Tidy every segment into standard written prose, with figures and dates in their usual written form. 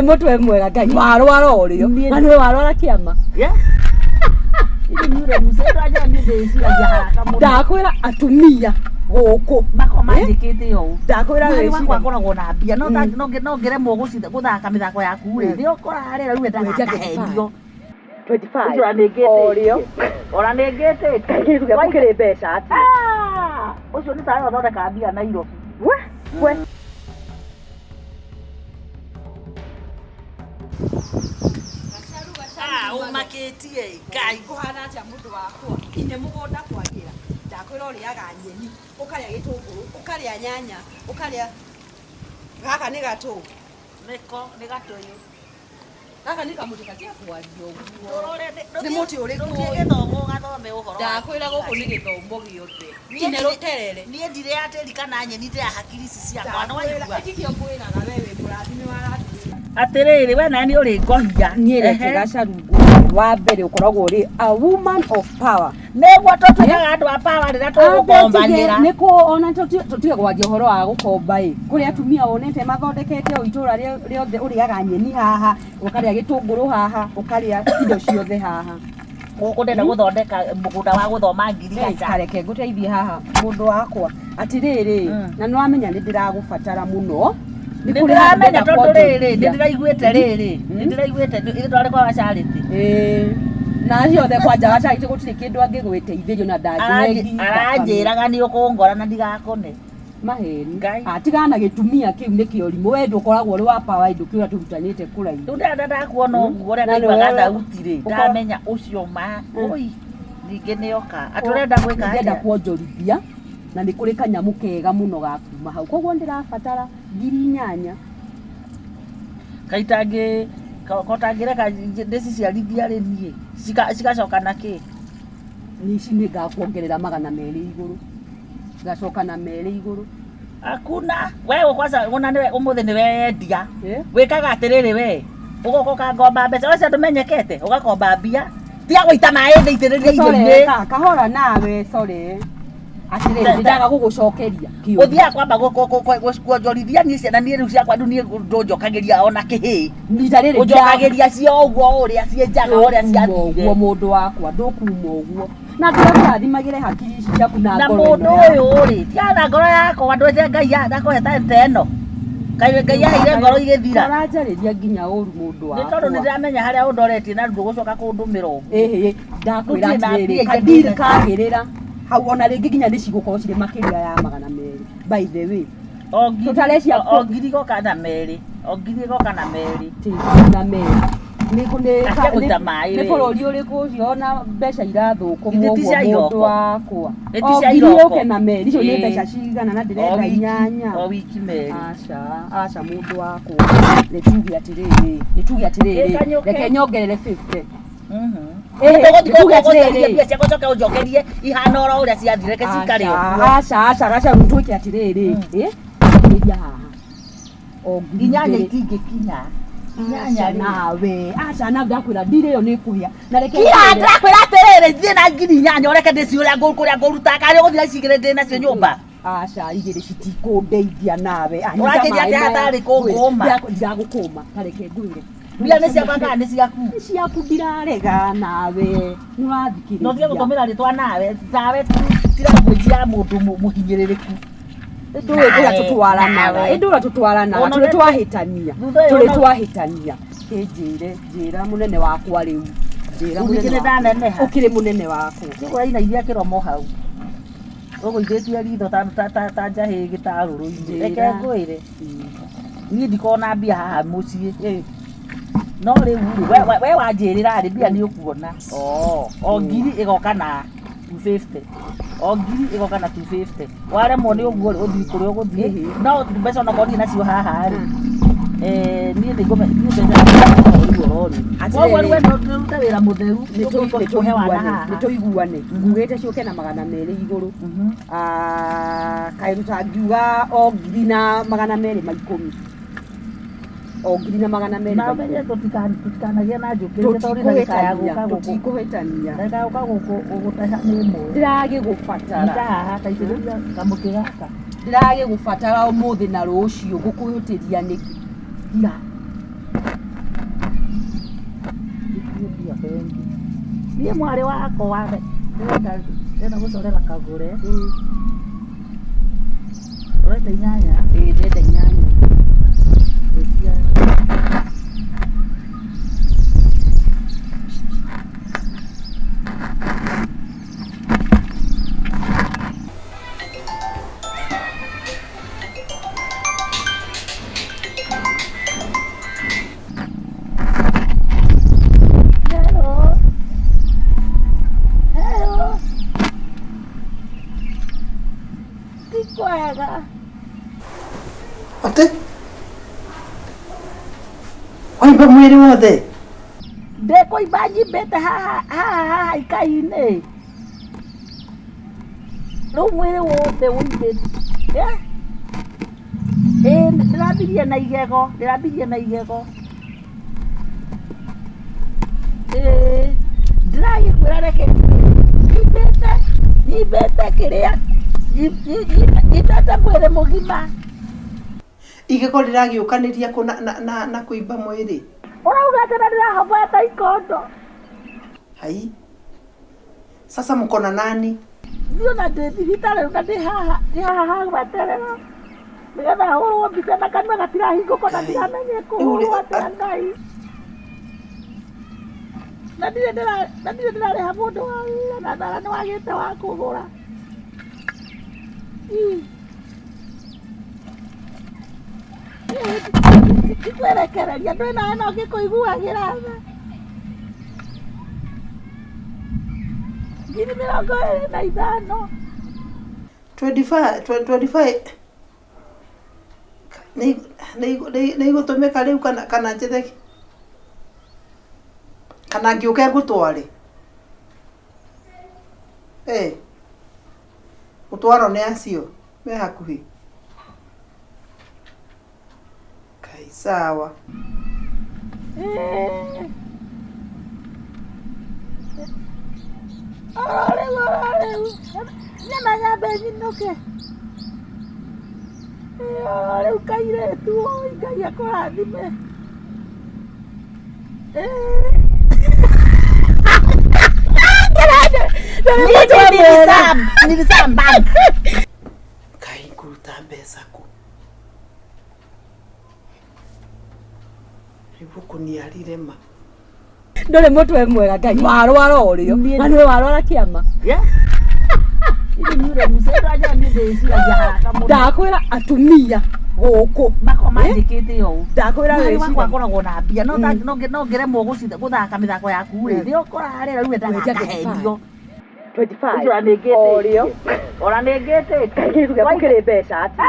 mutwe mwega ngai warwara urio na ni warwara kiama Ili yule mzee aje ndezi haraka muno. Ndakwira atumia guku makoma njikite yo. Ndakwira wewe kwa koragwo na mbia no ngeremwo guthaka mithako yaku ri ni ukora rera riu ndagahendio 25 orio ora negete kitu gya kukire mbeca ati ucio ni tayo thondeka mbia Nairobi we umaketie ngai kuhana atia mundu wakwa ine mugunda kwagira ndakwira uriaga nyeni ukaria gitunguru ukaria nyanya ukaria gaka ni gato meko ni gatoyo gaka ni kamuti katia kwario guo ni muti uri ku githomo gathome uhoro ndakwira guku ni githomo giothe ine ruterere nie ndire ateri kana nyeni te hakiri cia kwa no waigua ikikio kwiraga wewe murathime waratu atiriri we nani uri ngohia nyereke gacarungu wa mbere ukoragwo uri a woman of power negwa totuyaga andu a power rira tugukombanira niko ona tutige gwathia uhoro wa gukomba kuri atumia wonete mathondekete itura riothe uriaga nyeni haha ukaria gitunguru haha ukaria indo ciothe haha ukundenda guthondeka mugunda wa guthoma ngiri gacha kareke nguteithie haha mundu wakwa atiriri na no amenya ni ndiragubatara muno ndiraamenya tondu riri ndiraiguite riri ndiraiguite itware kwa charity na ciothe kwanja wa charity gutiri kindu angigwiteithirio na ndangiregi aranjiraga ni ukungora na ndigakone maheni atigana gitumia kiu ni kiorimu wendo koragwo uri wa power indu kiura turutanite kuraihu ndenda kuona uguo ria ndaigwaga thauti ri ndamenya ucio ma oi ninge nioka aturenda gwika ndenda kuonjorithia na ni kuri kanyamu kega muno gakuma hau koguo ndirabatara ngiri nyanya kaitange kotangireka ndeci ciarithia ri nie cigacoka na ki nici ni ngakuongerera 200 iguru gacoka na 2 iguru akuna wewe kwanza una niwe umuthi ni wendia wikaga atiriri we ugoka ngomba mbeca wewe tumenyekete ugakomba mbia tia gwita mai thiitiriria indo-ini kahora nawe sorry atiriri ndaga gugucokeria uthia kwamba gukuonjorithia ni ciana ni riu ciakwa ndu ni ndunjokagiria ona kihi ndiriri unjokagiria cio uguo uria cienjaga uria ciathire mundu wakwa ndukuma uguo na ndirathimagire hakiri ciaku na ngoro na mundu uyu ri tiana ngoro yako andu ete ngai ndakoheta nteno ngai yaire ngoro igithira aranjariria nginya uru mundu wakwa ni tondu ndiramenya haria undoretie na ndugucoka kundumiro ndakwira atiriri kadiri kagirira hau ona ringi nginya ni cigukorwo ciri makiria ya 200 by the way tutalecia ngiri goka na meri ngiri goka na meri na meri ni bururi uriku ucio na mbeca irathukumwo uguo mundu wakwa ngiri na meri icio ni mbeca cigana na ndirenda inyanya o wiki meri aca mundu wakwa nituge atiriri reke nyongerere 50 ciakocoke unjokerie ihana oro uria ciathire ke cikari aca ntuike atiriri iria haha inyanya itingikinya inyanya nawe aca na ndakwira ndire yo ni kuhia na reke kira ndakwira atiriri thie na ngiri inyanya ureke ndeci uria kuria nguruta kari guthira cigire ndina cio nyumba aca igiri citikundeithia nawe urakiria ati hatari kunguma ndagukuma tareke ngwire mbia ni ciakwa kana ni ciaku ni ciaku ndirarega nawe nurathikiriria no thie gutumira ritwa nawe tawe tira kujia mundu muhinyiririku ndura tutwarana tuli twahitania njira munene wakwa riu njira munene ukiri munene wako kigura ina iria kiromo hau ugo ithitie ritho ta njahi gitaruru-ini reke ngwire ni ndikona mbia haha mucii no riu we wanjirira ri mbia ni ukuona o ngiri igoka na 250 o ngiri igoka na 250 waremwo ni uguo uthi kuri uguthie no mbeca no kodi nacio haha ri ni ndigume ni mbeca rori atwe we no ruta wira mutheru nituiguane ngugite ciuke na 200 iguru kairuta ngiuga o ngiri na 200 maikumi o ngiri na 200 na mbere tutikanagia na njukire tori na gikaya guka tutikuhetania ndeka uka gutaha nimo ndirage gufatara ndaha kaithiria kamuke gaka ndirage gufatara umuthi na rucio gukuhutiria niki Niĩ mwarĩ wakwa ndĩrenda gũcorera Kagure. Ũrenda inyanya? Ĩĩ ndenda inyanya. Ate? Waiba mwĩrĩ wothe? Ndĩkũimba nyimbĩte haha ikai-inĩ. Rĩu mwĩrĩ wothe wũimbĩte. Ndĩrambirie na igego, ndĩragĩkwĩra reke nyimbĩte kĩrĩa nyitete mwĩrĩ mũgima. Igego rĩragĩũkanĩria kũ na kũimba mwĩrĩ? Ũrauga atĩ na ndĩrahobeta ikondo. Hai. Sasa mkona nani? Ndio na ndĩ thibitarĩ rĩu na ndĩ haha gwaterera. Nĩgetha hũrwo mbica na kanua gatirahingũka na ndiramenye kũhũrwo atĩa Ngai. Na ndirĩ ndĩrarĩha mũndũ wa wĩra na thara nĩwagĩte wa kũgũra. Ndikwerekereria ndũrĩ nawe no ngĩkũiguagĩra tha. Ngiri 25. 25 nĩ igũtũmĩka rĩu kana njĩre kana ngĩũke ngũtware? Gũtwarwo nĩ acio me hakuhĩ? Kai sawa. Nyama nyambe nyinũke. Rĩu kairĩtu Ngai akũrathime. Nilisambanga. Kai kũruta mbeca kũ? Rĩu kũniarire ma. Ndũrĩ mũtwe mwega Ngai. Warwara ũrĩo. Na nĩ warwara kĩama. Ndakwĩra atumia gũkũ makomanjĩkĩte ũũ. Ndakwĩra wĩra wakwa akoragwo na mbia no ngeremwo gũthaka mĩthako yaku rĩ nĩ ũkora harĩa rĩu ndagahendio 25 ũrĩo ona nĩngĩtĩte gũkĩrĩ mbeca ati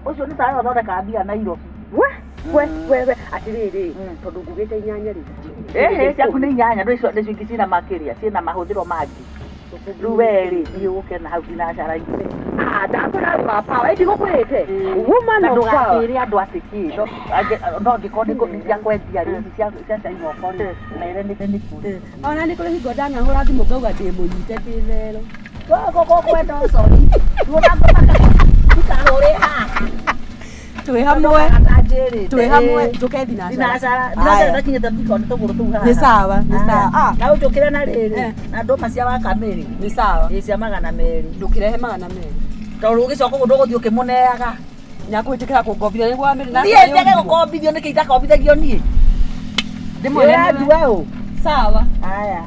ũcio nĩ tayo thondeka mbia Nairobi. We atirĩrĩ tondũ ngugĩte inyanya rĩ ciaku nĩ inyanya ndũcio ingĩ ciĩna makĩria ciĩna mahũthĩro mangĩ. Rĩu we rĩ thiĩ ũke na hau thinacara-inĩ. Ndakwĩra papa ndigũkwĩrĩte woman of power. Ndũgakĩre andũ atĩ kĩ no angĩkorwo nĩ cia kwendia rĩ cia cai moko rĩ mere nĩ kũ. Ona nĩ kũrĩ hingo ndanahũra thimũ ngauga ndĩmũnyite ndĩtherũ. Gũkũ kwenda ũcori tũkarũrĩ haha twĩ hamwe tũke thinacara ndakinyĩte mbikoni tũgũrũ tũu haha. Nĩ sawa na ũnjũkĩre na rĩrĩ na ndũma cia wakamĩrĩ nĩ sawa cia 200 ndũkĩrehe 200 tondũ ũgĩcoka ũguo ndũgũthiĩ ũkĩmũneaga nyakwĩtĩkĩra kũngobithia nĩguo wamĩrĩ na niĩ njage gũkombithio nĩkĩ itakombithagio niĩ ndĩmwĩra ũũ sawa. Haya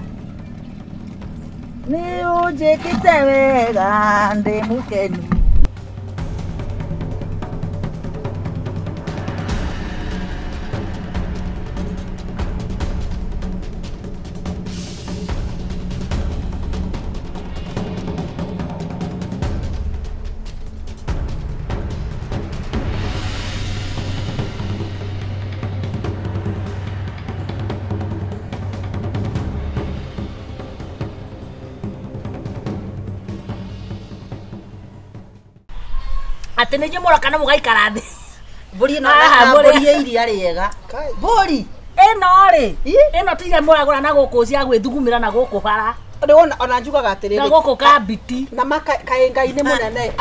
nĩ ũnjĩkĩte wega ndĩ mũkenu. Atĩ nĩ nyũmũra kana mũgaikara thĩ. Mbũri ĩno iria rĩega. Mbũri ĩno rĩ ĩno tiga mũragũra na gũkũ cia gwĩthugumĩra na gũkũ bara. Ndĩwona ona njugaga atĩrĩrĩ na gũkũ kambiti na kaĩ-Ngai-inĩ mũnene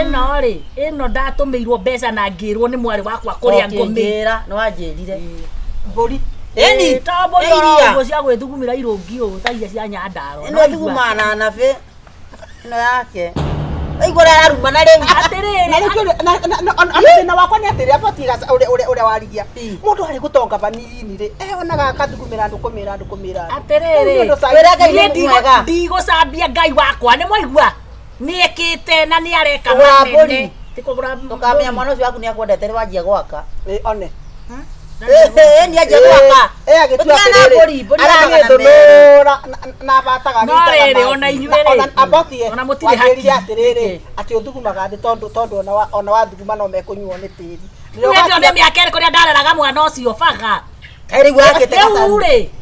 ĩno rĩ ĩno ndatũmĩirwo mbeca na ngĩrwo nĩ mwarĩ wakwa kũrĩa ngũmĩra nĩ wanjĩrire. Mbũri Eni tambo ndo cia gwithugumira irungi u ta iria cia Nyandaro no thugumana na be no yake aigora aruma na riu na wakwa ni atiri apotiga ure warigia mundu ari gutonga vanini ri onaga akathugumira andu kumira atiriri wega ndigocambia Ngai wakwa ni mwaigua niekite na ni areka manene tikugura tukamenya mwana ucio waku ni akwendete ri wanjia gwaka one ni aje gwaka agitua atiriri aragithunura na bataga gita ona inyuere abatie ona mutire haki atiriri ati uthugumaga thi tondu ona wathuguma no mekunyuo ni tiri ndio ndio miaka kuria ndareraga mwana ucio baga kairi gwake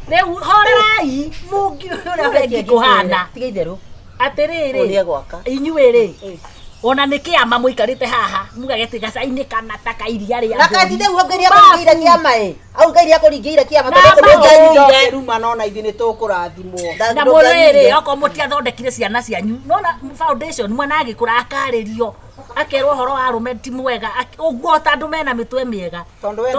reu horerai mungi uria kuhana tigeitheru atiriri uria gwaka inyuere ona nikiama muikarite haha mugagete gacaini kana taka iria ria na katinde huongeria kuringira kiama au ngairia kuringira kiama tondu ruma nona ithi ni tukurathimwo na murere oko mutia thondekire ciana cianyu nona foundation mwana agikura akaririo akerwo horo wa rume ti mwega uguo tandu mena mitwe miega tondu we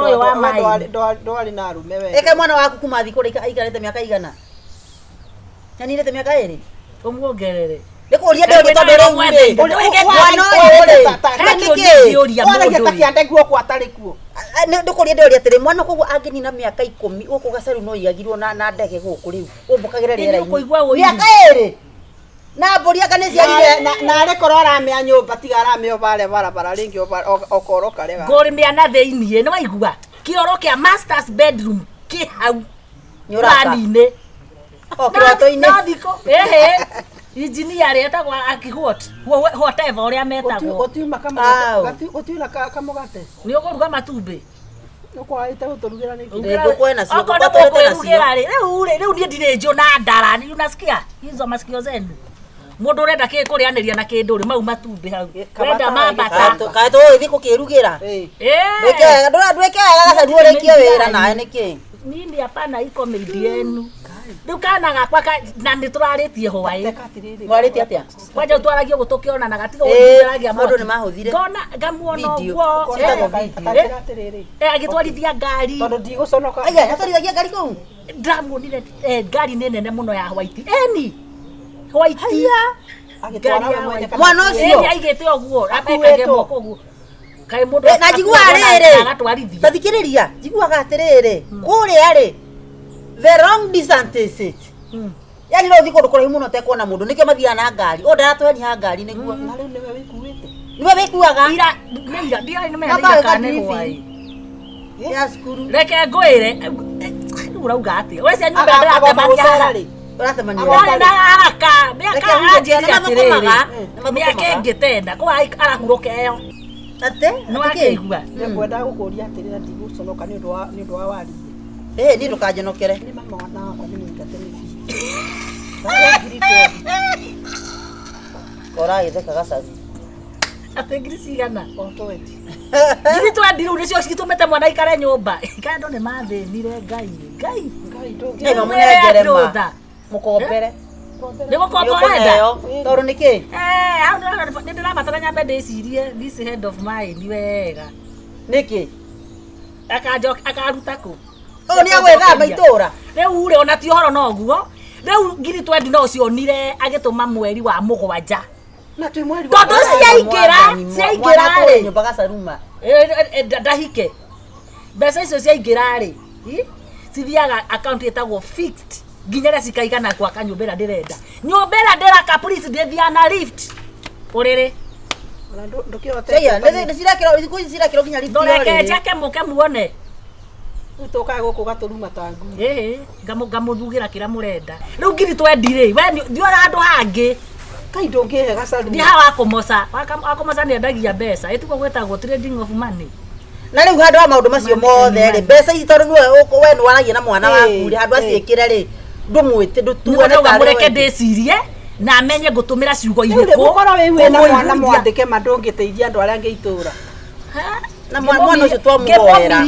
ndwari na rume we eke mwana waku kumathi kurika aikarite miaka igana yani ile miaka eri umuongerere nikuria ndio tondu riu mwana ndikuria ndio atiri mwana koguo anginina miaka 10 uko gacaru no igagirwo na ndege guku riu umbukagire riera miaka eri na mburi akane ciarire na ari korora me nyumba tigara me obare barabara ringi okoroka rega ngori me ana theinie ni waigua kioro kia master's bedroom ki hau nyurani-ine okroto-ine nadiko engineer etagwa akihot whatever uria metagwo otiuma kama otiuna kamugate ni uguruga matumbi ukwaite uturugira niki kwena sio kwatete sio reu ni ndire njo na ndara ni unasikia hizo masikio zenu mundu urenda ki kurianiria na kindu ri mau matumbi hau wenda mambata kae to ithi kukirugira weke ndweke gacaru urekie wira nae niki nini hapana iko meidi yenu dukana gakwa na nituraritie hwai mwarite atia kwaje utwaragie gutukiona na gatiga utwaragia mundu ni mahuthire ngona ngamuona uguo agitwarithia ngari tondu ndiguconoka aya atwarithagia ngari kuu ndamuonire ngari nene muno ya white eni white agitwara mwana ucio aigite uguo apekage moko uguo kai mundu na jigua riri tathikiriria jiguaga atiriri kuria ri the wrong distance yani no thiko ndukora imuno te kuona mundu nikio mathia na ngari o ndaratweni ha ngari niguo na riu niwe wikuite niwe wikuaga ira ndia ni mena kana hwai ya skuru reke ngwire urauga ati we cia nyumba ndiratemania uratemania ndari na haraka miaka ajiri atiriri miaka ingitenda kwa arakuruka eyo ate no akigua nikwenda gukuria atirira ndiguconoka ni undu wa wari ni ndukanjonokere ni mama na wakwa ni ngateni kora itheka gacaru ate ngirisi gana otoweti ngiri twendire ucio citumete mwana ikare nyumba kando ni mathinire ngai ega munengerema mukombere niko komborenda tondu niki hau ndirabatara nyambe ndicirie this head of mine wega niki akaruta ku ni agwethamba itura riu ri ona ti horo noguo riu ngiri twendi no cionire agituma mweri wa mugwanja na twi mweri tondu ciaingira ri nyumba gacaruma ndahike mbeca icio ciaingira ri cithiaga account etagwo fixed nginya cikaigana kwa kanyumbera ndirenda nyumbera ndiraka police ndithia na lift uriri ndukiote nicirakiro nginya lift ndoreke jake muke muone utoka guku gaturuma tangu ngamuthugira kira murenda riu ngiri twendire we ndiora andu hangi kai ndungihe gacaru ni hawa akomosa ni endagia mbeca etuko gwetagwo trading of money na riu handu wa maundu macio mothe ri mbeca ici tondu we ni waragia na mwana waku ri handu aciikire ri ndumwite ndutuone ta mureke ndicirie na amenye gutumira ciugo iriko gukora we na mwana mwandike mandungiteithia andu aria ngeitura na mwana ucio twamuhoera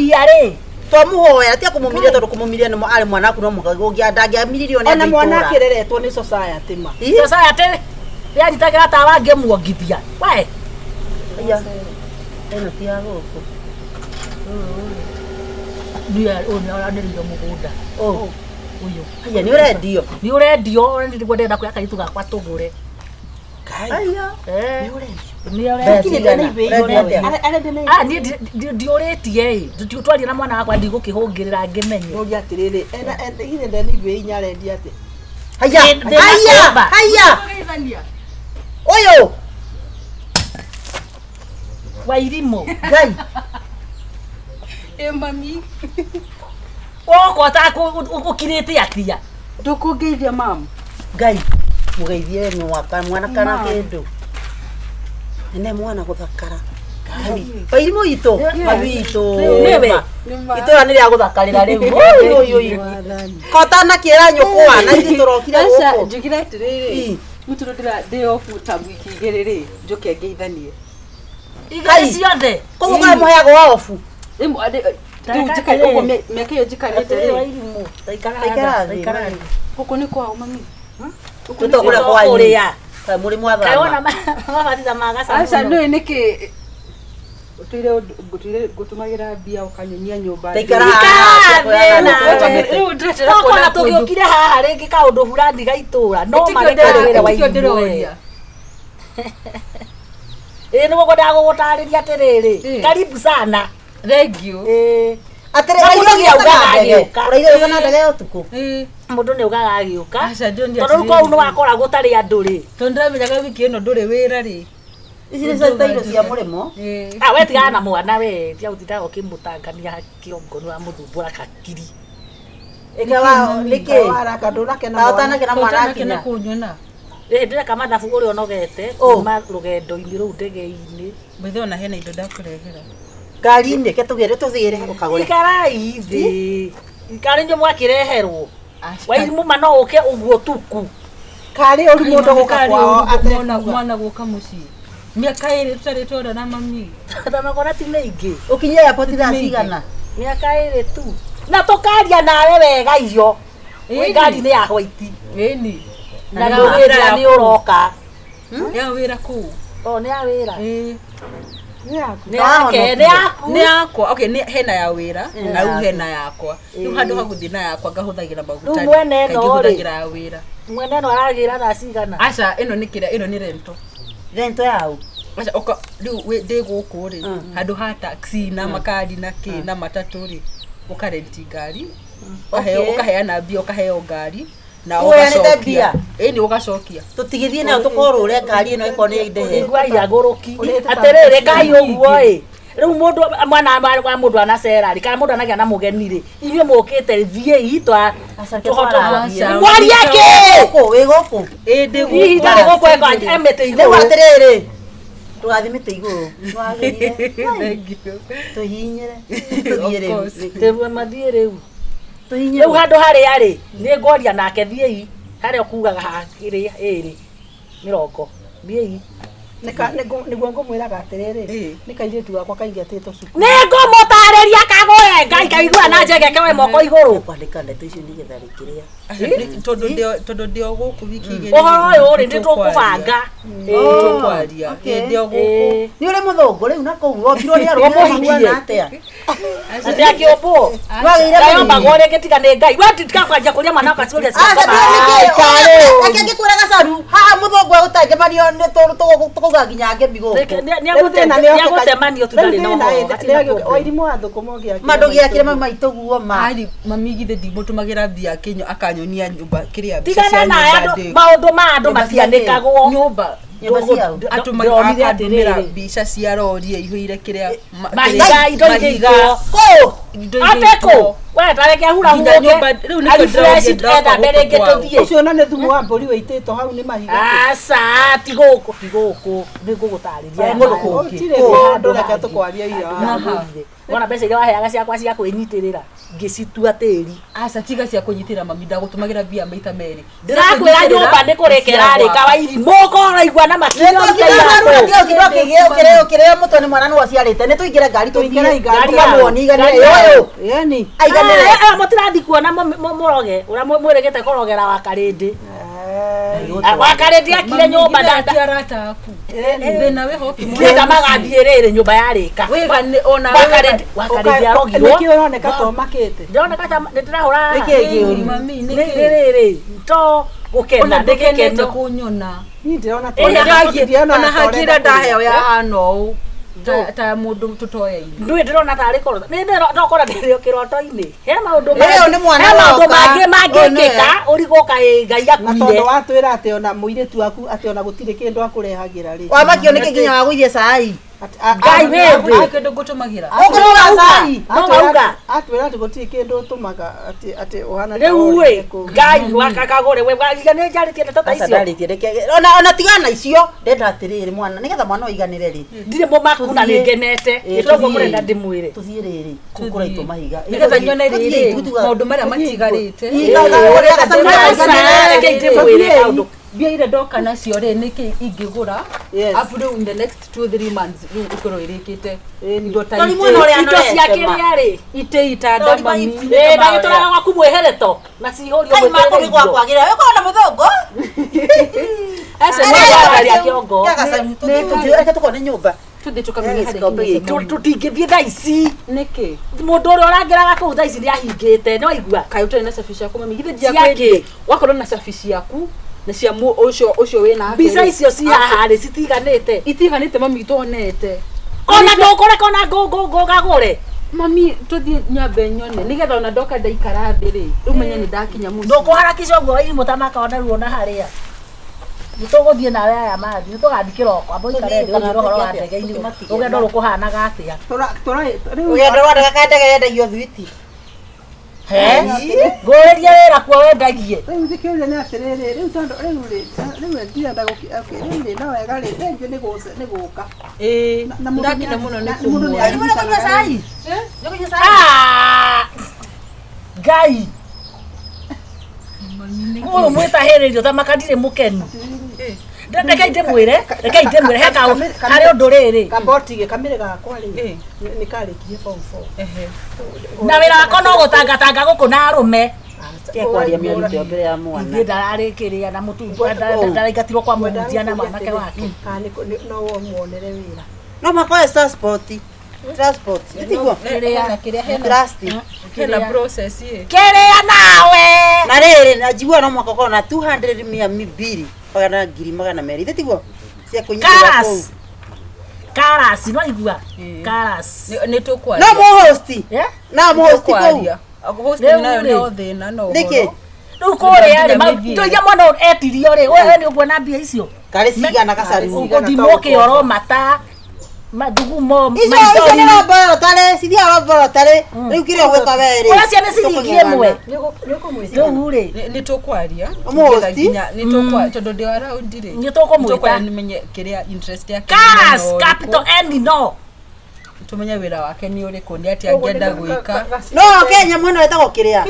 twamuhoera tia kumumiria tondu kumumiria ni ari mwana aku no mugagia ndangiamiririo ni ona mwana akireretwo ni society ma society yanyitagira tawa ngemuongithia we aya eno tia guku Ndio aranĩrĩirio mũgũnda. Uyu. Haya ni urendio. Ni urendio ndio ndenda kuya kaitu gakwa tugure. Haya. Ni urendio. Ni urendio. Ndiũrĩtie twaria na mwana wakwa ndigũkĩhũngĩrĩra ngĩmenye. Nũria atiriri enda ile ndeni be inya rendia ati. Haya. Oyo. Wairimo. Ngai. Mami. Woko ta ukirite atia. Ndukungeithia mam. Ngai. Mugeithie ni waka mwana kana kindu. Nene mwana guthakara. Wairimo ito. Mami ito. Niwe. Itora ni ria guthakarira riu. Oyo. Kota na kira nyukwa na ithi turokire guku. Acha njugire atiriri. Muturo ndira day off ta wiki igiriri njuke ngeithanie. Igai ciothe. Koguo kana muheago wa ofu. Imo ade njikare uko meke yo jikarite ri. Wairimo. Taikara. Huko ni kwao mami. Tutokura kwa uria. Kai muri mwathama. Kaiona mabatitha magasa. Acha no niki gutumagira bia ukanyonyia nyumba. Taikara. Riu ndiretera kona tugiukire haha ringi kaundu fulani gaitura no magekare wa ni guko ndagugutariria atiriri. Karibu sana. Thank you. Atire Mundu ni augaga agiuka. Uraire kana ndege utuku. Mundu ni augaga agiuka. Acha ndio Tondu kwa uno wakora gutari andu ri. Tondramiraga wiki ino nduri wira ri. Ici ni cio cia murimo. We tigana na mwana we tia utindaga ukimutangania kiongo wa muthumbura kakiri. Ikawa liki. Wara kadura kena Taotana kena mwana kina kinya. kunyona. Ndira kama mathabu uri onogete kuma rugendo-ini ruu ndege-ini. Mbethe ona hena indo ndakurehera. Ngari-ini ke tugire tuthire ukagure. Ikarai thi. Ikari ndio mwakireherwo. Wairimu mano uke uguo tuku. Kari uri mundu guka kwao atena mwana guka muci. Miaka iri tutari twona na mami. Tamakona ti mingi. Ukinye airport irasigana. Miaka iri tu. Na tukaria nawe wega iyo. Ngari ni ya white. Eni. Na ndugira ni uroka. Ya wira ku. Ni ya wira. Ni yakwa. Okay, ni hena ya wira na u hena yakwa. Riu handu haguthi na yakwa ngahuthagira maguta. Riu mwene no ri. Ya wira. Mwene no aragira thaa cigana. Acha ino ni kira ino ni rento. Rento yau. Acha oka riu we ndi guku ri. Handu ha taxi na makadi na ki na matatu ri. Ukarenti ngari. Ukaheana mbia ukaheo ngari. Na ugacokia. Ni ugacokia. Tutigithie nayo tukorure ngari ino iko ni ndehe. Igwa ya goroki. Aterere kai uguo ri. Riu mundu mwana wa mundu ana serari kana mundu anagia na mugeni ri. Inywe mukite thie itwa tuhota. Ngwari yake. We goko. Ndi guku. Ndari guku eko emete iguru. Ni watiriri. Tugathimite iguru. Twagirire. Thank you. Tuhinyire. Tuthiire. Tebu mathie riu. Tuhinyire. Riu handu haria ri ni ngoria nake thiei haria ukugaga hakiri iri mirongo thiei niguo ngumwiraga atiriri ni kairitu wakwa kaingi atito cuku ni ngumutariria kagure ngai kaigua na njegeke we moko iguru kwandika ndeto icio ni getha rikiria tondu ndio guku wiki igiri uhoro uyu ri nditukubanga tukwaria ndio guku ni uri muthungu riu na kou wombirwo ni arume mahuana atia ati akiombo kayomba gore getiga ni ngai we titika kwanja kuria mwana kwa ciuria akengikura gacaru haha muthungu egutangemanio ni tukuga nginya ngembigo niagutemanio tutari na uhoro wairimu wa thukumo giake mandugiakire mamaituguo ma ari mami githe ndimutumagira mbia kinyo akanyonia nyumba kiria tigana na maundu ma andu matianikagwo nyumba atumira mbica cia rori ihuire kiria mahiga indo igiko ko ateko we tareke hura huke riu nikyo ndĩrenda mbere ngĩtũthiĩ ucio na nĩ thumu wa mbũri wĩitĩtwo hau nĩ mahiga aca ti gũkũ nĩ ngũgũtarĩria mũndũ reke tũkwaria ira wona mbeca iria waheaga ciakwa cia kwĩnyitĩrĩra ngĩcitua tĩri aca tiga cia kũnyitĩra mami ndagũtũmagĩra mbia maita merĩ ndakwĩra nyũmba nĩ kũrekera rĩ kawairi mũko raigua na makinya ukire mutwe ni mwana no aciarite ni tuingire ngari tuingire ngari muoni igane yoyo yani mutirathi kuona muroge uria mwiregete kurogera wa karindi Wakaredia kile nyumba ndata arata aku ndena we hoki mwenda magathiirire nyumba yarika wega ona wakaredia rogirwo Niki uroneka to makete. ndoneka ta ndirahura mami niki to gukena ndikene kunyona Ni ndirona to. ona hakira ndaheo ya hano ta mundu tutoya ini ndui ndirona tari korotha ni ndokora ndirio kiroto-ini he maundu Leo ni mwana maundu mangikika urigoka ngai akuire Atondo watwira ati ona muiretu waku ati ona gutire kindu akurehagira ri. Wamakio niki nginya waguithie cai. Ngai wewe kindu gutumagira Okorora cai no mauga Atwira ati gutire kindu tumaga ati ohana riu we ngai wakakagore we wagiga ni njaritie tata icio Asandaritie reke ona tigana icio ndenda atiriri mwana nigetha mwana oiganire ri. ndire mumaku na ningenete nitoguo murenda ndimwire Tuthie riri Kukura itu mahiga. nigetha nyone riri maundu maria matigarite reke ndimwire kaundu bia ire ndoka nacio ri niki ingigura Yes. up to in the next 2-3 months riu ikoro irikite indo ta Toni mwana uria ito ciakiria ri ite itada mami ndagitwaraga gwaku mwehereto na cihorio Kai mako ni kwa kwagira. Wewe kona muthongo? ese mwagaria kiongo Eka tukone nyumba. tuthi tukamenya hari tutingithie thaa ici niki mundu uria urangiraga kuu thaa ici niahingite ni waigua kai utari na safi ciaku mami githe Ciake. diakwende wakorwo na safi ciaku na cia ucio wina mbica icio ci haha ri citiganite itiganite mami tonete ona ndukureka ona ngagure mami tuthi nyambe nyone nigetha ona ndoka ndaikara thi ri riu menye ni ndakinya muci ndukuharakisha uguo imu tamaka ona ruona haria nituguthie nawe aya mathi nitugathikira okwa boikare ndiro horo wa ndege-ini rugendo rukuhanaga atia Ugendo rwa ndege yendagio thwiti. nguriria wira kuo wendagie Riu thikiuria ni atiriri riu tondo riu ndirenda riu na wega ri thengi ni guka. ndakinya muno ni mundu ni Ni mwana kunywa cai? Ni kunywa cai? ngai uyu mwitahiririo tamaka ndire mukenu rekei ndimwire heka hari undu riri Kaboti kamire gakwa ri ni karikirie form 4. na wira wako no gutangatanga guku na arume Kwaria miarute mbere ya mwana. ithe ndararikiria na mutungu ndaraingatirwo kwa mũhunjia na mwanake wake No muonere wira. No makoe transport. Transport. Ndiko. Trust. hena process ye kiria nawe Na riri najigua no mwaka kona 200,200 mpaka na ngiri magana meri. Ndiko. Cia kunyitira kuu. karas no igua karas ni tukwa No mo host. eh Na mo host kuu. host nayo no thina no Niki. riu kuria ri ndoia mwana etirio ri wewe ni uguo na mbia icio Kare sigana kasari. uguthimo kioro mata mathugumo Icio ni roboro tare, sithia roboro tare. Riu kire gweka weri. ora ciana ciringie mwe nikumwita riu ri ni tukwaria Umuhosti? ni tukwa tondo ndi around ri ni tukumwita nimenye kiria interest yake karas capital N no tumenye wira wake ni uriku ni ati angenda gwika No Kenya mwana wetagwo kiria.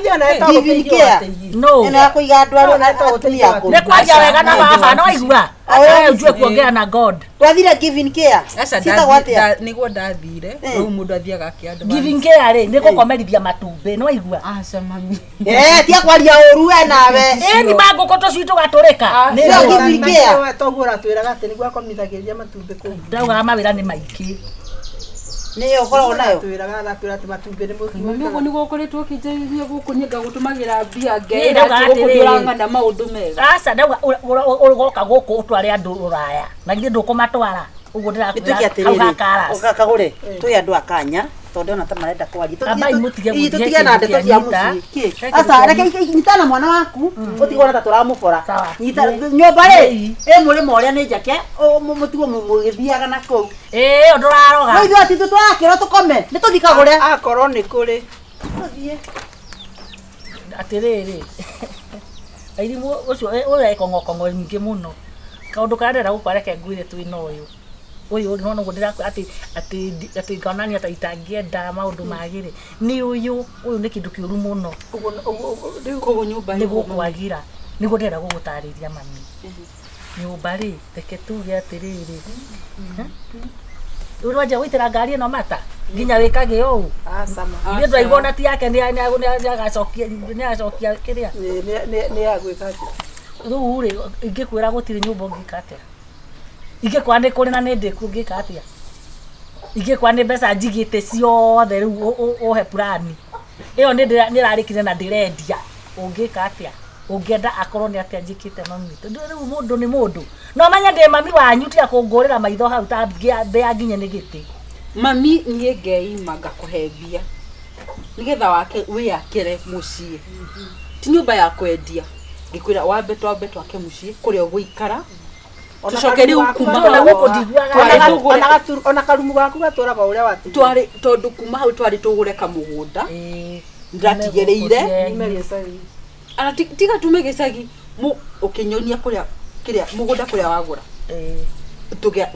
Giving care. no Ena kuiga ndwaro na atumia yako. ni kwaja wega na baba no igua ujue kuongea na god Twathire giving care. aca Sitagwatia. niguo ndathire riu mundu athiaga akiandwa giving care ri ni gukomerithia matumbi no igua aca mami Tia kwaria uru we nawe. ni maguko tocui tugaturika Nä giving care. Toguo ratwiraga ati niguo akomithagiria matumbi kuu. ndaugaga mawira ni maingi Nä yo koragwo nayo. Ratwira ati matumbi ni mami uguo niguo ukoretwo ukinjairie guku nyenga gutumagira mbia Ni ngeira ndauga ati guku atiriri. ndirang'ana maundu mega aca ndauga ugoka guku utware andu uraya na githĩ ndũkũmatwara ũguo Nä tå kä ndĩrakwĩra atä hauha rä karas rä kagå twä andå a kanya tondå ona ta marenda kwaria Ambai mũtige tå gũthiĩ tige na ndeto cia kĩndũ må kĩa ciä aca reke nyitana mwana waku å tigona ta tå ramå bora Sawa. nyåmba rä ä må rä ma å rä a nä njake må tigwo må gä thiaga na kå u ĩĩ ndũraroga no ithuä atitå twarakä ro tå kome nä tå thikagå re akorwo nä kå rä atĩrĩrĩ airimu ũcio ũyũ ekong'okong'o nyingĩ mũno kaũndũ karĩa ndĩrenda gũkwareke ngwĩre twĩna ũyũ no noguo ndĩrakwa atĩ ngonania ta itangĩenda maũndũ magĩrĩ nĩ ũyũ nĩ kĩndũ kĩũru mũno koguo nyumba nĩ gũkwagira nĩguo ndĩrenda gũgũtarĩria mami nyũmba rĩ reke tuge atĩrĩrĩ rĩu nwanjia gũitĩra ngari ĩno mata nginya wĩkage ũũ ithuĩ twaigua ona ti yake nĩagacokia kĩrĩa nä agwä ka Riu ri ingikwira gutiri nyumba ngikate. Ingikwande kuri na nende kungikate. Ingikwande mbeca njigite ciothe riu uhe plani. Iyo nirarikire na ndirendia. Ungikate. Ungienda akorwo ni atia njikite mami. Riu mundu ni mundu. No manya ndi mami wanyu tia kungurira maitho hau ta mbea nginya ni giti. Mami nie ngeima ngakuhembia. Nigetha wake wiyakire mucii. Ti nyumba ya kwendia. Ngikwira wambe twake mucii kuria guikara. Tucoke riu kuma na guko ndigwaga ona karumu gaku gaturaga uria wati. Twari tondu kuma hau twari tugure kamugunda. Ndatigereire. Ana tiga tume gicagi mu ukinyonia kuria kiria mugunda kuria wagura.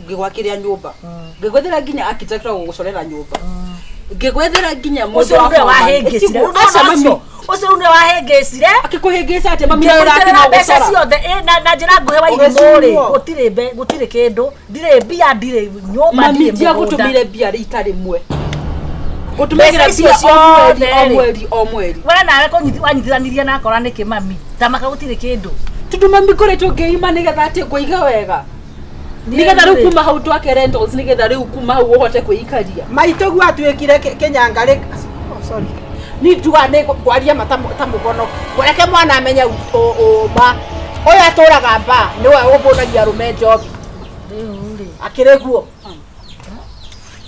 Ngigwakiria nyumba. Ngigwethera nginya architect gugucorera nyumba. Ngigwethera nginya mundu wahengecire. Ucio ndio wahengecire. Akikuhengece ate mami na ira kino mbeca ciothe na njira nguhe wa irimuri gutire kindu ndire mbia ndire nyumba ndire mugunda. Mami gutumire mbia itari mwe. Gutumigira mbia o mweri. Wewe nawe kunyitithaniria na akora niki mami. Tamaka gutire kindu. Tundu mami koretwo ngeima nigetha ati kuiga wega. Nigetha riu kuma hau twake rentals nigetha riu kuma hau uhote kuikaria. Maitogu atwikire kenyangari. Sorry. Ni nduga ne kwaria matamugono. Wereke mwana amenya ma. Oyo aturaga mba niwe ubunagia rume job. Akireguo.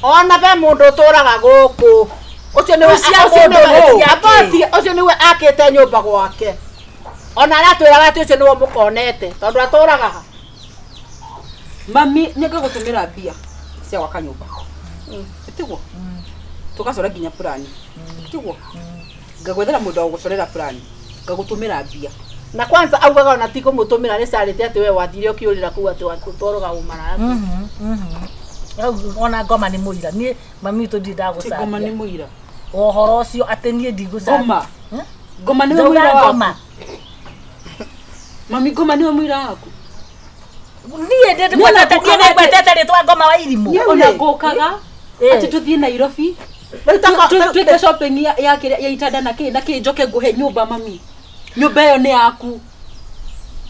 Ona be mundu uturaga guku. Ucio niwe akite nyumba gwake. Ona aratwiraga ati ucio niwe mukonete tondu aturaga. Mami nyenga gutumira mbia cia gwaka nyumba. Tiguo. Tukacora nginya plani. Tiguo. Ngagwethera mundu wa gucorera plani. Ngagutumira mbia. Na kwanza augaga ona tiko mutumira ni sarite ati we wathire ukiurira ku ati watoroga umara. Ona ngoma ni muira ni mami to ndida gucaria. Ngoma ni muira. Ohoro cio ati ni ndigucaria. Ngoma. Ngoma ni muira waku. Mami ngoma ni muira waku. Niye ndende kwatete ritwa ngoma wa irimu. Ona ngokaga ati tuthie Nairobi. Tweke shopping ya itanda na ki njoke nguhe nyumba mami. Nyumba yo ni yaku.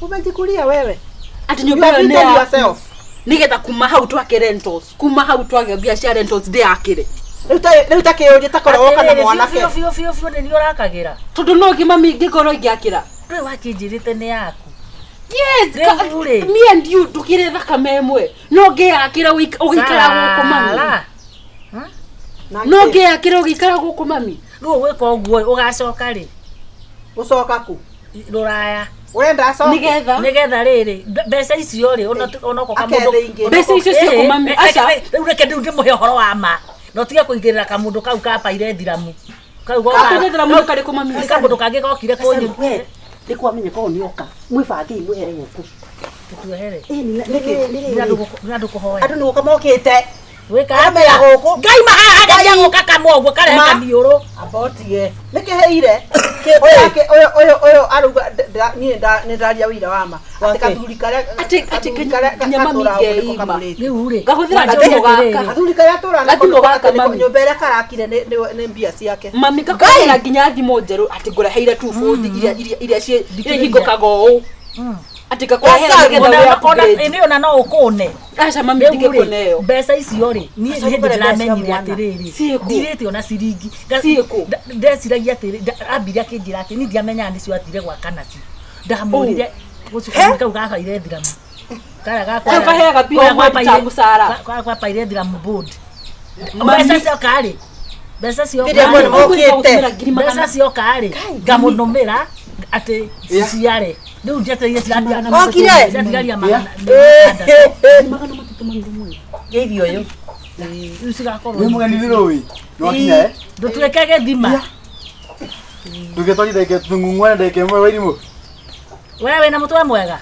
Umejikulia wewe. Ati nyumba yo ni yaku. Nigetha kuma hau twake rentals. Kuma hau twake biashara rentals ndi akire. Riu takiuria takorwo kana mwana ke. Fio ni urakagira. Tondu no ki mami ngikoro ngiakira. Riu wakinjirite ni yaku. Yes, me and you tukire thakame emwe. No ngiakira ugikara guku mami. No ngiakira ugikara guku mami. Riu gwika uguo ugacoka ri. Ucoka ku. Ruraya. Urenda acoke. Nigetha riri mbeca icio ri ona ko kamundu. Mbeca icio cio mami aca. Riu reke ndimuhe horo wa ma. No tiga kuigirira kamundu kau kapaire thiramu. Kau thiramu kari ku mami. Kamundu kangi gokire kunyu. Ndikwa menye ko nioka. Mwibangi mwehere guku. Tutuhere. Nadu kuhoya. Andu nuko mokite. Weka ya guku. Ngai mahaha ya guka kamogwo kare kamiuru. Abotie. Nikiheire. Oyo aruga ni ndaria wira wama. Ati kathuri kare nyama mingeima. Riu ri. Ngahuthira ndimo gaka. Kathuri kare atura na ndimo gaka nyumba ira karakire ni mbia ciake. Mami kakwira nginya thimo njeru ati ngureheire 240 iria hingokaga uu. Ati kakwehera nigetha ona ini ona no ukune. Aca mami ndingikuneyo. Mbeca icio ri ni hindi ndiramenyire atiriri. Ndirite ona ciringi. Ndeciragia atiri ambire akinjira ati ni ndiamenya ni cio atire gwaka nacio. Ndamurire gucuka kau gakaire thiramu. Kara gakwa. Kaheaga pia mwata gusara. Kwa paire thiramu board. Mbeca cio kari. Mbeca cio mbeca cio kari. Ngamunumira ati ciare. Riu njeteire ciratia. Okire. Ciratigaria magana. Magana matatu mangu mwe. Geithio yo. Riu cigakorwo. Ni mugeni thiroi. No kinya Ndutwekege thima. Ndugetoni ndeke tungungwana ndeke mwe wa irimu. Wewe na mutwe mwega.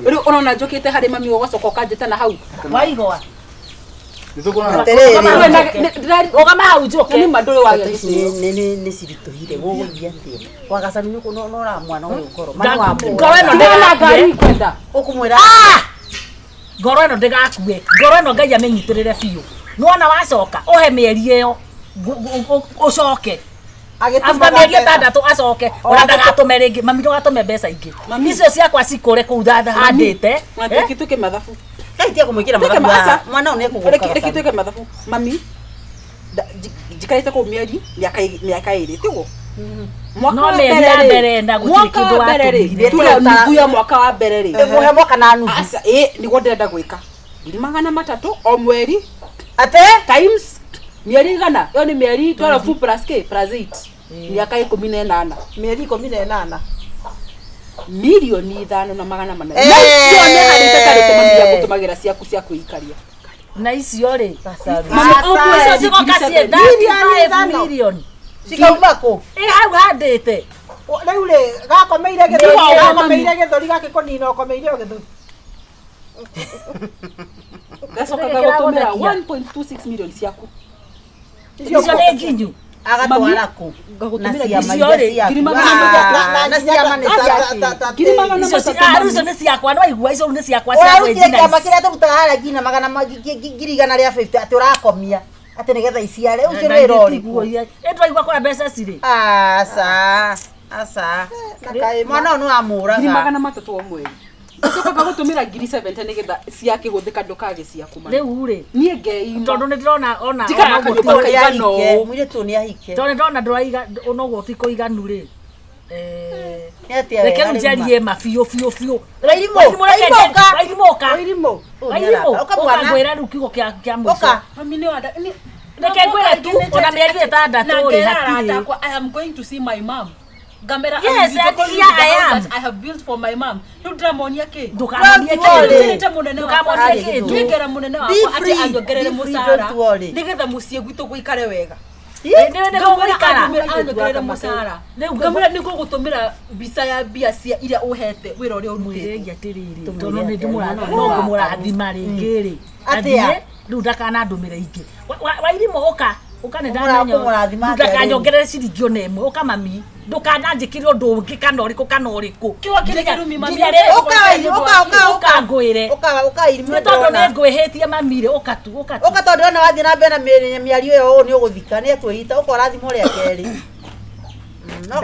Riu unaona njokite hari mami ugacoka ukanjeta na hau. Waigwa. Nitukona. Ogama hau njoke. Ni manduri wa ni cirituhire guguthia atia. Wagacani nuko no ra mwana uyu ngoro. Ngoro ino ndegakue kwenda. Ukumwira. Ngoro ino ndegakue. Ngoro ino Ngai amenyitirire biu. Nuona wacoka uhe mieri iyo ucoke. After me gĩtandatu acoke ona ndagatume rĩngĩ mami ndũgatume mbeca ingĩ icio ciakwa cikũre kũu handĩte Kituke mathabu. Kaitia kumwikira mathabu. Mwana une kugoka. Kituke mathabu. Mami jikarite ko mieri miaka iri tiguo. No meri ya mbere ndagutire kindu watumire tuya nuthu ya mwaka wa mbere ri muhe mwaka na nuthu asa nigo ndenda gwika 300 o mweri ate times mieri igana yo ni mieri 12 plus k plus 8 miaka 18 mieri 18 milioni 5 na magana manene no ne harite karite mami gutumagira ciaku cia kuikaria na icio ri mami icio cikokacie 35 million Sikaumako. Hau handite. Riu ri gakomeire githori gakikonina okomeire githori. Gacoka gagutumira 1.26 million ciaku. Icio nĩ nginyu. Agatwara ku. Gagutumira icio ri. Na ciama nĩ ciaku. Icio nĩ ciakwa no igua icio nĩ ciakwa cia kwenjina. Oya kiama kĩrĩa tũrutaga harĩa ngina magana ngiri igana rĩa 50 ati ũrakomia. Ate nigetha iciare ucio nĩ rori. Etwaigua kwa mbeca cirĩ. Asa. Mwana onu amuraga. 300 o mweri. Gacoka gagutumira ngiri 70 nigetha cia kĩhũthĩka ndũkage ciaku mami. Rĩu rĩ. Niĩ ngeima. Tondũ nĩ ndĩrona ona mwire tu nĩ ahike. Tondũ ndĩrona ndũraiga onoguo ti kũiganu rĩ. Nĩatia reke njarie ma biũ. Wairimo. Ũkagwĩra rĩu kiugo kĩa mũico. Mami nĩ wanda. Reke ngwĩre tu ona mĩeri 6 rĩ hatirĩ. I am going to see my mom. Gamera, yes, I am. I have built for my mom. Ndudramonia ke. Ndukamonia ke. Ndugera munene wakwa ati anjogerere musara. Nigetha mucie gwitu guikare wega. Anjogerere musara. Gamera niguo gutumira visa ya bia cia iria uhete wira uria urutite. Tono ni ndimurana no ngumurathima ringi ri. Atia riu ndakana ndumire ingi. Wairimo uka nenda ndakanyongerere ciringi ona imwe uka mami ndukananjikire undu ungi kana uriku kiwa kirumi mami uka ngwire uka irimo tondu ni ngwihitie mami ri uka tondu ona wathi na mbere na miario yo ni uguthika ni atwita ukora thimo ria keri no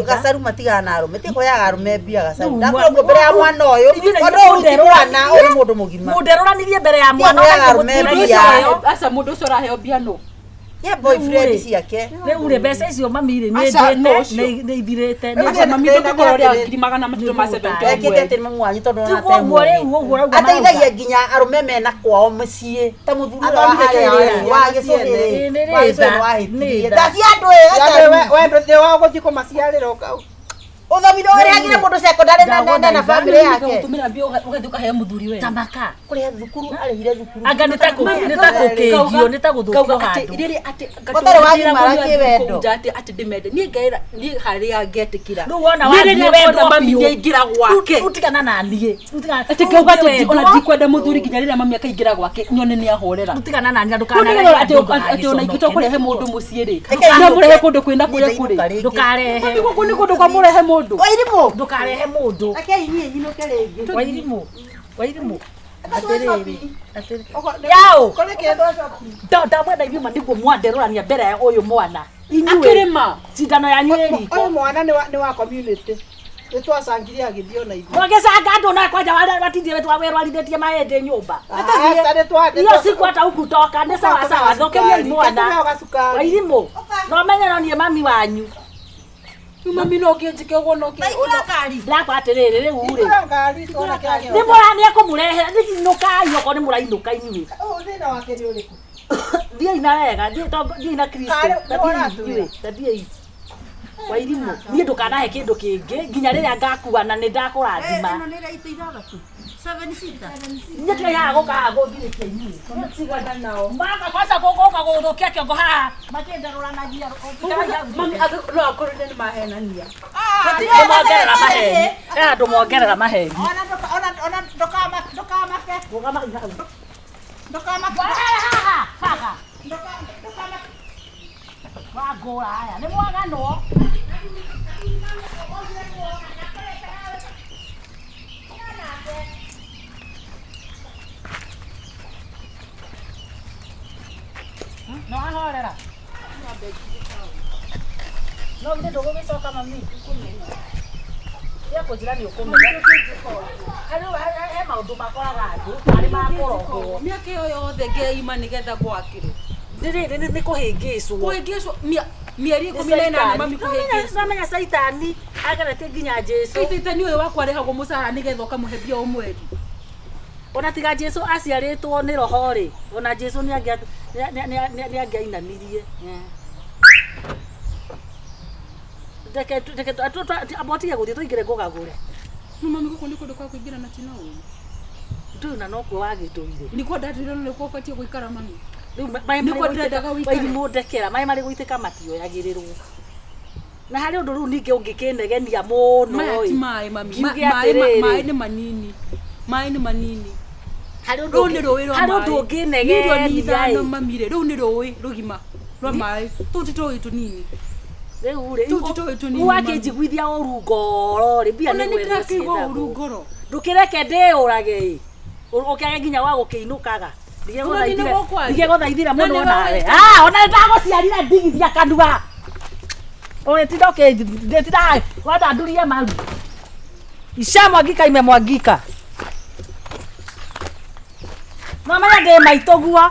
gacaru matigana na arume tiko ya arume mbia gacaru ndakongo mbere ya mwana uyu ono utirwana uri mundu mugima munderoranirie mbere ya mwana asa mundu ucio raheo mbia no ya boyfriend ciake rĩu rĩ mbeca icio mami rĩ nĩ ithirĩte mami ndũkorora ngiri 370 ekĩte atĩ mami wanyu tondũ ona temo ateithagia nginya arume mena kwao mũciĩ ta mũthuri wa gĩcũhĩrĩ wahĩtirie ndaci andũ we ndũthĩ wa gũthiĩ kũmaciarĩra ũkau uthomire ũrĩa agire mũndũ secondary na family yake utumira mbio ugathiĩ ũkahea mũthuri we tamaka kũrĩa thukuru arĩhire thukuru anga nĩ ta gũkĩngio nĩ ta gũthũkio handũ rĩrĩ atĩ gũtarĩ wathimara kĩwendo atĩ ndĩmende niĩ ngaĩra niĩ harĩa ngetĩkĩra rĩu wona wathiĩ wendo mami nĩaingĩra gwake utigana na niĩ atĩ ngauga atĩ ona ndikwenda mũthuri nginya rĩrĩa mami akaingĩra gwake nyone nĩahorera utigana na niĩ ndukana atĩ ona ingĩtwa kũrehe mũndũ mũciĩ rĩ no mũrehe kũndũ kwĩna kũrĩa kũrĩ ndukarehe gũkũ nĩ kũndũ kwa mũrehe mũndũ Wairimo ndukarehe mũndũ akei niĩ nyinũke rĩngĩ Wairimo atĩrĩrĩ yao ndamwenda inyuma nĩguo mwanderorania mbere ya ũyũ mwana akĩrĩma cindano yanyu ĩriko ũyũ mwana nĩ wa community nĩtwacangire agĩthiĩ ona ithuĩ mwagĩcanga andũ na kwanja watindire werwarithĩtie mahĩndĩ nyũmba iyo siku hata ukutoka nĩ sawa thũkĩria mwana Wairimo no menyeranie mami wanyu mami no kĩnjike ũguo no ndakwa atĩrĩrĩ rĩu rĩ nĩ mũrania kũmũrehe nĩinũkai okorwo nĩ mũrainũka inyuĩ thiĩi na wega thiĩi na Kristo tathiĩi Wairimo niĩ ndũkanahe kĩndũ kĩngĩ nginya rĩrĩa ngakuana nĩ ndakũrathima niĩ tũrĩhaga gũkaga gũthirĩkia inyuĩ cigana nao maka kwanza gũka gũthũkia kĩongo haha makĩnderũranagia mami no akorwo nĩ mahenania ndũmongerera maheni ndũmongerera maheni ona ndokamake haha haha wangũra haya nĩ mwaganwo no ahorera No githĩ ndũgũgĩcoka mami ũkũmenya. Yako jirani ũkũmenya. He maũndũ makoraga andũ arĩ makũrogwo. Mĩaka ĩyo yothe ngeima nĩgetha gwakĩrwo. Ndĩrĩ nĩ kũhĩngĩcwo. Kũhĩngĩcwo mĩeri 18 mami kũhĩngĩcwo. Nĩmenya Saitani agarete nginya Jesu. Saitani ũyũ wakwa arĩhagwo mũcara nĩgetha ũkamũhe mbia o mweri. Ona tiga Jesu aciarĩtwo nĩ roho rĩ. Ona Jesu nĩangĩainamirie. Ndeke abotige gũthiĩ tũingĩre ngũgagũre. No mami gũkũ nĩ kũndũ kwa kũingĩra na tina ũyũ. Ndũĩ na nokuo wagĩtũire. Nĩkuo ndatwĩra nĩkuo ũbatiĩ gũikara mami. Nĩkuo ndĩrendaga gũikara. Ndekera maĩ marĩ gũitĩka matioyagĩrĩrwo. Na harĩ ũndũ rĩu ningĩ ũngĩkĩnegenia mũno ĩ. Maĩ mami. Maĩ nĩ manini. Maĩ nĩ manini. Harĩ ũndũ ũngĩnegenia mami rĩ. Rĩu nĩ rũĩ rũgima rwa maĩ. Tũtĩ tũĩ tũnini. Rĩu wakĩnjiguithia ũru ngoro rĩ mbia nĩ gwetha nĩndĩrakĩigua ũru ngoro. Ndũkĩreke ndĩũrage ĩ. Ũkĩage nginya wa gũkĩinũkaga. Ndigegũthaithira mũno nawe. Ona ndagũciarire ndigithia kanua. Ũrĩtinda ũkĩndetinda wathandurie maru. Ica mwangika ime mwangika. Mama ndĩ maitũguo.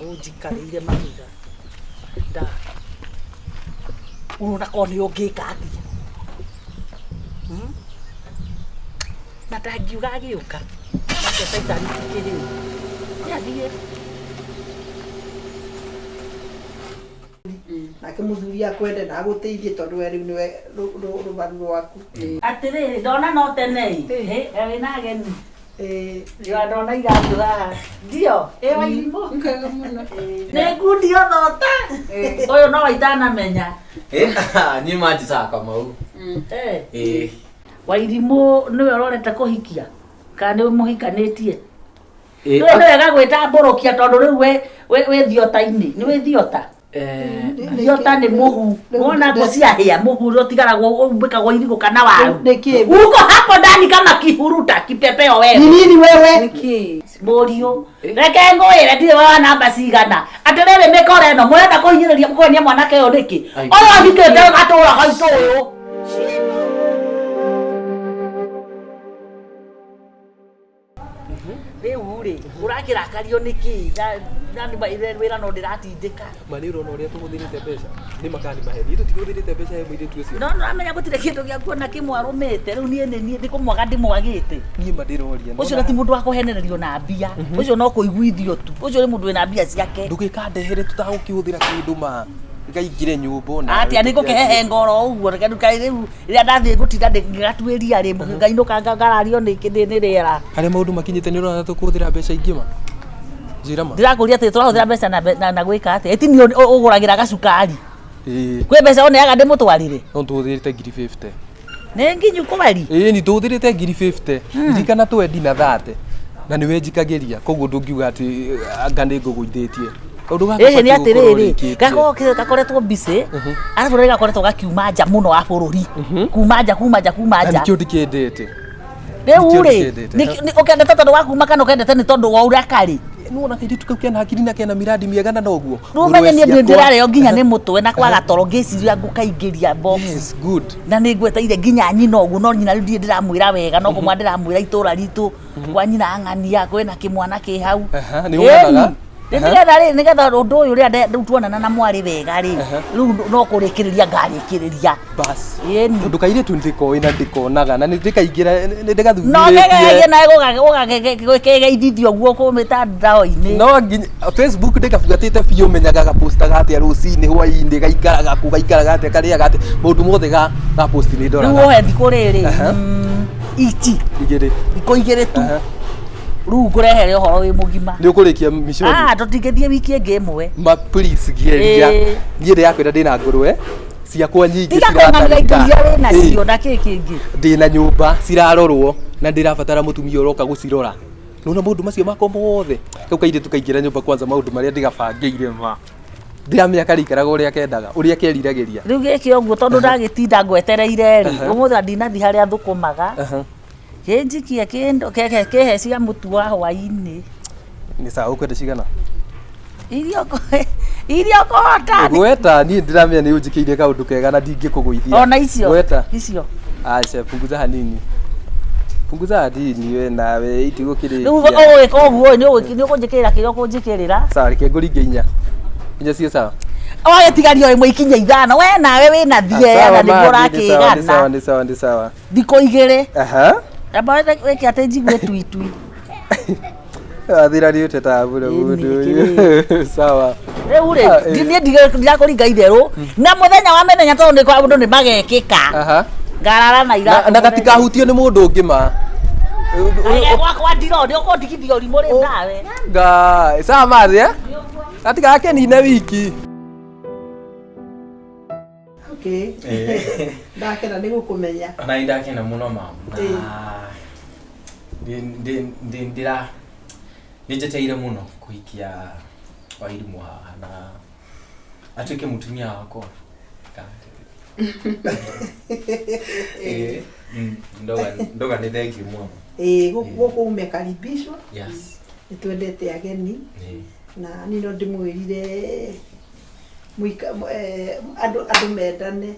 Ũnjikarĩire mahiga. Unaona koni ũngĩka atĩa. Na ndangiuga agĩũka. Nake Saitani kĩrĩu. Nĩathiĩ. Nake mũthuri akwende na agũteithie tondũ we rĩu nĩwe rũbaru rwaku. Atĩrĩrĩ ndona no tene ĩ. Wĩna ageni. Ndona iratũ haha. Ndio. Wairimũ. Nkega mũno. Nĩ ngundi othota. Ũyũ no itanamenya. Niĩ manjicaka mau. Wairimũ nĩwe ũrorete kũhikia. Kana nĩ mũhikanĩtie. Nĩ wega gwĩta mbũrũkia tondũ rĩu wĩ thiota-inĩ. Nĩ wĩ thiota. Thiota nĩ mũhu. Wona ngũ ciahĩa mũhu ũrĩa ũtigaragwo umbĩkagwo irigũ kana waru. Uko hapo ndani kama kihuruta kipepeo wewe. Nini wewe? Niki. Mũriũ. Reke ngũĩre ndirĩ wa namba cigana. Atĩrĩrĩ mĩkora ĩno mũrenda kũhinyĩrĩria mũkũnia mwanake ũyũ nĩkĩ? Ũyũ athikĩte gatũra gaitũ ũyũ. Rĩu rĩ ũrakĩrakario nĩkĩ? Wĩra no ndĩratindĩka. Mani ũrona ũrĩa tũhũthĩrĩte mbeca. Nĩ makani maheni. Tũtihũthĩrĩte mbeca he mũirĩtu ũcio. No amenya gũtirĩ kĩndũ gĩa kuona kĩmwarũmĩte. Rĩu niĩ nĩ kũmwaga ndĩmwagĩte. Niĩ ma ndĩroria. Ũcio ti mũndũ wa kũhenererio na mbia. Ũcio no kũiguithio tu. Ũcio nĩ mũndũ wĩna mbia ciake. Ndũgĩkandehere tutagũkĩhũthĩra kĩndũ ma. Ngaingire nyũmba ona. Atĩa nĩ gũkĩhehe ngoro ũguo reke ndukaĩ rĩu rĩrĩa ndathiĩ gũtinda ngatuĩria rĩ ngainũka ngarario nĩ rĩera. Harĩa maũndũ makinyĩte nĩ ũrona tũkũhũthĩra mbeca ingĩ ma. Njĩra ma. Ndĩrakũria atĩ tũrahũthĩra mbeca na gwĩka atĩa. Eti nĩ ũgũragĩra gacukari. Kwĩ mbeca oneaga ndĩmũtwarire. No tũhũthĩrĩte ngiri 50. Nĩ nginyu kweri. Nĩ tũhũthĩrĩte ngiri 50. Ndirikana twendi na 30. Na nĩwe njikagĩria. Koguo ndũngiuga atĩ anga nĩ ngũgũithĩtie. Nĩ atĩrĩrĩ gakoretwo busy arabu rĩu gakoretwo gakiuma nja mũno wa bũrũri kuma nja. Nĩkĩo ndikĩendete. Rĩu rĩ ũkendete tondũ wa kuma kana ũkendete nĩ tondũ wa ũrĩa karĩ. Nuona kairĩtu kau kena hakiri na kena miradi mĩega na noguo. Rĩu menye niĩ ndĩrareo nginya nĩ mũtwe na kwaga toro ngĩciria ngũkaingĩria box. Yes, good. Na nĩ ngweteire nginya nyina ũguo no nyina rĩu ndirĩ ndĩramwĩra wega no kũmwa ndĩramwĩra itũra ritũ kwa nyina ang'ania kwĩna kĩmwana kĩ hau. Nĩ wonaga Nĩgetha ũndũ ũyũ rĩu tuonana na mwarĩ wega rĩ rĩu no kũrĩkĩrĩria ngarĩkĩrĩria bas ndũkairĩtu ndĩkoĩ na ndĩkonaga na nĩndĩkaingĩra nĩndĩgathuthurĩtie no ngegegie nawe gũgakĩgeithithio guo kũ mĩtandao-inĩ no nginya Facebook ndĩkabugatĩte biũ menyaga gapostaga atĩa rũcinĩ hwaĩ-inĩ gaikaraga kũ gaikaraga atĩa karĩaga atĩa maũndũ mothe ga post nĩ ndoraga rĩu wohe thikũ rĩrĩ ici thikũ igĩrĩ tu rĩu ngũrehere ũhoro wĩ mũgima nĩ ũkũrĩkia miconi tũtingĩthiĩ wiki ĩngĩ ĩmwe ma please geria niĩ ndĩrakwenda ndĩna ngũrũwe ciakwa nyingĩ nacio na kĩ kĩngĩ ndĩna nyũmba cirarorwo na ndĩrabatara mũtumia ũroka gũcirora nona maũndũ macio makwa mothe kau kairĩ tukaingĩra nyũmba kwanza maũndũ marĩa ndĩgabangĩire ma ndĩramenya karĩikaraga ũrĩa kendaga ũrĩa keriragĩria rĩu gĩkĩ ũguo tondũ ndagĩtinda ngwetereire rĩ ũmũthĩ ndinathiĩ harĩa thũkũmaga kĩnjikie kĩndũ kĩhe cia mũtu wa hwaĩ-inĩ nĩ sawa ũkwenda cigana iria kota gweta ni ndiramenya ni unjikiire kaundu kega na ndingikuguithia ona icio gweta icio acha punguza hanini punguza hanini we nawe itigukiri riu owe koguo ni ugunjikira kiro kunjikirira sawa reke nguringe inya cio sawa oye tigario imwe ikinya ithano we nawe wina thie na niguo rakigana ni sawa thiko igiri aha aba weke ate njigue tuitui athira ni uteta bure mundu sawa riu ri ni ndirakuringa itheru na muthenya wa methenya tondu ni kwa mundu ni magekika aha ngarara na ira na gatikahutio ni mundu ungi ma kwa ndiro ni ukondigithio rimu ri nawe ga sawa mathi atika nine wiki Okay. Ndakena nĩ gũkũmenya. Ona ndakena muno mama. Ndira njeteire muno kuikia wairimu haha na atuike mutumia wako. Ndoga ni thank you muno. Gũkũ umekaribishwa. Yes. Nĩtwendete ageni. Na nino ndimwirire andũ mendane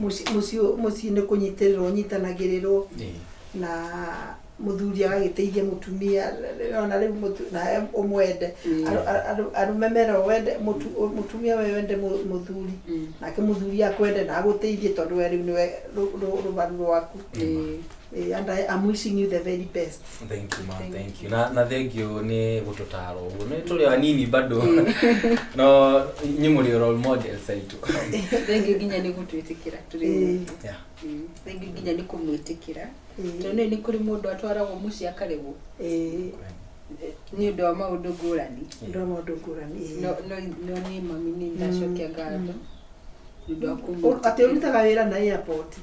mũciĩ nĩ kũnyitĩrĩrwo nyitanagĩrĩrwo na mũthuri agagĩteithia mũtumia ona rĩu na ũmwende arũme mero wende mũtumia we wende mũthuri nake mũthuri akwende na agũteithie tondũ we rĩu nĩwe rũbaru rwaku. And I am wishing you the very best. Thank you, ma'am. Thank you. Na thank you ni gututaro. Ni tuli wanini bado. No nyimuri role model saitu. Thank you ginya ni gutwitikira tuli. Yeah. Thank you ginya ni kumwitikira. Tone ni kuri mundu atwaragwo muci akarebu. Ni ndo maundu ngurani. Ndo maundu ngurani. No ni mami ni ndacokia ngatho. Ndo akumbuka. Ati urutaga wira na airport.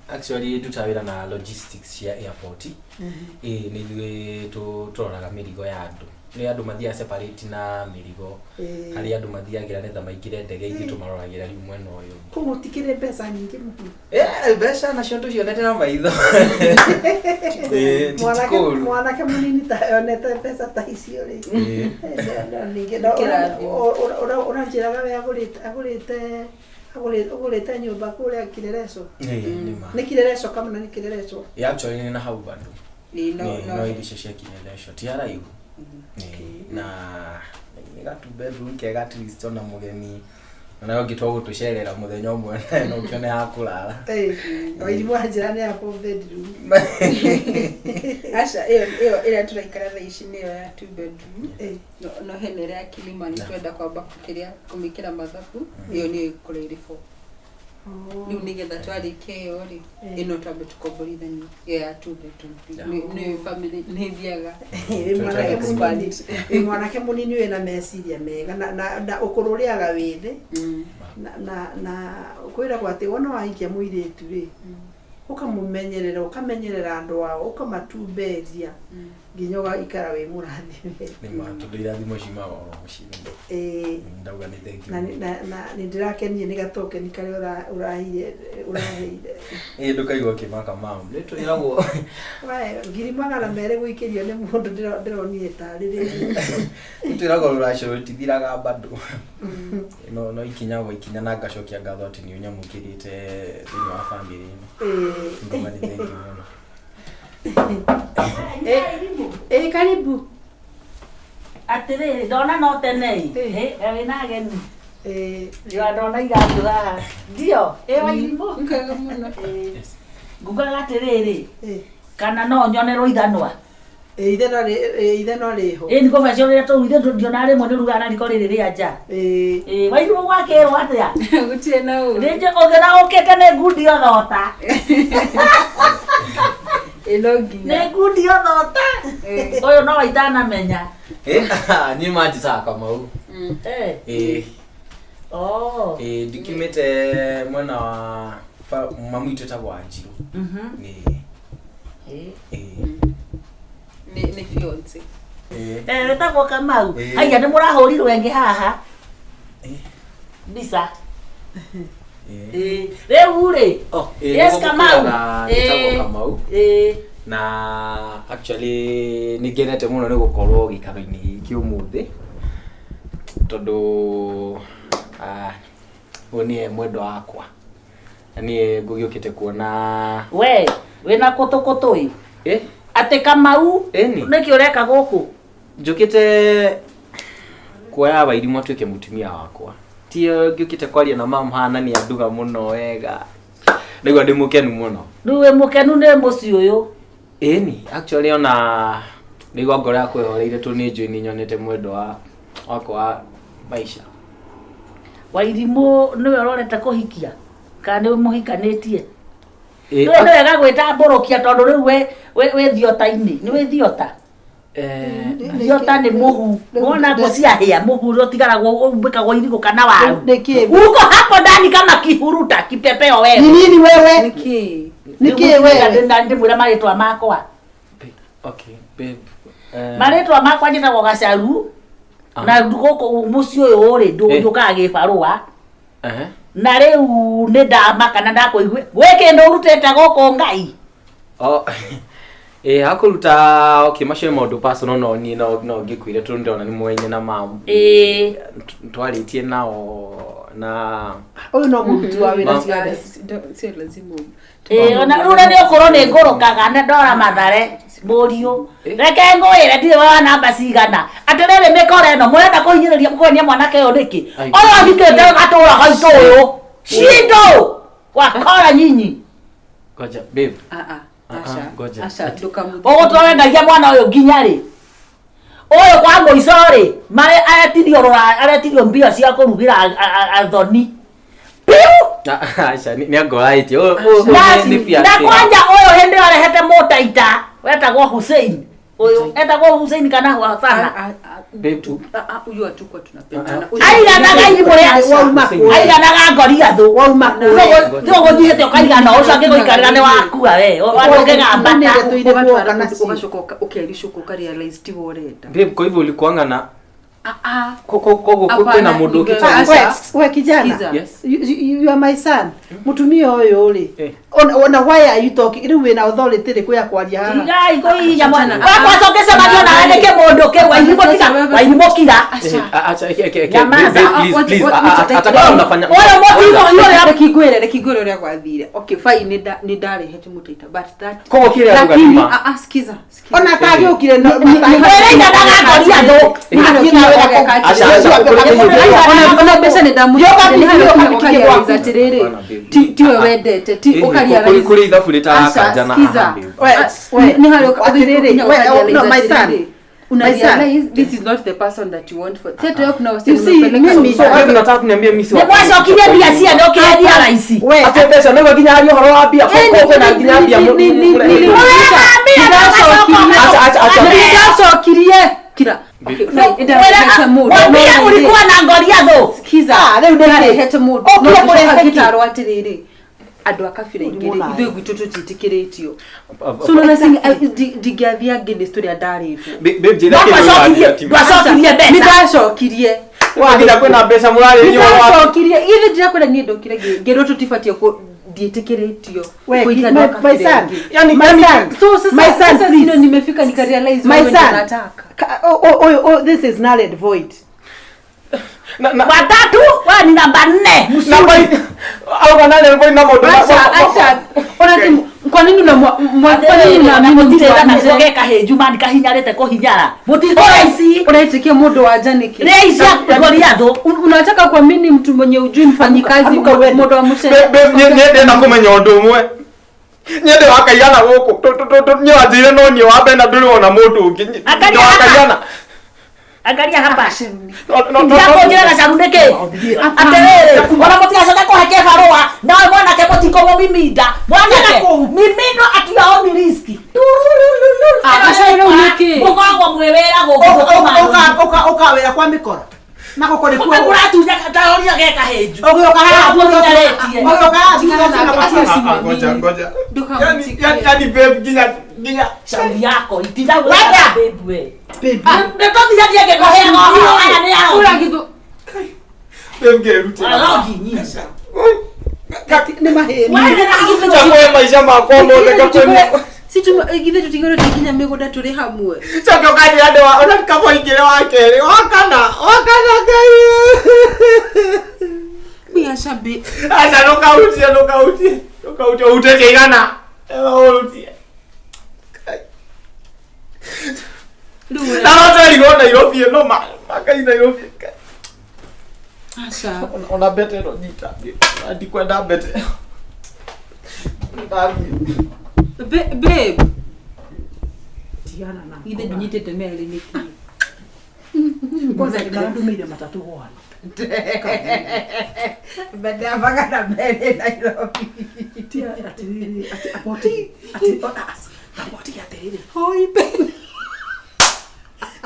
Actually tutawira na logistics ya airport. Ni turoraga mirigo ya andu. Ni andu mathia separate na mirigo. Hari andu mathiagira netha maingire ndege ithi tumaroragira riu mwena uyu. Kumutikire pesa nyingi muno. Pesa na cio tucionete na maitho. Mwanake munini taonete pesa ta icio ri. Ningi unanjiraga we agurite nyumba kuria Kirereso. Ni Kirereso kama na ni Kirereso. Actually ni na hau bado. No irisho cia Kirereso. Tiara igu. Na ni gatu bedroom ke gatu listo na mugeni. Na yo gitwa gutucerera muthenya umwe no kione hakulala. Wairimu ajirani hapo bedroom. Asha ila turaikara tha ici niyo ya 2 bedroom. No henere ya Kilimani twenda kwamba kukiria kumikira mathabu iyo ni kureiri 4. Riu nigetha twarikeo ri ino twambe tukomborithani iyo ya 2 bedroom. Ni family ni thiaga. Mwanake munini wena meciria mega na ukururiaga withi na kwira kwa ati wona wahikia muiritu ri ukamenyerera andu wao ukamatumberia nginya ugaikara wi murathime ni matu irathimo cima wao mucindo ndauga ni thank you na ni ndirakenie ni gatoke ni kare urahire ndukaigwa kimaka mam ni twiragwo ngiri magana mere guikirio ni mundu ndironire tarire twiragwo ruraciro tithiraga bado no ikinya na ngacokia ngatho ati ni unyamukirite thini wa family ino nduma ni thank you muno. Karibu. Atiri ndona no tene wina ageni ndio ndona igatu haha ndio wairimu nkaga muno ngugaga atiriri kana no nyonerwo ithanwa ithanwa riho ni ko facio ria tu ithe ndiona rimwe ni ruga na riko riri ria nja wairimu gwakirwo atia gutie na u rije ogera okete ne ngudi othota Elogia. Ne ngudi othota oyo no waitana menya ni maji saka mau dikimete mwana wa mamu iteta wanjiru ni fiance wetagwo Kamau aya ni murahurirwo engi haha bisa riu ri yes Kamau Kamau na actually ni genete muno ni gukorwo gikaro-ini giki umuthi tondu unie mwendo wakwa ni ngugiukite kuona we wina kutokotoi ate Kamau niki ureka guku njukite kuoya Wairimu atuike mutumia wakwa tio ngiukite kwaria na mama hana ni anduga muno wega nigwa ndi mukenu muno ruwe mukenu ne muci uyu ni actually ona nigwa ngora yakwe horeire tu ni njui ni nyonete mwendo wakwa maisha Wairimu niwe urorete kuhikia kana ni muhikanitie ndio wega gwita mborokia tondu riu we thiota-ini ni we thiota thiota ni muhu wona ngocia hia muhu rotigaragwo umbikagwo irigo kana waru uko hapo ndani kama kihuruta kipepeo wewe nini wewe niki wewe ndi mwira maritwa makwa okay babe maritwa makwa njitagwo Gacaru na guko muci uyu ri nduka gibarua na riu ni ndamaka na ndakuigwe weke ndo rutete goko ngai hakuruta okay macio maundu personal no ni no ngikwire tu ndona ni mwenye na mamu twaritie nao na uyu no mutu wa wira sio lazima ona rura ni okoro ni ngurukaga na ndora Mathare Muriu reke ngoire ndi wa namba cigana atirere mikore no murenda kuhinyiriria mukonia mwanake uyu niki oyo thikete gatura gaitu uyu shindo wakora nyinyi goja babe Asha nduka mutu ogotwendagia mwana uyu nginya ri uyu kwa muico ri mare aretirio mbia cia kurugira athoni Asha ni angoraitie na kwanja uyu hindi arehete mutaita wetagwo Hussein uyu etagwo Hussein kana wa sana babe tu uyu atuko tunapendana aiganaga ini muri aiganaga ngoria thu ndio gũthihĩte ũkaigana ũcio angĩgũikarĩra nĩ wakua we ũngĩgambata ugashoka ukialishuka ukarealize ti worenda babe kwa hivyo ulikuangana kuna mundu we kijana yes you are my son mutumia uyu ri ona why are you talking riu wina authority ri kuya kwaria haha ngai ngoinya mwana wakwa sokese madio na andike mundu ke Wairimu kira acha please atakao unafanya oyo motigo hiyo rekigwere ria gwathire okay fine ni ndarehete mutaita but that kogo kile ya kugatima skiza ona kage ukire no werenga ndaga ngoria thu ona pesa ni damu tiwe wendete ti ukaria kuri ithabu ritarakanja ni hari no my son realize this is not the person that you want for set up now wewe unataka kuniambia mimi si wa mwanzo kilia bia cia ndio kilia raisi ate pesa ndio ginya hari horo wa bia kwa na ginya bia acha kirie kira ulikuwa na ngoria thu skiza leo ndarehete mundu no kure kitaro atiriri andu akabira ingiri ithu gwitutu titikiritio so no sing digathia ngine story ndaritwo babe jira twacokirie mbeca nindashokirie wagira kwena mbeca murari nyo nindashokirie ile ndira kwenda ni ndokire ngero tutifatie ku dietikiritio kuikana my son yani my son please nimefika nikarealize my son oh this is null and void watatu wewe ni namba 4 namba au nani void namba acha ona kwa nini na mutitega na kugeka hejuma nikahinyarite kuhinyara mutikoraisi unaitikia mundu wa janiki reisi ngoria thu unataka kuamini mtu mwenye ujui mfanyikazi mundu wa mshene niende na kumenya undu umwe niende wakaiyana guku nyoajire no ni wambe na nduri ona mundu ungi wakaiyana angalia hapa ndio njira na sarundeke aterere ona mutia soka ko hake farua na mwana ke mutiko miminda mwana ke mimindo atiao ni riski ashaire uniki mugagwo mwewera guku ukawera kwa mikora nako kore kwa uratuja taoria geka heju ogoka hapo ngoja yani babe ginya shauri yako itinda babe we baby ndio tija ke kohea ngo haya ni yao ura kitu babe geruti alogi nyisha kati ni maheri wewe maisha makoma ndeka kwenu Si tu igithe tutigore tukinya migunda turi hamwe. Coke ukari ande wa ona kamo ingire wa keri. Wakana kai. Mia shabi. Asa nokautie utete igana. Ewa utie. Lura. Na watu aliona Nairobi no makai Nairobi. Asa. Ona bete no nyita. Andi kwenda bete. Babe. Tiana na. Ithe ndunyitete meri niki. Kwanza kandu media matatu wana. Bada bagana mbele Nairobi. Tia ati apoti atirire. Hoi babe.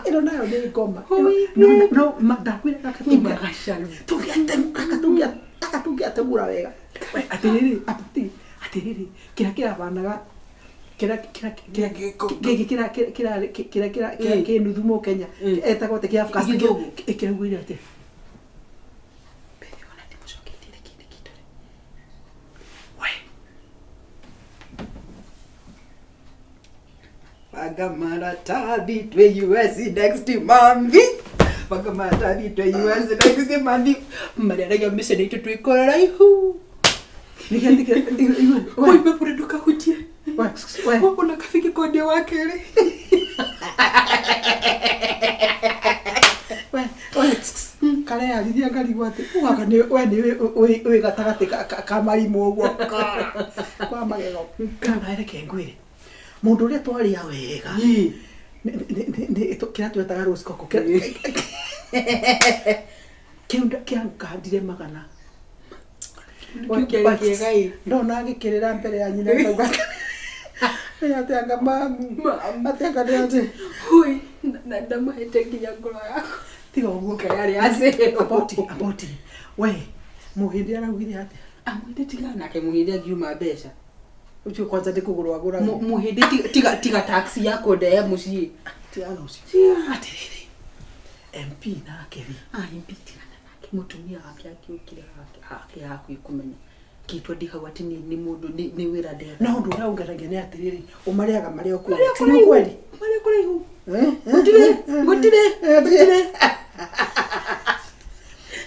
Ino nayo ni goma. No madakwira Kakatunga gashalu. Tungia temura wega. Atirire kira banaga kira nuthumo Kenya etagwo te kia Afrika kira gwira ate Pagamara tabi to US next month. Pagamara tabi to US next month. Madara ya mission ito tuikora ihu. nikiandika Wewe pure duka hutie. Wewe unakafiki kodi wake ile. kare alithia ngarigwo ati ugaga ni we gatagati ka marimu uguo kwa magego kana reke ngwire mundu uria twaria wega ni kira twetaga rose coco kiunda kiangandire magana Kigai. ndona ngikirira mbere ya nyina ngauga atanga mamu atanga ndio Hui, ndamahete nginya ngoro yako. tiga uguo Kayari ase. aboti we muhindi araugire ati Amwende tigana ke muhinde agiuma besha. ucio kwanza ndikugurwa gura Muhinde tiga taxi yako de mushi. tiana ucio atiriri MP na keri MP tigana nake mutumia wake akiukire hake haku ikumenya. Kitwa ndihau ati ni mundu ni wira de. na undu uria ungeragia ni atiriri umariaga maria ku ni kweli Maria kuri hu. Gutire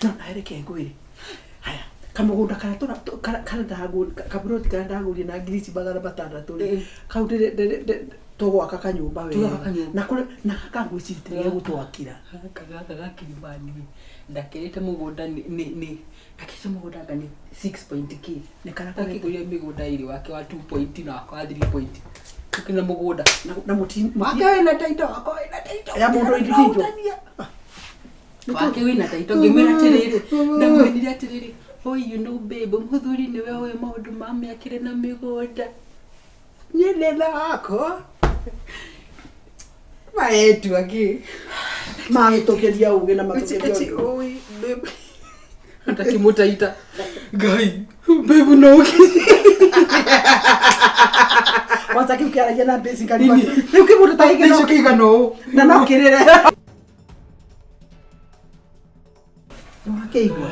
no naireke ngwire haya kamugunda kana ndagu kaburoti kana ndaguri na ngirici bagara batandatu ri kau tugwaka kanyumba we na kuri na kangwicitire gutwakira Kagaga gakimbani. Ndakirite mugunda ni akite mugunda ngani 6.k. ne kana Akiguria migunda iri wake wa 2.0 na kwa 3. Tukina mugunda na muti wake na taito wako na taito ya mundu indikito wake wina taito ngimira tiriri na mwendira tiriri. Oh, you know babe, mhuthuri niwe hoye maundu mami akire na migunda. Nyelela wako. Maetu aki. magitokeria uge na matokeria Oi, babe. Atakimutaita. Gai. Babe no. kwanza kiukiaragia na basic kaliba riu kimundu taige no kigano. na no kirire wakeigwa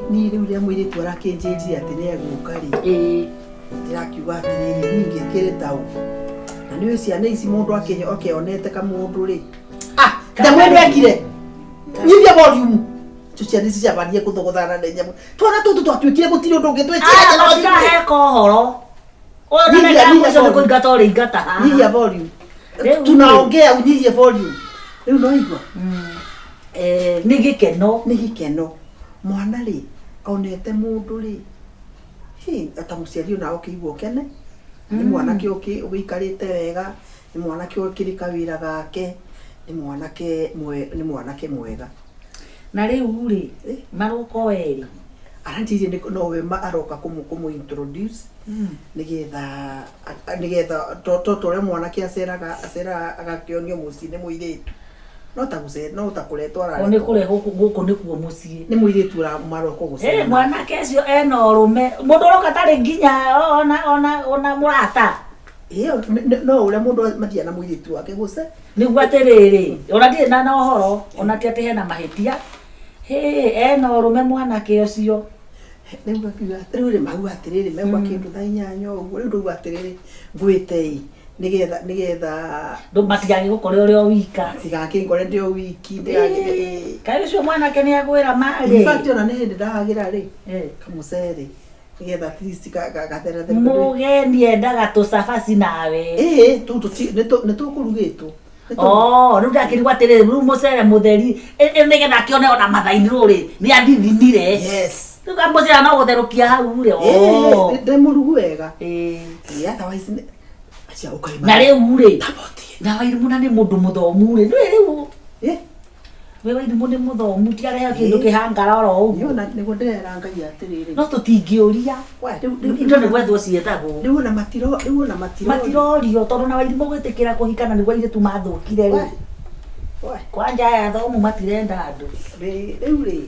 ni riu ria mwiri twara kinjinji ati ni eguka ri ndirakiuga atiriri ningi kiri tau na niwe ciana ici mundu akionete kamundu ri ndamwende akire nyithia volume tuciana ici ciabarie kuthogothana na nyamu twana tutu twatuikire gutiri undu ungitwetira no cirahe kohoro ona ndio kuingata uri ingata nyithia volume tunaongea unyithie volume riu no igwa ni gikeno mwana ri onete mundu ri ata muciari ona ukigwo kene ni mwana ki ugikarite wega ni mwana ki ukirika wira gake ni mwana ke mwega na riu ri maruko eri arantije ni no we aroka kumu introduce nigetha toto re mwana ki acera agakionio mucine muiretu no ta kuretwa ra oni kure guku nikuo mucii ni muiretu ra maroko gucera mwana kecio ena urume mundu roka tari nginya ona murata no ule mundu matia na muiretu wake guce niguo atiriri ona ndire na uhoro ona ti ati hena mahitia ena urume mwana kecio Nĩguo akiuga rĩu rĩ mau atĩrĩrĩ megwa kĩndũ thaa 8 ũguo rĩu rĩu atĩrĩrĩ ngwĩte nĩgetha matigage gũkorwo ũrĩ o wika tigakĩngore ndĩ o wiki kaĩ ũcio mwanake nĩ agwĩra marĩ in fact ona nĩ hĩndĩ ndahagĩra rĩ kamũcere nĩgetha at least gathere mũgeni endaga tũcabaci nawe nĩ tũkũrugĩtwo rĩu ndakĩrigwo atĩrĩrĩ rĩu mũcere mũtheri nĩgetha akĩone ona mathainĩ rũrĩ nĩ athithinire yes rĩu kamũcere no gũtherũkia hau rĩ ndĩmũrugu wega otherwise na rĩu rĩ na Wairimu na nĩ mũndũ mũthomu rĩ rĩu we Wairimu nĩ mũthomu tiarehe kĩndũ kĩhangara oro ũguo nĩguo ndĩrera Ngai atĩrĩrĩ no tũtingĩũria indo nĩ gwethwo cietagwo rĩu na matirorio tondũ na Wairimu gwĩtĩkĩra kũhikana nĩguo airĩtu mathũkire rĩ kwanja aya athomu matirenda andũ rĩu rĩ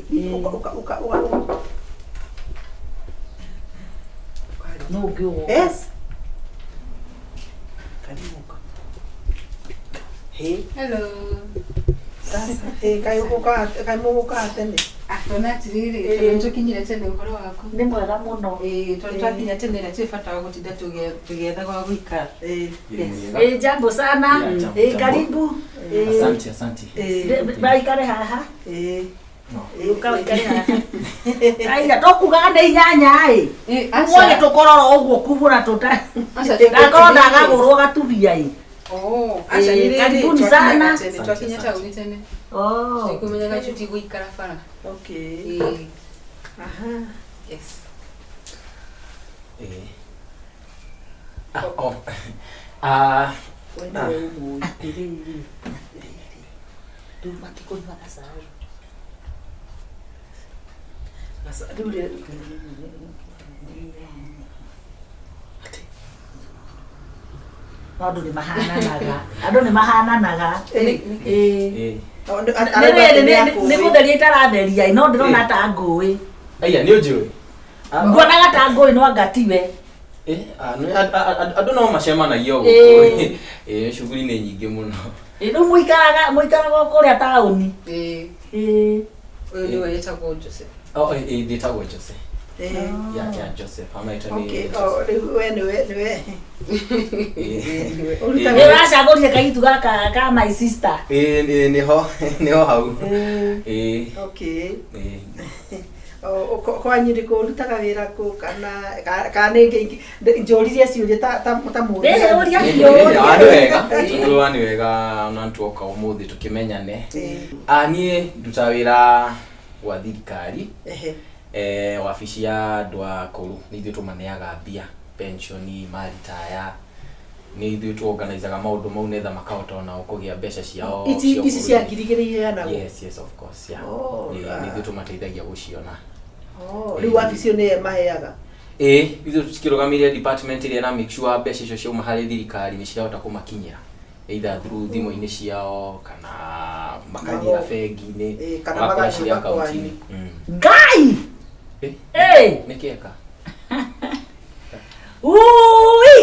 no ũngĩũgwo yes Hello. Kai mũgũka tene. Akona atirĩrĩ, tũkinyire tene ũhoro waku. Nĩ mwega mũno. Tondũ twakinya tene na bata wa gũtinda tũgĩetha gwa gũikara. Jambo sana. Karibu. Asante. Baikare haha. Ukaikare haha. Aya tokugaga nĩ inyanya Mwoge tũkororo ũguo kubũra tũta. Ndakorwo ndagagũrwo gatubia acha karibuni sana. Twakinya tauni tene. Nĩkũmenyaga icio tigũikara bara. Okay. Aha. Yes. Andũ nĩ mahananaga nĩ gũtheria itaratheria no ndĩrona ta ngũĩ aya nĩ ũnjũĩ nguonaga ta ngũĩ no angatiwe andũ no macemanagia ũguo shughuli nĩ nyingĩ mũno rĩu mũikaraga kũrĩa taũni ũyũ nĩwe wĩtagwo Joseph ndĩtagwo Joseph ya Joseph amaitani uracagũrire kaitu gaka ka my sister niho hau okay kwanyu ndiko rutaga wĩra kũ kana njũririe ciũria ta mũndũ ni wega na ntuoka umuthi tukimenyane niĩ ndutaga wĩra wa thirikari wabici ya andũ akũrũ nĩ ithuĩ tũmaneaga mbia pensioni maritaya nĩ ithuĩ tuorganizaga maũndũ mau netha makahota onao kũgĩa mbeca ciao ici cia ngirigĩrĩ iheanagwo yes of course nĩ ithuĩ tũmateithagia gũciona rĩu wabici nĩ maheaga ithuĩ tukĩrũgamĩrĩra department ĩrĩa na make sure mbeca icio ciauma harĩ thirikari nĩ cirahota kũmakinyĩra either through thimũ-inĩ ciao kana makagĩra bengi-inĩ kana magacirĩa akaunti-inĩ Ngai Nikieka.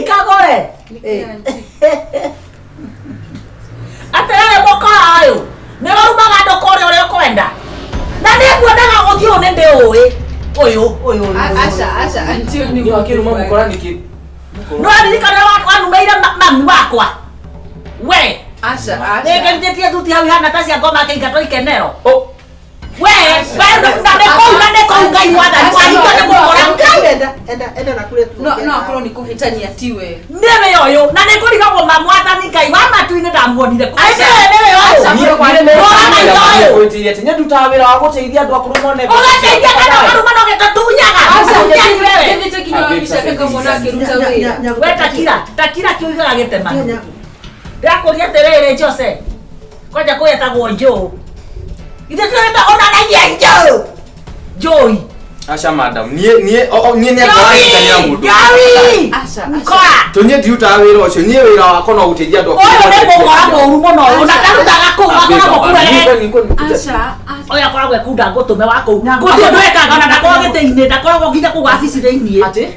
Kagure. Atere mokora ayo. Ne warumaga ndokore ore kwenda. Na nĩngwendaga gũthiĩ ũũ nĩ ndĩ ũyũ. Acha antio ni wakiruma mukora niki. No ndirikana wanumeire mami wakwa. We. Acha. Nĩngethetie thuti hau hana ta cia ngoma kĩingatwo ikenero. We, ngai mwathani wahika nĩ mũkora enda na kule tu no akorwo nĩ kũhĩtania tiwe nĩwe ũyũ na nĩ kũrigagwo mwathani ngai wa matu-inĩ ndamuonire gwĩtiria atĩ nyendutaga wĩra wa gũteithia andũ akũrũ mone ũgateithia kana marũma no gĩtũtunyaga we takira kĩugaga gĩtema ndakũria atĩrĩrĩ Jose kwanja kũyetagwo Joe ithe tuenda onanagia Joy acha madam nie nĩ akũranyitania mũndũ Nkora tonye ndiutaga wĩra ũcio niĩ wĩra wakwa no gũteithia andũ ũyũ nĩ mũkora mũru mũno ona karutaga kũu akoragwo kũrege ũyũ akoragwo ekunda ngũtũme wa kũu gũtirĩ ũndũ ekaga na ndakoragwo gĩtĩ-inĩ ndakoragwo nginya kũu wabici thĩiniĩ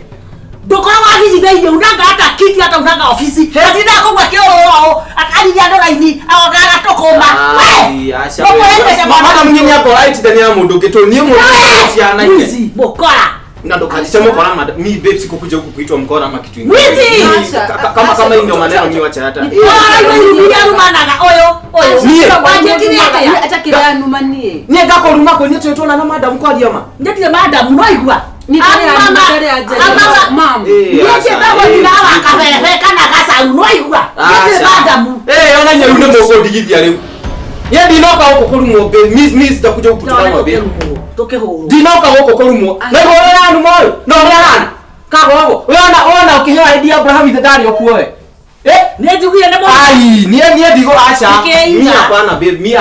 ndũkoragwo wabici thĩiniĩ unanga hata kiti hata unanga ofisi atinda kũu akĩũrũo akarithia andũ raini agokaga tũkũma madam nĩ akũranyitania mũndũ ũngĩ tondũ niĩ mũndũ ciana mũkora Na ndo kalisema kwa madam mimi babe sikukuja huku kuitwa mkora ama kitu kingine. Kama hii ndio maneno mimi wacha hata. Acha kila numanie. Ni ngako ruma ko nyeto tona na madam kwa aliama. Ndetire madam noigwa. Ni kare aje. Mam. Yeke babo ndirawa kabere kana gasa noigwa. Ndetire madam. Ona nyeru ne moko digithia riu. Ye ndinoka huko kurumo be miss takuja kutukana be. Toke horo. Ndinoka huko kurumo. Na gore yandu moyo. No yana. Kago ona ukihewa idea Abraham ithadari okuwe. Nejugie ne mo. Ai, nie digo acha. Mimi hapana babe, mimi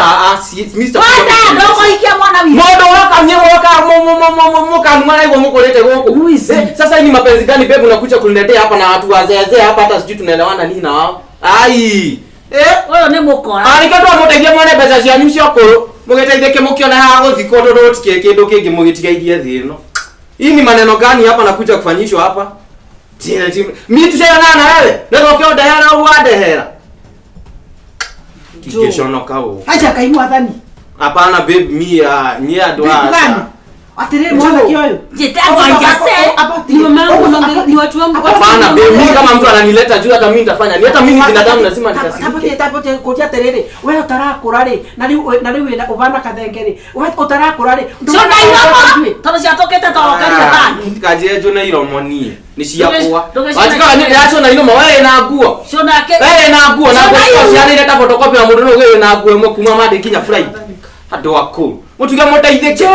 Mr. Wanda ndoko ikia mwana wi. Modo waka nye waka mo kanuma hiyo mkolete huko. Sasa ni mapenzi gani babe unakuja kuniletea hapa na watu wazee hapa hata sijui tunaelewana nini na wao. Ai. Oyo ne mukora. Ari kato muteithie mwana mbeca cia nyu cia kuru. Mugeteithike mukiona haha guthiko ndoti kindu kingi mugitigaithie thino. Hii ni maneno gani hapa nakuja kufanyishwa hapa? Mimi tusema na wewe. Ndio ukio dehera uadehera. Kikeshono kao. Acha kaimu athani. Hapana babe mimi nyia doa. Atere mwana kioyo. Jitango ajase. Ni mama ni watu wangu. Hapana babe mimi kama mtu ananileta juu hata mimi nitafanya. Ni hata mimi binadamu lazima nikasirike. Tapote koja terere. Wewe utarakura ri. Na riu ubana kathengeri. Wewe utarakura ri. Sona iromo. Tono cia tokete torokaria bani. Kaje jo na iromo ni. Ni ciakwa. Watika ni yacho na iromo wewe na nguo. Sona ke. Wewe na nguo na nguo cia ni leta photocopy ya mundu no wewe na nguo mo kuma made kinya fly. Hado wako. Mutuga muteithike.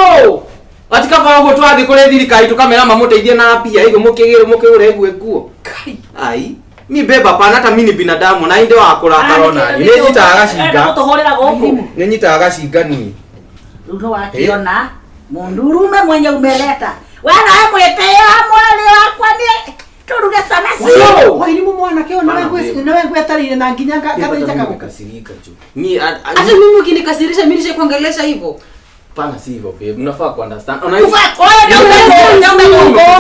Watika kwa go twathi kule thirikari tukamera mamuteithie na pia hiyo mukigure igwe kuo. Ai. Mi beba pana hata mimi ni binadamu na inde wakora karona. Ni nyitaga cinga. Utohorera goku. Ni nyitaga cinga ni. Runo wakiona mundurume mwenye umeleta. Wewe na mweteo mwali wakwa ni turuge sana sio. Wailimu mwana kio na wewe atarire na nginyanga kabisa kako. Kasirika tu. Ni hata mimi ukinikasirisha mimi nishe kuongelesha hivyo. Pana si hivyo babe. Mnafaa ku understand.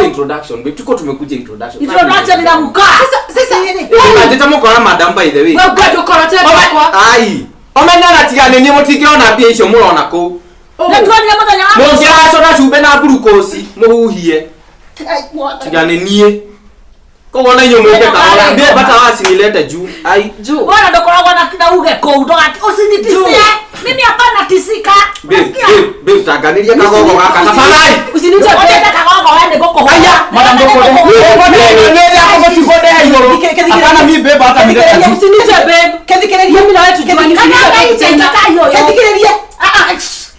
Introduction babe. Tuko tumekuja introduction. Introduction ina mkaa. Sasa yeye. Nateta mukora madam by the way. Wewe bado ukora tena kwa. Ai. Omenya tigane ni mutingiona bia icio murona ku. Na tuone muthenya wa. Mungira coda cumbe na glucose muhuhie. Tigane nie. Kogo na nyume ke kaora. Bia bata wasi nilete juu. Ai. Juu. Bora ndokoragwa na kina uge kou ndo ati usinitisie. Mimi hapana tisika. Babe taganiria kagogo gaka na falai. Usinite kagogo wende goko. Aya, madam goko. Wewe hapo sifode hiyo. Hapana mimi babe hata nileta juu. Usinite babe. Kethikereria mimi na wewe tujuani.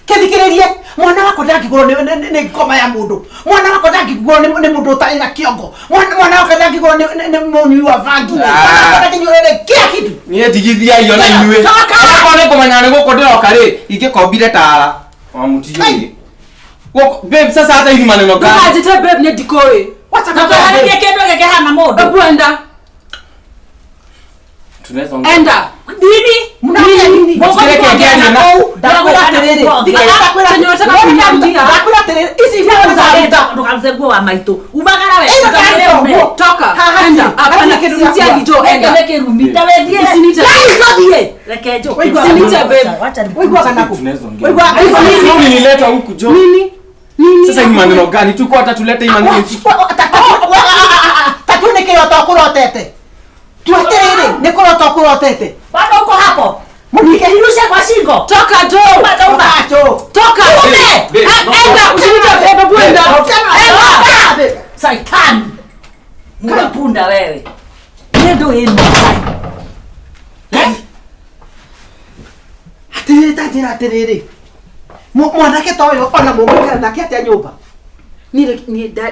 Kethikereria. Mwana wako ndangigurwo ni ngoma ya mundu. Mwana wako ndangigurwo ni mundu utari na kiongo. Mwana wako ndangigurwo ni munyu wa vangi. Ndangigurwo kila kitu. Ni digithia hiyo na inywe. Hapo ni kumenya ni goko ndiroka ri ingikombire tara. Wa mutiyo ri. Babe sasa hata hivi maneno gani? Ajita babe ni dikoi. Wacha kama ni kendo ngeke hana modo. Kwenda. Tunaweza enda. Nini? Mnafanya nini? Msikile kengeni na Dakula terere. Dakula terere. Hizi ndio za ndokalze go wa maito. Ubagara wewe. Toka. Enda. Hapana kitia hijo enda. Leke rumita wewe die. Usinite. Die. Leke jo. Usinite babe. Wewe kwa kanako. Wewe nilileta huku jo. Nini? Sasa ni maneno gani? Tuko hata tulete imani. Tatuneke watakurotete. Tuaterere, nekoro takurotete. Bado uko hapo. Mnikelirusha kwa shingo. Toka jo. Toka. Enda usinite babe bwenda. Enda. Saitan. Mkapunda wewe. Ndio yenu. Aterere. Mwanake toyo ona mumukira nake atia nyumba.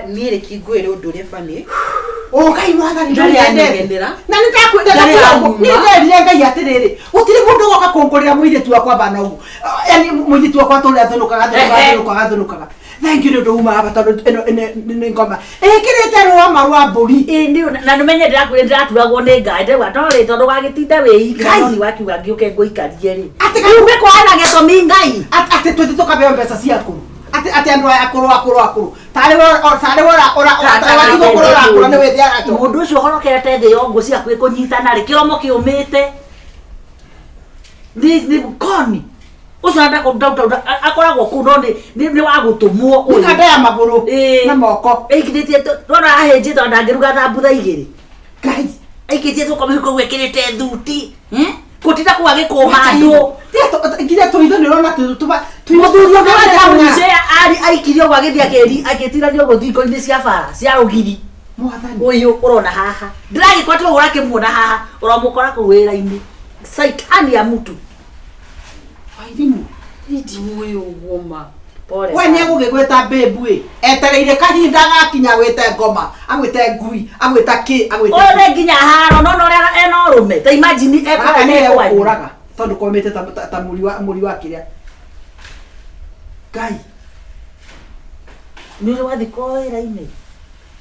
Nire kigwere udure fani. Kai mwana Ndari agendera. Na nitakwenda kulango. Nire ngai aterere. Utire mundu goka konkorera muiretu wakwa bana ugu. Yani muiretu wakwa tole athonukaga. Thank you ndo uma abata ene ngoma. Kirete rwa marwa mburi. Ndio na nimenye ndiraturagwo ni ngai ndewa ndore tondu gagitinda wika no ni wakiuga ngiuke ngoikarie ri. Ati ume kwana gecomi ngai. Ati twete tukabe mbeca ciaku. Ati andu akuru. Tare ora ne wethi aracho. Mundu ucio horokete thi yongo cia kwikunyitana ri kiromo kiumite. Ni mkoni. ucio anda ko ndauta akoragwo ku no ni wa gutumwo uyu kanda ya maguru na moko eikitie rona ahenjite ndangiruga na mbutha igiri ngai eikitie tukome ko gwekirite thuti kutinda kwa gikoma andu nginya tuitho ni rona muthuri ari aikirio gwa githia keri agitiranio guthingo-ini cia bara cia rugiri mwathani uyu urona haha ndiragikwatwo urakimuona haha uramukora ku wira-ini saitani ya mtu waithimu uyu goma pole we nä gå gä gwä ta mbämbuä etereire kahinda gakinya gwä te ngoma agwä te ngui agwä ta kä ore nginya haro no ria ena rume ta imagine ekå raga tondå komä te ta må ri wa kä rä a ngai nä rä wathi ko wä ra-inä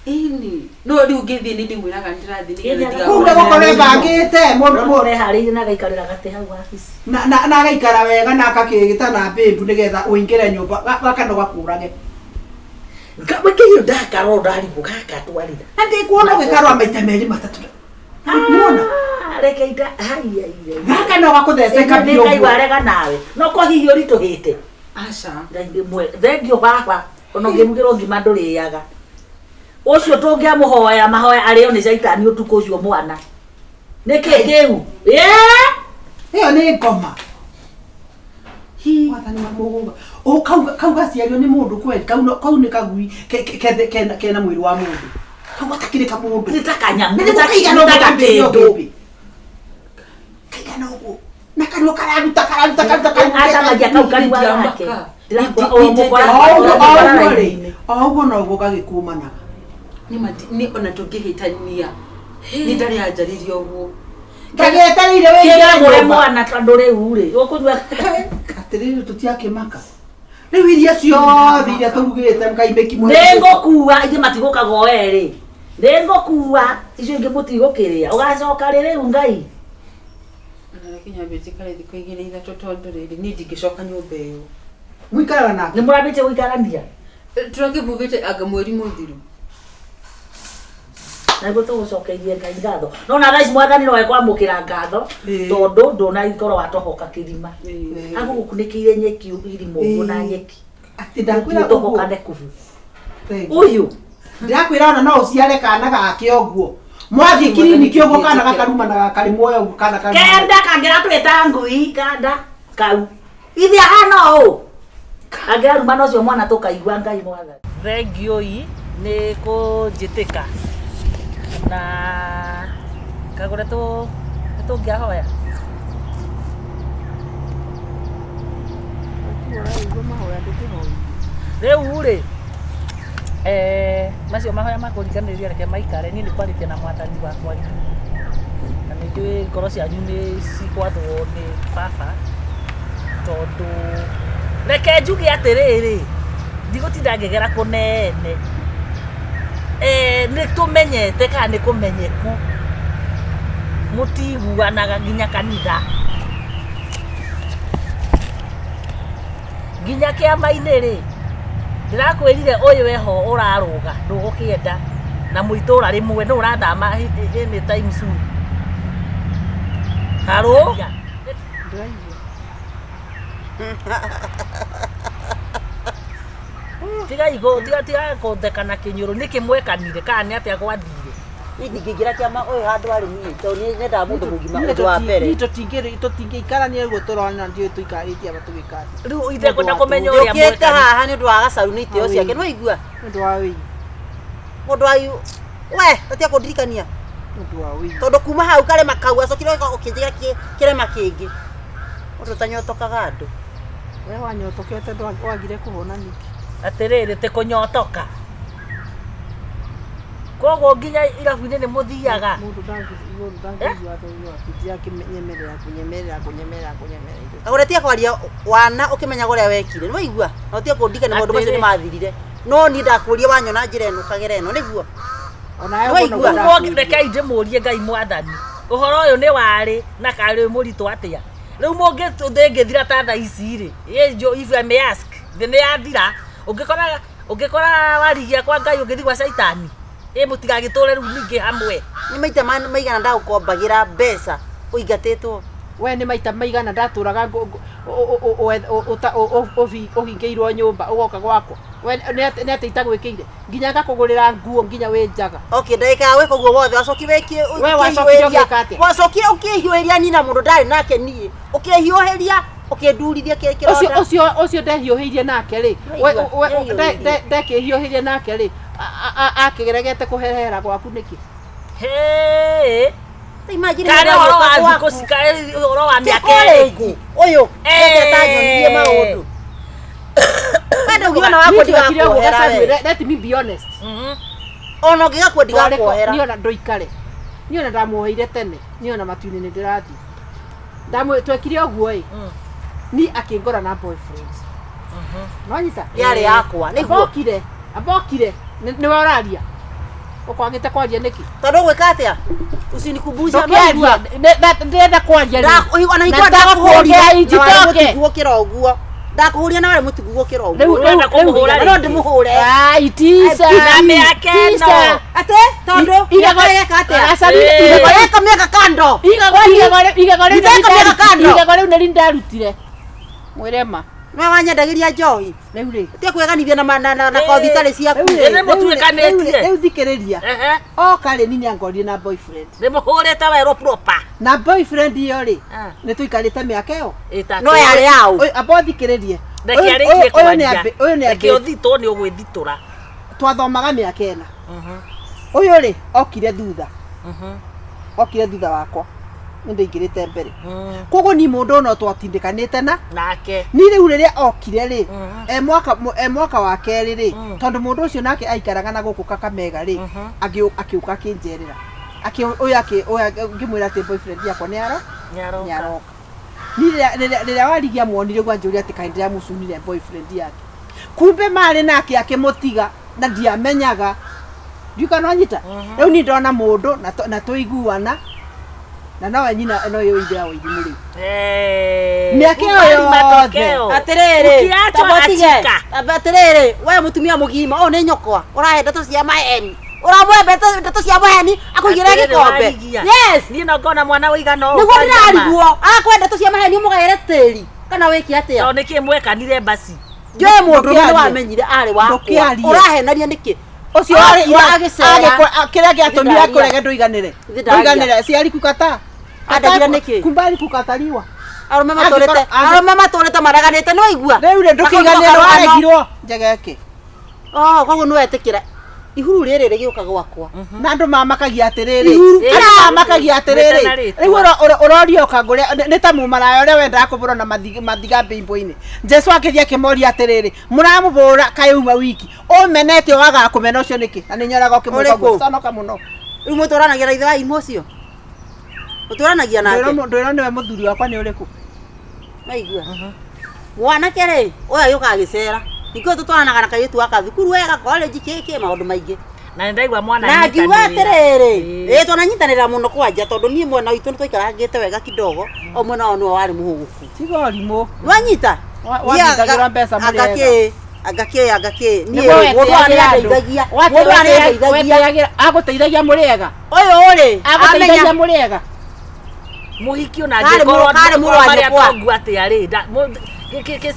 ini no riu ngithie ni ndimwiraga ndirathi ni kuu nä gå korwo mbangä te må reharä ire na gaikarä ra gatä hau wabici na agaikara wega na akakä gä ta na mbämbu nä getha å ingä re nyå mba gakano gakå rage kä hiå ndakarwo ndarigå gaka twarira na ndä kuona gwä karwa maita merä matatå muona rekeita haiaire gaka no gakå theceka nä ngai warega nawe no ko hihi å ritå hä te aca thengio baba ona å ngä rugä rwo ngima ndå rä aga ucio tungĩamå hoya mahoya arĩo nĩ caitani ũtukũ ũcio mwana nĩkĩ kĩu ĩyo nĩ ngoma wathani wa mũgũnga kau gaciario nĩ mũndũ kweli kau nĩ kagui kena mwĩrĩ wa mũndũ kau gatakĩrĩ ka mũndũ nĩ ta kanyamũ kaigana ũguo na kanua kararuta acamagia kau kariwa wake oguo noguo gagĩkũmanaga ni ona tũngĩhĩtania ni ndarĩ anjarĩria ũguo ngagĩetereire wĩgũre mwana tondũ rĩu rĩ ũkũnyua atĩrĩrĩ tũtiakĩmaka rĩu iria ciothe iria tũrugĩte mkaimĩki nĩngũkua ingĩ matigũkaga erĩ nĩngũkua icio ingĩ mũtigũkĩrĩa ũgacoka rĩu ngai kinya njikare thikũ igĩrĩ ithatũ tondũ rĩrĩ niĩ ndingĩcoka nyũmba ĩyo mũikaraga nake nĩ mũrambĩtie gũikarania tũrakĩmugĩte anga mweri mũthiru naguo tũgũcokeirie ngai ngatho no na thaa ici mwathani no ekwamũkĩra ngatho tondũ ndũnakorwo watohoka kĩrima agũgũkunĩkĩire nyeki irima ũguo na nyeki atĩ ndakwĩra tohokane kubu ũyũ ndĩrakwĩra ona no ũciare kana gake ũguo mwathi kiriniki ũguo kana gakaruma na gakarĩ muoyo ũguo kana kenda kangĩratwĩta ngui kanda kau ithe ahana ũũ angĩraruma na ũcio mwana tũkaigua ngai mwathani thengio ii nĩ kũnjĩtĩka na kagũre tũngĩahoya rĩu rĩ macio mahoya makũringanĩrĩria reke maikare niĩ nĩ kwarĩtia na mwathani wakwa na nĩ njũĩ ngoro cianyu nĩ cikwathwo nĩ baba tondũ reke njuge atĩrĩrĩ ndigũtinda ngĩgera kũnene nĩ tũmenyete kana nĩ kũmenyeku mũtiguanaga nginya kanitha nginya kĩama-inĩ rĩ ndĩrakwĩrire ũyũ weho ũrarũga ndũgũkĩenda na mũitũra rĩmwe nĩ ũrathama any time soon harũ tiga kũthekana kĩnyũrũ nĩ kĩmwekanire kana nĩ atĩa gwathire ndingĩingĩra kĩama ũyũ handũ harĩ niĩ tondũ nĩ nyendaga mũndũ mũgima ũndũ wa mbere tũtingĩikarania ũguo tũrona ndiũĩ tũikarĩtie aba tũgĩkari rĩu itekwenda kũmenya ũrĩa ũkĩte haha nĩ ũndũ wa gacaru nĩ itĩo ciake nĩ waigua nĩ ũndũ wa wĩi mũndũ wa we tatia kũndirikania nĩ ũndũ wa wĩi tondũ kuma hau karema kau acokire ũkĩnjĩra kĩrema kĩngĩ mũndũ ũtanyotokaga andũ we wanyotokete wagire kũhona nĩkĩ atĩrĩrĩ ti kũnyotoka koguo nginya irabu-inĩ nĩ mũthiaga mũndũ ndangĩigua thogio akĩnyemerera kũnyemerera agũre tia kwaria wana ũkĩmenyaga ũrĩa wekire nĩ waigua na ũtige kũndirikania maũndũ macio nĩ mathirire no niĩ ndakũria wanyona njĩra ĩno kagera ĩno nĩguo rekei ndĩmũrie ngai mwathani ũhoro ũyũ nĩ warĩ na karĩ mũritũ atĩa rĩu mũngĩthira ta thaa ici rĩ if I may ask thĩ nĩ yathira ũngĩkora warigia kwa ngai ũngĩthi gwa caitani mũtigagĩtũre rĩu ningĩ hamwe nĩ maita maigana ndagũkombagĩra mbeca ũingatĩtwo we nĩ maita maigana ndatũraga ũhingĩirwo nyũmba ũgoka gwakwa we nĩ atĩ itagwĩkĩire nginya ngakũgũrĩra nguo nginya wĩ njaga okay ndagĩka wĩka ũguo wothe wacoki wĩkie we wacokire ũgĩka atĩa wacoki ũkĩhiũhĩria nina mũndũ ndarĩ nake niĩ ũkĩhiũhĩria ũkĩndurithia kĩronda ũcio ndehiũhĩirie nake rĩ ndekĩhiũhĩrie nake rĩ akĩgeregete kũhehera gwaku nĩkĩ Kare horo wa thikũ cikare horo wa mĩaka ĩngĩ ũyũ ndetanyonie maũndũ wenda ũgiona wakwa ndigakuohera we let me be honest ona ũngĩgakua ndigakuohera niona ndũikare niona ndamuoheire tene niona matu-inĩ nĩ ndĩrathiĩ twekire ũguo ĩ ni akĩngora na boyfriend nonyita yarĩ yakwa nĩguo abokire nĩwe ũraria ũkwagĩte kwaria nĩkĩ tondũ gwĩka atĩa usinikumbusha ndĩrenda kwaria ona hingĩ ndakuhũria mũtiguũkĩra ũguo ndakuhũria na wale mũtiguũkĩra ũguo no ndĩmũhũre na mĩaka ĩno atĩ tondũ igagoreka atĩa igagoreka mĩaka kando igego rĩu nĩ ndarutire mwĩrema no wanyendagĩria njohi rĩu rĩ tie kwĩganithia na kothi itarĩ ciaku nĩ mũtuĩkanĩtie rĩu thikĩrĩria oka rĩ nini angorire na boyfriend nĩ mũhũrĩte werũ proper na boyfriend iyo rĩ nĩ tũikarĩte mĩaka ĩyo no yarĩ yao abo thikĩrĩrie ũyũ nĩ ũthitũ nĩ ũgwĩthitũra twathomaga mĩaka ĩna ũyũ rĩ okire thutha wakwa nĩndĩingĩrĩte mbere koguo ni mũndũ ona twatindĩkanĩte nake ni rĩu rĩrĩa okire rĩ mwaka wa kerĩ rĩ tondũ mũndũ ũcio nake aikaraga na gũkũ Kakamega rĩ akĩũka akĩnjerera ngĩmwĩra atĩ boyfriend yakwa nĩaroka ni rĩrĩa warigia muonire gwa njũria atĩ kaĩ ndĩramũcunire boyfriend yake kumbe marĩ nake akĩmũtiga na ndiamenyaga ndiuka no nyita rĩu ni ndona mũndũ na tũiguana na nawe nyina no yo ide awo idimuri miaka yothe atiriri atiriri we mutumia mugima o ne nyokwa urahe ndeto cia maheni uramwembe ndeto cia maheni akuigire gikombe yes ni no ngona mwana wigana o niguo ndirariguo akwe ndeto cia maheni umugaire tĩri kana wiki atia to niki mwekanire basi njoe mundu ni wamenyire ari wakwa urahenaria niki ucio agicera kiria giatumire kurege nduiganire ciari kukata adagira niki kumbali kukataliwa arume matorete maraganite no igua riu ri ndukiganire waregirwo njegeke koguo no etikira ihuru riri rigiuka gwakwa na andu mamakagia atiriri mamakagia atiriri riu urorio kagure ni ta mumarayo ria wenda kubura na mathiga mbimbo-ini Jesu akithia kimoria atiriri muramubura kayuma wiki umenete waga kumena ucio niki na ninyoraga ukimugwa sanoka muno riu mutoranagia na ithaa imo cio utoranagia nake ndwira niwe muthuri wakwa ni uriku maigua mwanake ri oya yuka agicera nikio tutwaranaga na kayetu waka thukuru wega college keke maundu maingi na ndaigua mwana na ngiwa atiriri twananyitanira muno kwanja tondu nie mwena witu nitwikarangite wega kidogo o mwena wao niwe wari muhuguku tigorimo nwanyita wanyitagira mbeca muri agake nie mundu areithagia aguteithagia muriega uyu uri aguteithagia muriega muhiki ona ngĩkorwo kare mũrwaria tongu atĩa rĩ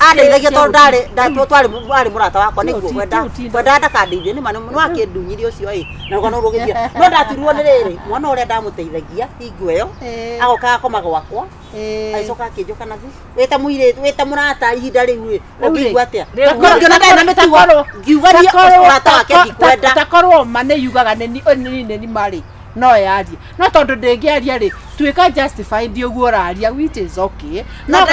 andeithagia tondũ twari mũrata wakwa nĩguo kwenda ndakandeithie nĩ manũ no akĩndunyirie ũcio ĩ na rũgano rũgĩthia no ndaturirwo nĩ rĩrĩ mwana ũrĩa ndamũteithagia hingo ĩyo agokaga koma gwakwa aicoka akĩnjoka na wĩta mũirĩtu wĩta mũrata ihinda rĩu rĩ ũngĩigua atĩa ngĩona ndaĩ na mĩtugo ngiuga niĩ mũrata wake ndikwenda takorwo ma nĩ yugaga nĩ marĩ no yaria no tondu ndingiaria ri tuika justified uguo raria which is okay no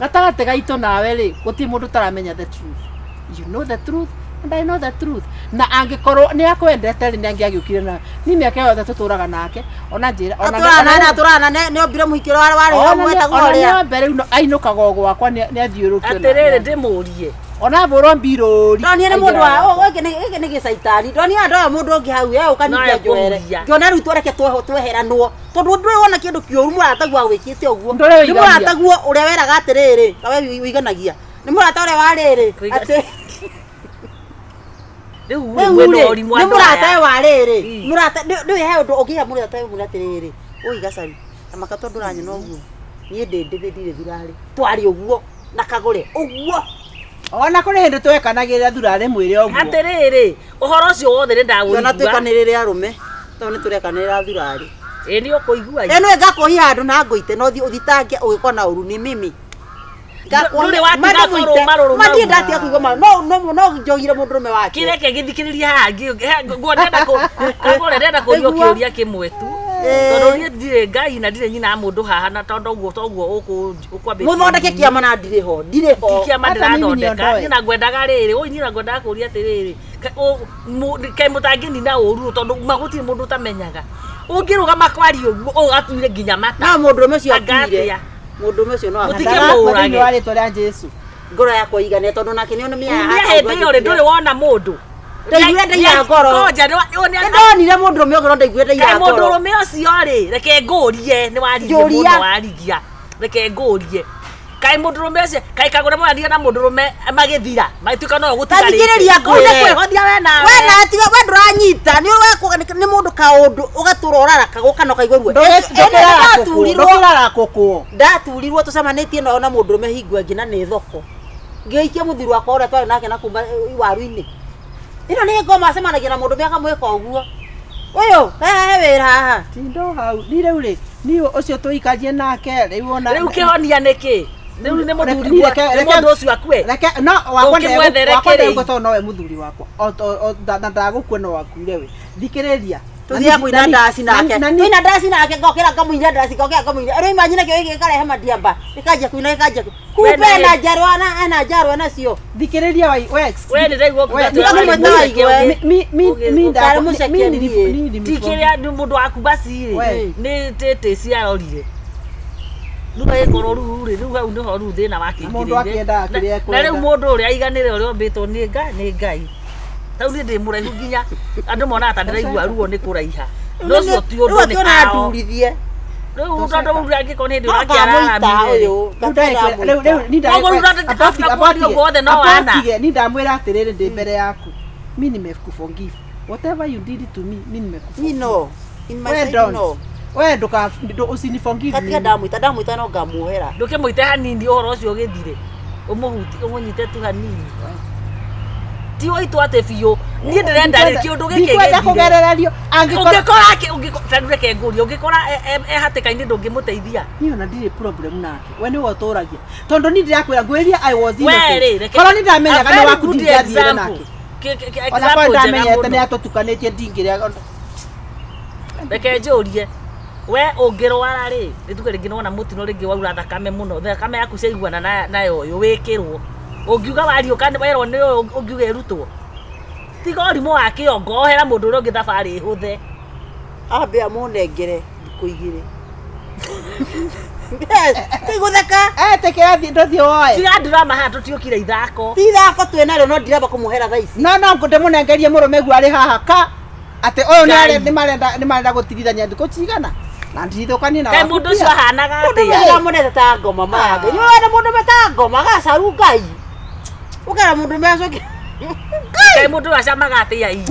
gatagate gaito nawe ri guti mundu taramenya the truth you know the truth and I know the truth na angikorwo ni akwendete ri ni angiagukire na ni miaka yothe tuturaga nake ona njira ona turana ne obire muhikiro wari mweta goria ona mbere uno ainukaga gwakwa ni athiurukio atiriri ndimurie ona boro mbirori ndoni ni mundu wa giki ni gicaitani ndoni ando mundu ungi hau ya ukanikia njoere ngona riu twareke tweheranwo tondu ndure wona kindu kioru muratagua wikite uguo ni muratagua uria weraga atiriri kawe wiganagia ni murata uria wariri ati riu mwendori ni murata wa riri murata ndu he undu ugia murata riri uiga cari na makato nduranyu no guo nie ndindithire thurari twari uguo na kagure uguo ona kuri hindu twekanagirira thurari mwire uguo atiriri uhoro ucio wothe ni ndagurigua na twekanirire arume to ni turekanirira thurari ni ukuigua eno ngakohia andu na ngoite no uthitangia ugikona uru ni mimi nduri watiga korwo maruru mandi ndatia kuigwa no njogire mundurume wake kireke githikiriria hangi ngwenda ko kiuria kimwe tu tondu ni ndire ngai na ndire nyina mundu haha na tondu uguo toguo ukwambia muthondeke kiama na ndire ho kiama ndirathondeka nyina ngwendaga riri nyina ngwendaga kuria atiriri kai mutangini na uru tondu maguti mundu tamenyaga ungirugama kwari uguo ugatuire nginya mata na mundurume ucio akire mundurume ucio no akathara wari tore Jesu ngoro yakwa igane tondu nake ni ya hindi iyo nduri wona mundu ndaigua ndaira ngoro ndonire mundurume ngoro ndaigua ndaira ngoro mundurume ucio ri reke ngurie ni warigia reke ngurie kai mundurume ucio kai kagure mwandia na mundurume magithira maituka no gutikari thikiriria kwehothia we tiga we nduranyita ni mundu kaundu ugatura uraraka gukano kaigwa ruo ndaturirwo tucemanitie na mundurume hingua ngina ni thoko ngiikia muthiru wakwa uria twari nake na kumba waru-ini ino ni ngoma acemanagia na mundurume akamwika uguo uyu he wira haha tindo hau ni riu ri ni ucio tuikarie nake riu ona riu kihonia niki riu ni muthuri ni mundu ucio akue no wakwenda ugoto no we muthuri wakwa o ndagukwena wakuire we thikiriria tuthia kuina ndasi nake tuina ndasi nake ngokira ngamuinya ndasi ngokira ngamuinya riu imagine kio giki karehe madiamba ikajia kuina ikajia kupe na jarwa na cio thikiriria we ni ndaigua tikiria mundu waku basi ri ni tete ciarorire ruga ikoro riu hau niho riu thina wakingirire na riu mundu uria aiganire uria ombitwo ni ngai tau ni ndi muraihu nginya andu mona ta ndiraigua ruo ni kuraiha no cio ti undu ni ndurithie riu tondu uria ngikona hindi uria kiararamire ni ndamwira atiriri ndi mbere yaku mi nimekuforgive whatever you did to me mi nimekuforgive no in my side no we nduka usiniforgive katika ndamwita no ngamuhera ndukimwite hanini uhoro ucio githire umuhuti umunyite tu hanini ti oito ate biu ni ndirenda ri kiundu giki gikwenda kugerererio angikora ke nguri ungikora hatikaini ndungimuteithia ni ona ndire problem nake we ni woturagia tondu ni ndirakwira ngwiria I was innocent kono ni ndamenyaga ni waku ndingiathire nake ona kwa ndamenyete ni atutukanitie ndingiria reke njurie we ungirwara ri rituge ringi nona mutino ringi waura thakame muno thakame yaku ciaiguana nayo uyu wikirwo ungiuga wari ukande werwo ni ungiuga erutwo tiga urimu wa kiongo hera mundu uria ungi thabari ihuthe ambe amunengere ndikuigire tigutheka tekera ndothio woe tiga ndirama haha tutiukire ithako ti ithako twina rio no ndiramba kumuhera thaa ici no ndimunengerie murume gu ari haha ka ate uyu ni marenda gutirithania ndiku cigana na ndithukani na kai mundu ucio ahanaga atia ya mundu ta ngoma maga ni wena mundu meta ngoma gacaru ngai ukera mundu mecoki kai mundu acamaga atia ii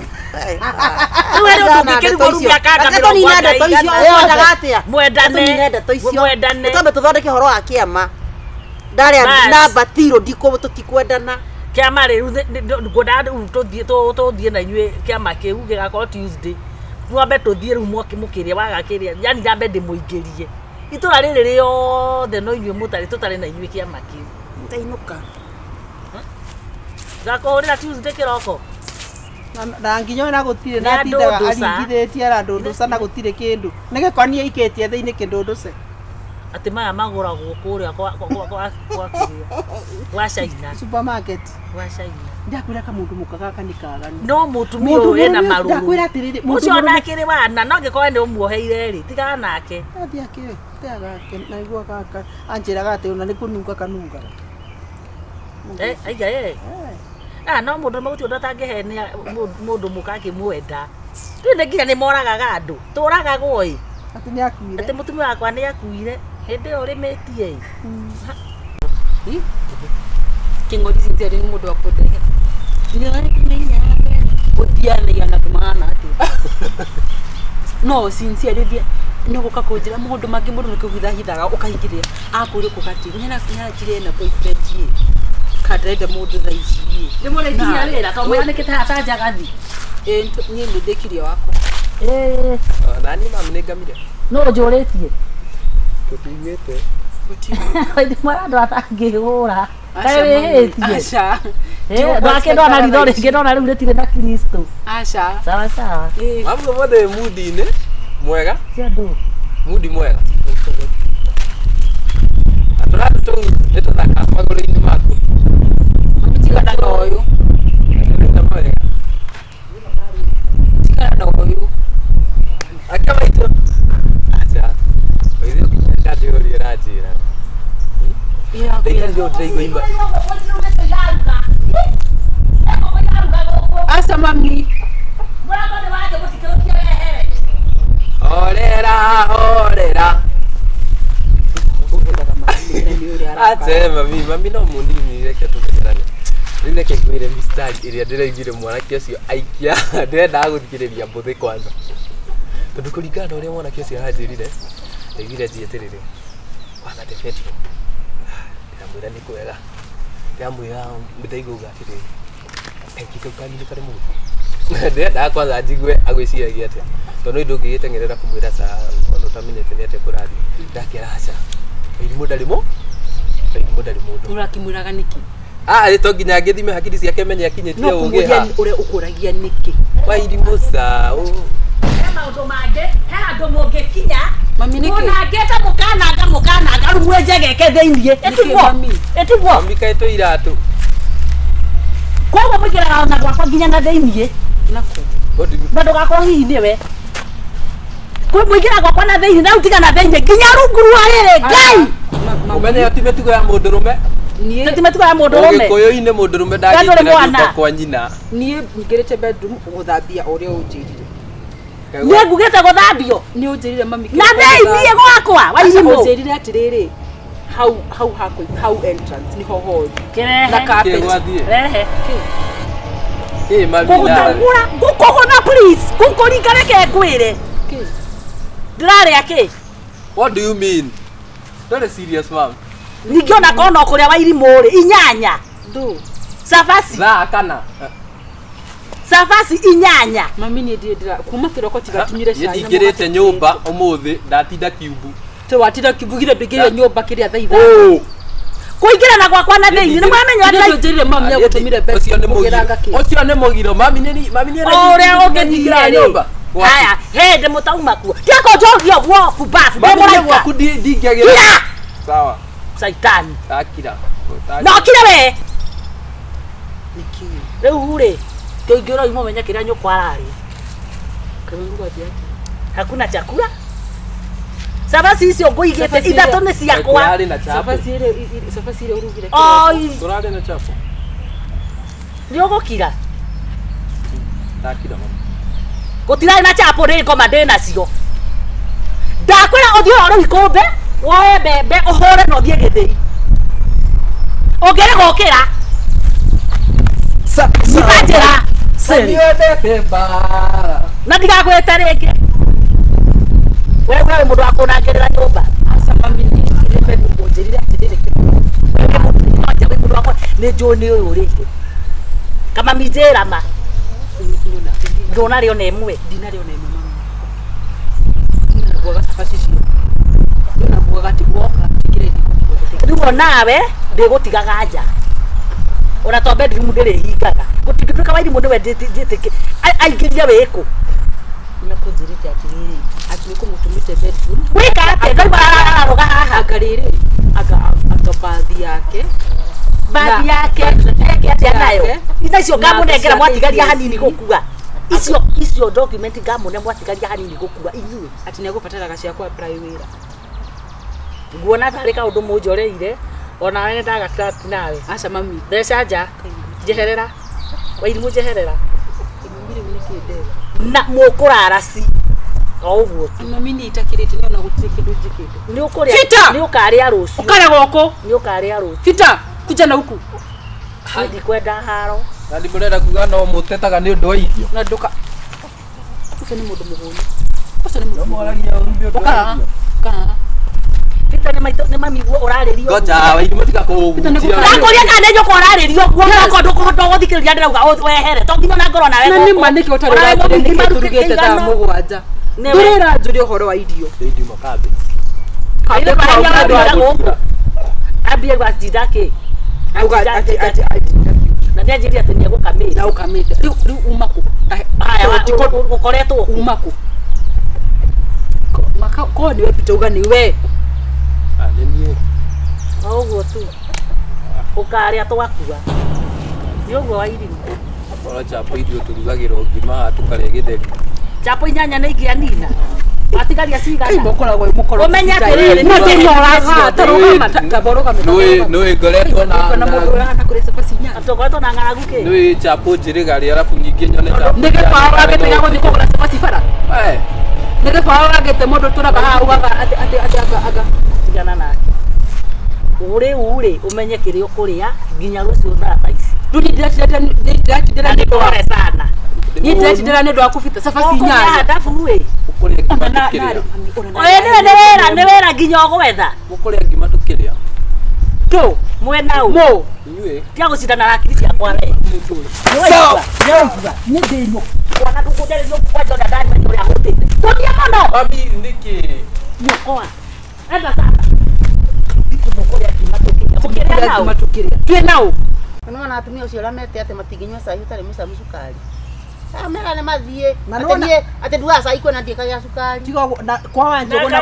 wewe ndungikirwo rubia kanga mwendane tombe tuthondeke horo wa kiama ndari na batiro ndiko tutikwendana kiama riu ngwenda tuthie na inyue kiama kiu gigakorwo Tuesday nwambe tuthie riu mukiria wagakiria yani ndambe ndimuingirie itura riri riothe no inyue mutari tutari na inyue kiama kiu ndainuka gakorira Tuesday kiroko na nginya na gutire na tindaga aringithitie ara ndunduca na gutire kindu nigikonie iketie thiini kindunduce ati maya maguragwo kuria kwa China supermarket kwa China ndakwira ka mundu mukaga kanikaga no mutumia uyu ena maruru ndakwira atiriri ucio nake wana no ngikora ni umuoheire ri tiga nake athia ki tiaga na igua kaka anjiraga ati una ni kununga kanunga aiya no mundu maguti undu atangihenia mundu mukaki mwenda twine nginya ni moraga andu turagagwo ii ati ni akuire ati mutumia wakwa ni akuire hindi urimetie kingori sinzeri ni mundu wa kudehe ni wale kumenya Odiane yana tumana ati. No sincerely dia no gukakujira mundu mangi mundu nikuvitha hithaga ukahingirira akuri kugati nyana kire na boyfriend ye kadrede mundu tha ici ni mure kinya wira to mwana kitata jagathi ni ndekirie wako nani mami negamire no njuritie tutigete mwana ndo atangihura kawehetie acha ndake ndona ritho ringi ndona riu ritire na Kristo acha sawa sawa mambo mothe mudi-ini mwega cia ndu mudi mwega aturatu tu nituthaka maguru-ini maku tigana na uyu tigana na uyu akamaito acha oithio kinyanja uri irajira ndio ndaigo imba asa mami orera ate mami no mundini reke tumenyerane reke ngwire mistari iria ndiraigire mwanake ucio aikia ndenda guthikiriria mbuthi kwanza tondu kuringana uria mwanake ucio aranjirire ndaigire njietirire wana defetro ndamwira ni kwega ndamwira ndaigoga atiriri ekite ukani ni kare mundu ndenda kwanza njigwe agwiciragia atia tondu ndu ngigitengerera kumwira saa ono taminete ni ate kurathi ndakira aca irimu ndarimo urakimwiraga niki rito nginya ngithime hakiri ciake menye akinyitie ugiha uria ukuragia niki wa irimu saa maundu mange he andu mungikinya mami niki munangeta mukananga rumwe njegeke theinie etigwo mami kaito iratu koguo muigiraga ona gwakwa nginya na theinie nako na ndugakorwo hihi niwe kwi muigira gwakwa na theinie na utiga na theinie nginya rungu rwa riri ngai umenye ati metugo ya mundurume nie timetugo ya mundurume gikuyu-ini mundurume ndagikira kwa nyina nie ngirite bedroom guthambia uria unjirire nie ngugite guthambio ni unjirire mami na theinie gwakwa wairimu unjirire atiriri how entrance ni hoho kirehe na carpet rehe mami kugutagura ngukuguna please kukuringa reke ngwire ndiraria ki what do you mean don't serious mom ningiona kono kuria wairimu ri inyanya ndu savasi kana savasi inyanya mami ni ndira kuma kiroko tigatinyire cai ingirite nyumba umuthi ndatinda kiubu te watinda kibugire ndingire nyumba kiria thaitha kuingira na gwakwa na theinie ni mwamenya ati njirire mami agutumire besi ucio ni mugiro mami ni uria ungethigira nyumba haya hende mutauma kuo tiako njogio guo kubafu mami gwaku ndingiagira sawa saitani akira no kira we niki riu ri tuingira imo menya kiria nyukwa arari kamungu ati hakuna chakula savasi icio nguigite ithatu ni ciakwa savasi ile urugire turare na chapo ni ugukira takira mama gutirai na chapo ri ngoma ndi nacio ndakwira uthio oro ikumbe woe bembe uhore no thie githiri ungere gukira nikajira na ndigagwete ringi wewe mundu akunangerera nyumba asa mami ni ile munjirire atirire ni njuni uyu ringi kama mijera ma ndona rio nemwe dinario na mama ndina bwaga savasi cio ndina bwaga tiguoka tikire riu nawe ndigutigaga nja ona to bedroom ndirihingaga gutigituka wairimu ndiwe nditike aingiria wiku nyakunjirite atiriri ati nikumutumite bedroom wika ate ndaibarararuga haha akariri aga baadhi yake eke atia nayo icio ngamunengera mwatigaria hanini gukua icio document ngamune mwatigaria hanini gukua inyuĩ ati nĩegũbatara gaciakwa private nguona tarĩ kaũndũ mũnjoreire ona we ndaga trust nawe aca mami theca nja njeherera wairimu njeherera imumire mnikinde na mũkũraraci o ũguo mami nĩ itakĩrĩte nĩ ona gũtirĩ kĩndũ njĩkĩte nĩ ũkũrĩa nĩ ũkarĩa rũciũ ũkarĩa goko nĩ ũkarĩa rũciũ Fita kuja na huku hadi kwenda haro Na ndimurenda kuga no mutetaga ni undu wa irio. Na nduka. Ucio ni mundu muhuni. Ucio ni mundu. Mwaragia umbio Ka. Pita ni mamiguo uraririo. Goja wa irio mutika kugutia. Ndakuria kana nyo kuraririo guo nduko guthikiriria ndirauga wehere. To nginya na ngoro nawe. Na ni maniki utarira ni turugite ta mugwanja. Ndurira njuri uhoro wa irio. Ndio makabe. Kaile bahari ya ndio. Abie gwa jidake. Auga ati na ndia njiri ati ni gukamira. Na ukamira. Riu umako. Haya ukoretwo umako. Maka ko ni we pitoga ni we. Nenie. Oguo tu. Ukaria twakua. Ni oguo wa irio. Bora chapo irio turugagira ngima tukare githeri. Chapo inyanya ni igianina. Atigaria cigana. Ai mukoragwo mukoro. Umenya atiriri ni oraga tarugama taboroga Nui ngoretwo na mundu urahana kuri cabaci inya. Atokoretwo na ng'aragu ki. Nui chapo njirigaria arafu nyingi nyone chapo. Ndege kwa agetiga guthi kugura cabaci bara. Ndege kwa agete mundu turaga ha ugaga ati aga tigana nake. Uri umenye kiri ukuria nginya rucio thaa ici. Rudi ndira Ni tore sana. ni ndira ni ndo akufita cabaci inya. Hadafu we. Ukuria ngima tukiria. Oye ni wera nginya ogwetha. Ukuria ngima tukiria. Tu mwena u. Mo. Inyue. Tia gucindana na kiri ciakwa we. Ni ndino. Wana ndukujererio kwa jonda ndani manyo ya hotete. Tonia mono. Babi ndiki. Mukoa. Enda sana. Mukoa ngima tukiria. Mukiria nao. Tue nao. Kana na atumia ucio ramete ate matiginywa cai utari muca musukari. Mera ne mathie. Ate ndua cai kwena ndika ya sukari. Tigo na kwa wanjogo na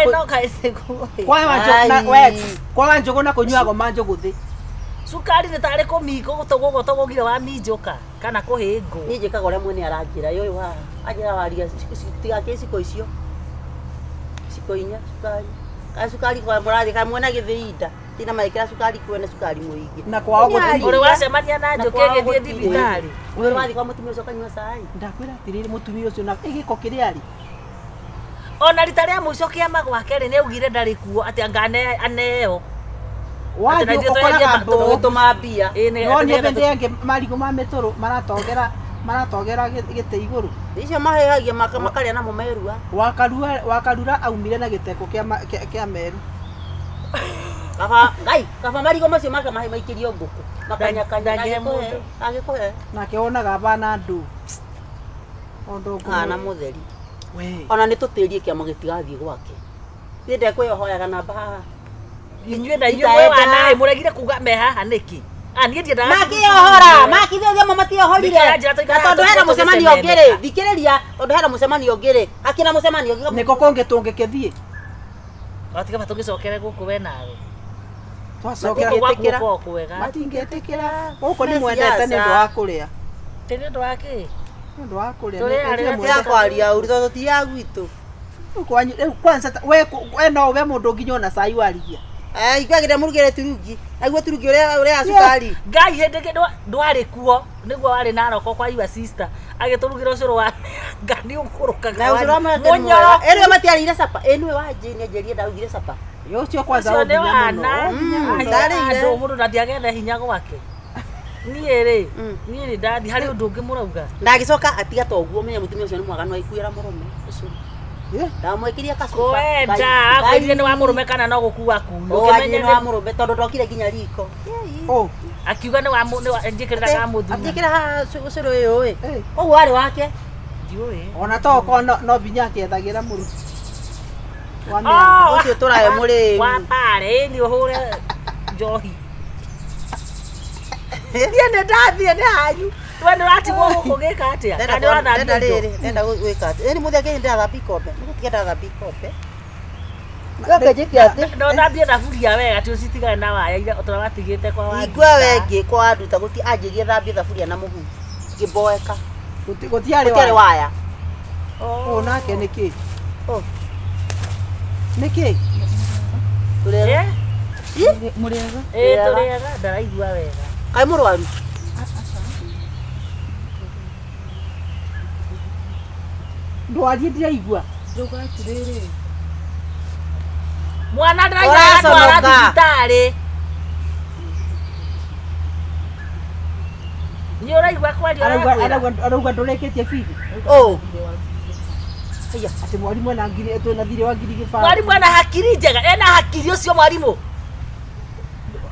kwa wanjogo na kunywago manjogo thi. Sukari ni tare komiko gutogo gira wa minjuka kana kuhingo. Ni njikaga uria mwene aranjira yoyo ha. Ajira waria tiga kiciko icio. Ciko inya sukari. Sukari kwa murathi ka mwena githiinda. Tina maikira sukari kwene sukari muingi. Na kwao guthi. Uri wacemania na njuke githie thibitari. Uri wathi kwa mutumia ucio kanywa cai. Ndakwira atiriri mutumia ucio na igiko kiria ari. Ona rita ria muico kiama gwake ri ni augire ndari kuo ati angane aneo. Wathi ukoraga gutuma mbia. No ni bende marigo ma metoro maratogera gite iguru. Icio mahehagia makaria na mumerua. Wakarura aumire na giteko kia meru. Kaba marigo macio maka maikirio nguku. Makanyakanya agikuhe. Na kionaga bana ndu. Ondo kana mutheri. We. Ona ni tutirie kiamo gitigathie gwake. Ni ndekwihoyaga namba haha. Inyue na inyue wana muregire kuga me haha niki. Nie ndienda makiohora makithia mama matiohorire na tondu hena mucemanio ngiri thikiriria tondu hena mucemanio ngiri akina mucemanio ngiri niko konge tungikithie atiga batungicokere guku we nawe twacokera kuwega matingetikira guku ni mwendete ni ndo wa kuria tene ndo wake ndo wa kuria ya kwaria urito ti ya gwitu kwanza we no we mundu nginya ona cai warigia igagire murugire turungi aigua turungi uria sukari ngai hindike ndwari kuo niguo wari na roko kwa iwa sister agiturugira ucuru wa ngani ukuruka na ucuru wa munyo ere matiarire sapa enwe waje ni ajerie ndaugire sapa yo cio kwanza obinya muno ndari ndo mundu ndadiagenda hinya gwake nie ri nie ni ndadi hari undu ungi murauga ndagicoka atiga toguo menye mutumia ucio ni mwaganu aikuira murume ucio ndamwekiria kacuba kwenda akwirire ni wa murume kana no gukua kuyo ukimenya ni wa murume tondu ndokire nginya riko akiuga ni wa njikirira ka muthu njikira ha ucuru uyu we oguo ari wake ndiwe ona toko no binya kiethagira muru ucio turaye muri wa pare ni uhure njohi ndiye ndathie ni hanyu twende ratigwo guku gika atia kandi wana ndenda gwika atia ni muthia kindi athambi kombe nigutigenda athambi kombe no thambie thaburia wega ti ucitigane na waya ira utaratigite kwa wa igwa wengi kwa andu ta guti anjirie thambie thaburia na muhu ngimboeka gutiari waya nake niki niki turega murega turega ndaraigua wega kai murwaru ndwathi ndiraigua njuga atiriri mwana ndaraigua twara thibitari Ni uraigua kwaria arauga ndureketie bithi. Aya, ati mwarimu ena ngiri twina thire wa ngiri gibara. Mwarimu ana hakiri njega, ena hakiri ucio mwarimu.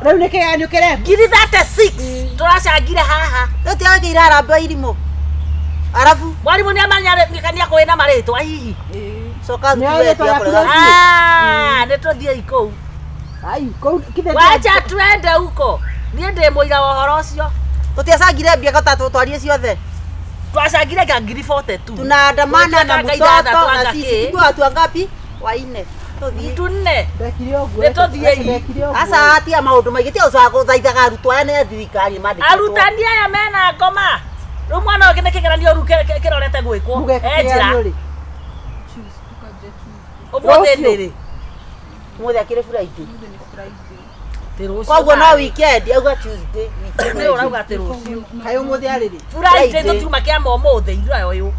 Riu nike yani ukire ngiri 36 turacangire haha. Riu tiageire arambe irimo. Arabu mwarimu ni amanya nikania kwina maritwa hihi. Soka thukuwe tia kurega. Ni tuthie ikou. Ai, kou kithe. Wacha twende huko. Ni ndi muira wa horo ucio. Tutiacangire mbia gatatu twarie ciothe. Twacangire ga ngiri 42. Tunaandamana na mtoto na sisi kwa watu wangapi? Waine. Tunne. Ndekire oguo. Nituthie. Asa atia maundu maingi tia ucago thaithaga arutwo aya ne thirikari mandikitwo. Arutani aya mena ngoma. Ru mwana wake nikigeranio ru kirorete gwikwo. Ejira. Obote ndiri. Muthe akire Friday. Kwa no weekend auga Tuesday. Ni urauga ti rucio. Kayo muthe ariri. Friday tutuma kia momothe ira uyu.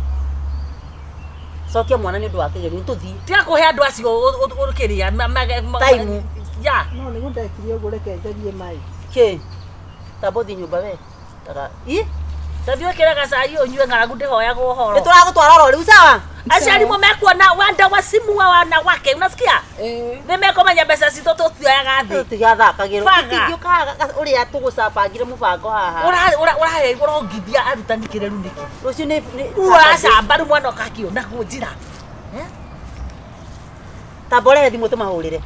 Sokia mwana ni ndu wake geri tuthie. Tia kuhe andu acio urukiria time. Ya. No ni ngundekire oguo reke njarie mai. Ke. Tabothi nyumba we. Taka. Tathio kiraga cai unyue ng'aragu ndihoya guhoro. Nituragutwara ro riu sawa. Aciari mo mekuona wanda wa simu wa wana wake unasikia? Nimekomanya mbeca citũ tutioyaga thĩ. Tigathakagĩrwo. Tingĩũkaga ũrĩa tũgũcabangire mũbango haha. Ũrahe ũrongithia arutani kĩreru nĩkĩ? Rũciũ nĩ ũracamba rĩu mwana ũkakiona njĩra. Tamba ũrehe thimũ tũmahũrĩre.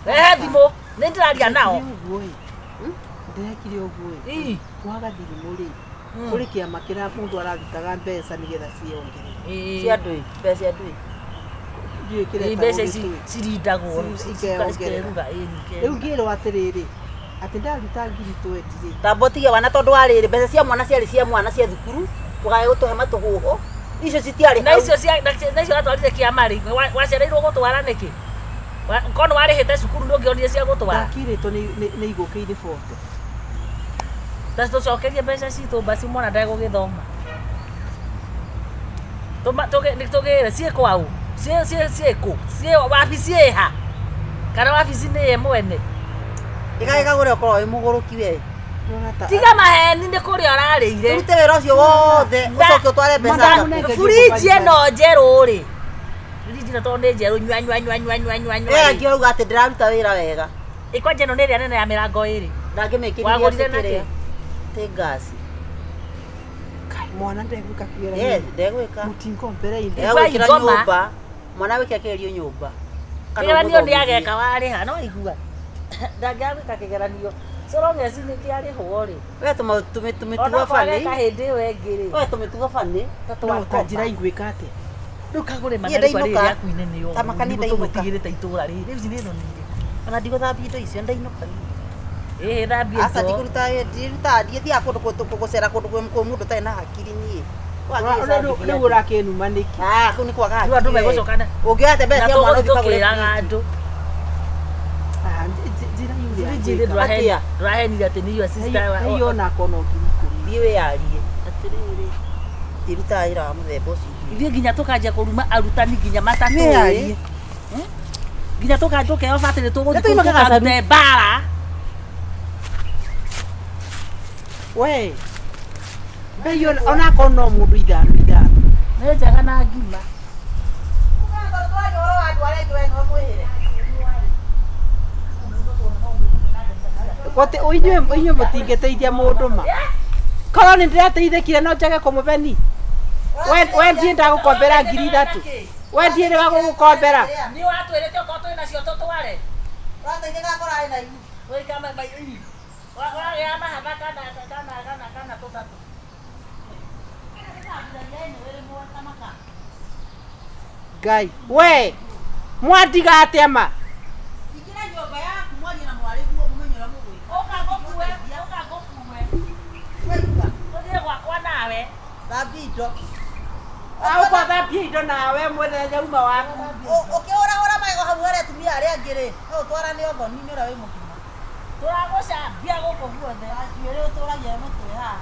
Rehe thimũ nĩ ndĩraria nao. Ndĩrekire ũguo. Kwaga thimũ rĩ. Kuri kiama kira mundu ararutaga mbeca nigetha ciongerere. Cia ndui, mbeca cia ndui. Ndiye kire mbeca cirindagwo ikeruga riu ngirwo atiriri ati ndaruta ngiri 20 tambotige wana tondu wariri mbeca cia mwana ciari cia mwana cia thukuru tugaye gutuhe matuhuho icio citiari na icio atwarire kiama ri wacereirwo gutwara niki kono warihite cukuru ndungionire cia gutwara akiritwo ni igukiire foto. Tasto cokerie mbeca citũ basi mwana ndegũgĩthoma. Tũgĩre ciĩ kwau. Ciĩkũ. Ciĩ wabici ĩha. Kana wabici nĩ ye mwene. Ĩgagĩkagũre ũkorwo wĩ mũgũrũki we. Tiga maheni nĩ kũrĩa ũrarĩire. Tũrute wĩra ũcio wothe ũcoke ũtware mbeca. Fridge ĩno njerũ rĩ. Fridge ĩno tondũ nĩ njerũ nywa. Ngĩuga atĩ ndĩraruta wĩra wega. Ĩkwanja ĩno nĩ ĩrĩa nene ya mĩrango ĩrĩ. Ndangĩmĩkĩrire kĩrĩa. Te gasi. Mwana ndegwika kigera. Ndegwika. Mutingo mbere inde. Ndegwikira nyumba. Mwana wiki akirio nyumba. Kigeranio ni ageka wariha no igua. Ndangĩabika kigeranio. Sorongesi ni kiari hori. We tumituga fani. Ka hindi wengiri. We tumituga fani. Tutajira igwika ate. Riu kagure manari kwa riri yaku inene yo. Tamakanitha tumutigirite itura riri. Riu cirino nini. Ona ndiguthabia indo icio ndainuka. Thambia asa ndikuruta thia kundu kugucera kundu kwa mundu tari na hakiri nie riu urakinuma niki kuu ni kwaga riu andu megũcokana ungioyate mbeca cia mwana tukĩraga andu njira ndũrahenire atĩ nĩyo sister iyo na kono ngiri thiĩ wĩyarie atĩrĩrĩ ndĩrutaga wĩra wa mũthemba ũcio ithuĩ nginya tũkanjia kũruma arutani nginya matatũ nginya tũkanjia ũkeo batĩrĩ tũgũthiĩ tũkarute mbara. We beyo ona kono mundu ithano nĩ njega na ngima kote uinywe mutingeteithia mundu ma korwo ni ndirateithĩkire no njage kũmũbeni we ndie ndagukombera ngiri 3 we ndie rĩga gũgũkombera nĩ watwĩrĩte okorwo twĩ nacio tũtware wateithĩka korwo na ihu wĩkama wagĩa mahatha kana tũtatũ Ngai we mwandiga atĩa ma ikira nyũmba yaku mwaria na mwarĩguo mũmenyera mũgwĩka ũkagũkue tũthiĩ gwakwa nawe thambi indo ũkwathambia indo nawe mũthenya uma waku ũkĩhũrahũra magego hau harĩa atumia arĩa angĩ rĩ no ũtwarane ũthoni-inĩ ũrĩa wĩ mũkima tũragũcambia gũkũ guothe njuĩrĩ ũtũragia mũtwe haha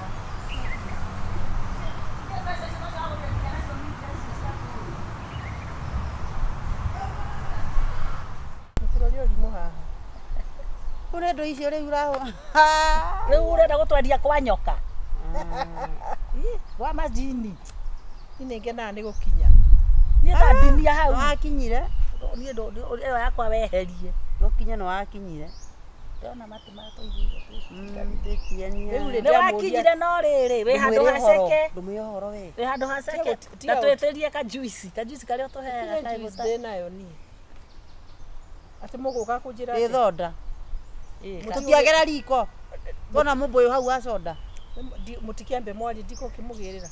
Ure ndo icio rĩu urahũra rĩu ũrenda gũtwendia kwa nyoka Wa majini. Ni ngena ni gukinya. Ni ndabinia hau. Wakinyire. Ni ndo iyo yakwa weherie. Gukinya no wakinyire. Ndona matu matoigire. Ndetiania. Ni wakinyire no riri we handu haceke. Ndumuyo horo we. We handu haceke. Tatweterie ka juice kari utuheaga kai gusta nayo ni. Ati muguka kunjira. Ithonda. Mutiagera riko. Bona muboyo hau asoda. Mutikiambe mwari ndiko kimugirira.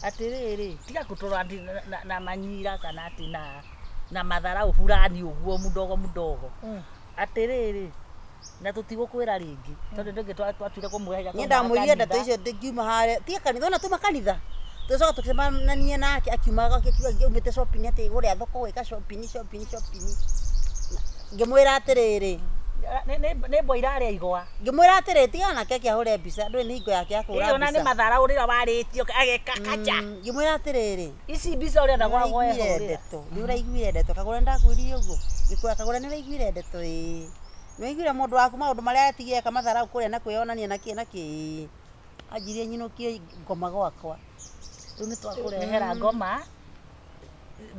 Atiriri tiga kutora na manyira kana ati na mathara uhurani uguo mudogo. Atiriri na tutigukwira ringi tondu ndingi twatwire kumweheria kwa nyenda muirie ndeto icio ndingiuma hare tia kanitha ona tuma kanitha tucoka tukimananie nake akiumaga akiuga umite shopping ati guria thoko wika shopping ngimwira atiriri ne boira aria igwa ngimwira atiriri tiga nake akiahure mbica ndui ni hingo yake akura mbica ona ni mathara urira waritio ageka kacha ngimwira atiriri ici mbica uria ndagwa gwe ndeto ni uraiguire ndeto kagure ndakwiririe uguo ngikura kagure ni uraiguire ndeto Nĩiguire mũndũ waku maũndũ marĩa atigie kamathara kũrĩa na kwĩonania naki anjirie nyinukie ngoma gwakwa rĩu nĩ twakũrehera ngoma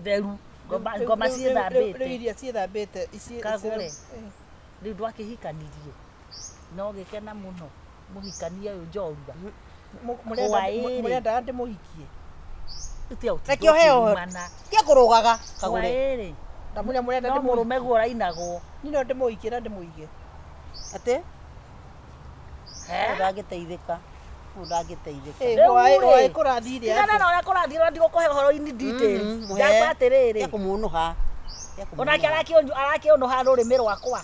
theru ngoma ciĩthambĩte rĩu iria ciĩthambĩte ici Kagure rĩu ndwakĩhikanirie no gĩkena mũno mũhikania ũyũ njorua mũrenda ndĩmũhikie rekio heo kia kũrũgaga Kagure Ndamunya murenda no murume guo rainagwo nino ndimuikira ndimuige ate ndagiteithika ndagiteithika wai kurathire ati na kurathire ndigo kuhe horo ini details ndakwatiriri ya kumunuha onake arakionuha rurimi rwakwa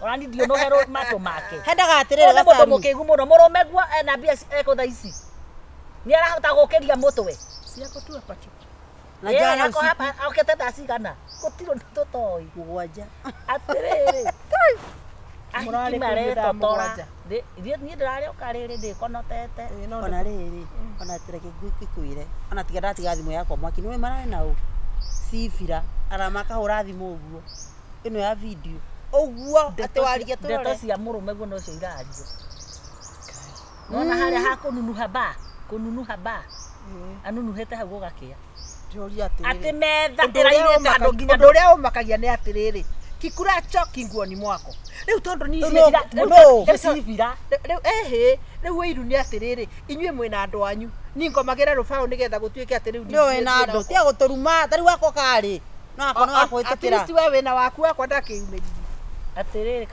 orani ndio no hero mato make hendaga atiriri gacaru mukigu muno murume guo ena mbia ekutha ni arahota gukiria mutwe ciako tu apacho na jana usiku akete dasigana gutiro tutoi mugwanja atiriri murari kureto tora ni ndirari ukariri ndikonotete ona riri ona tireke gwikwire ona tigenda tiga thimu yakwa mwaki niwe marari nau sifira arama kahura thimu uguo ino ya video uguo ati warigia turore ndeto cia murume guo no cio irario nona haria kununuha ba anunuhete hau gugakia ati metha irairite andu nginya ndu uria umakagia ni atiriri kikura choki nguoni mwako riu tondu ni sivira riu wiru ni atiriri inyue mwina andu anyu ni ngomagira rubao nigetha gutuike ati riu ni wina andu tia guturuma tari wako kari no akono wako itukira ati we wina waku wakwa ndakiumiririe atiriri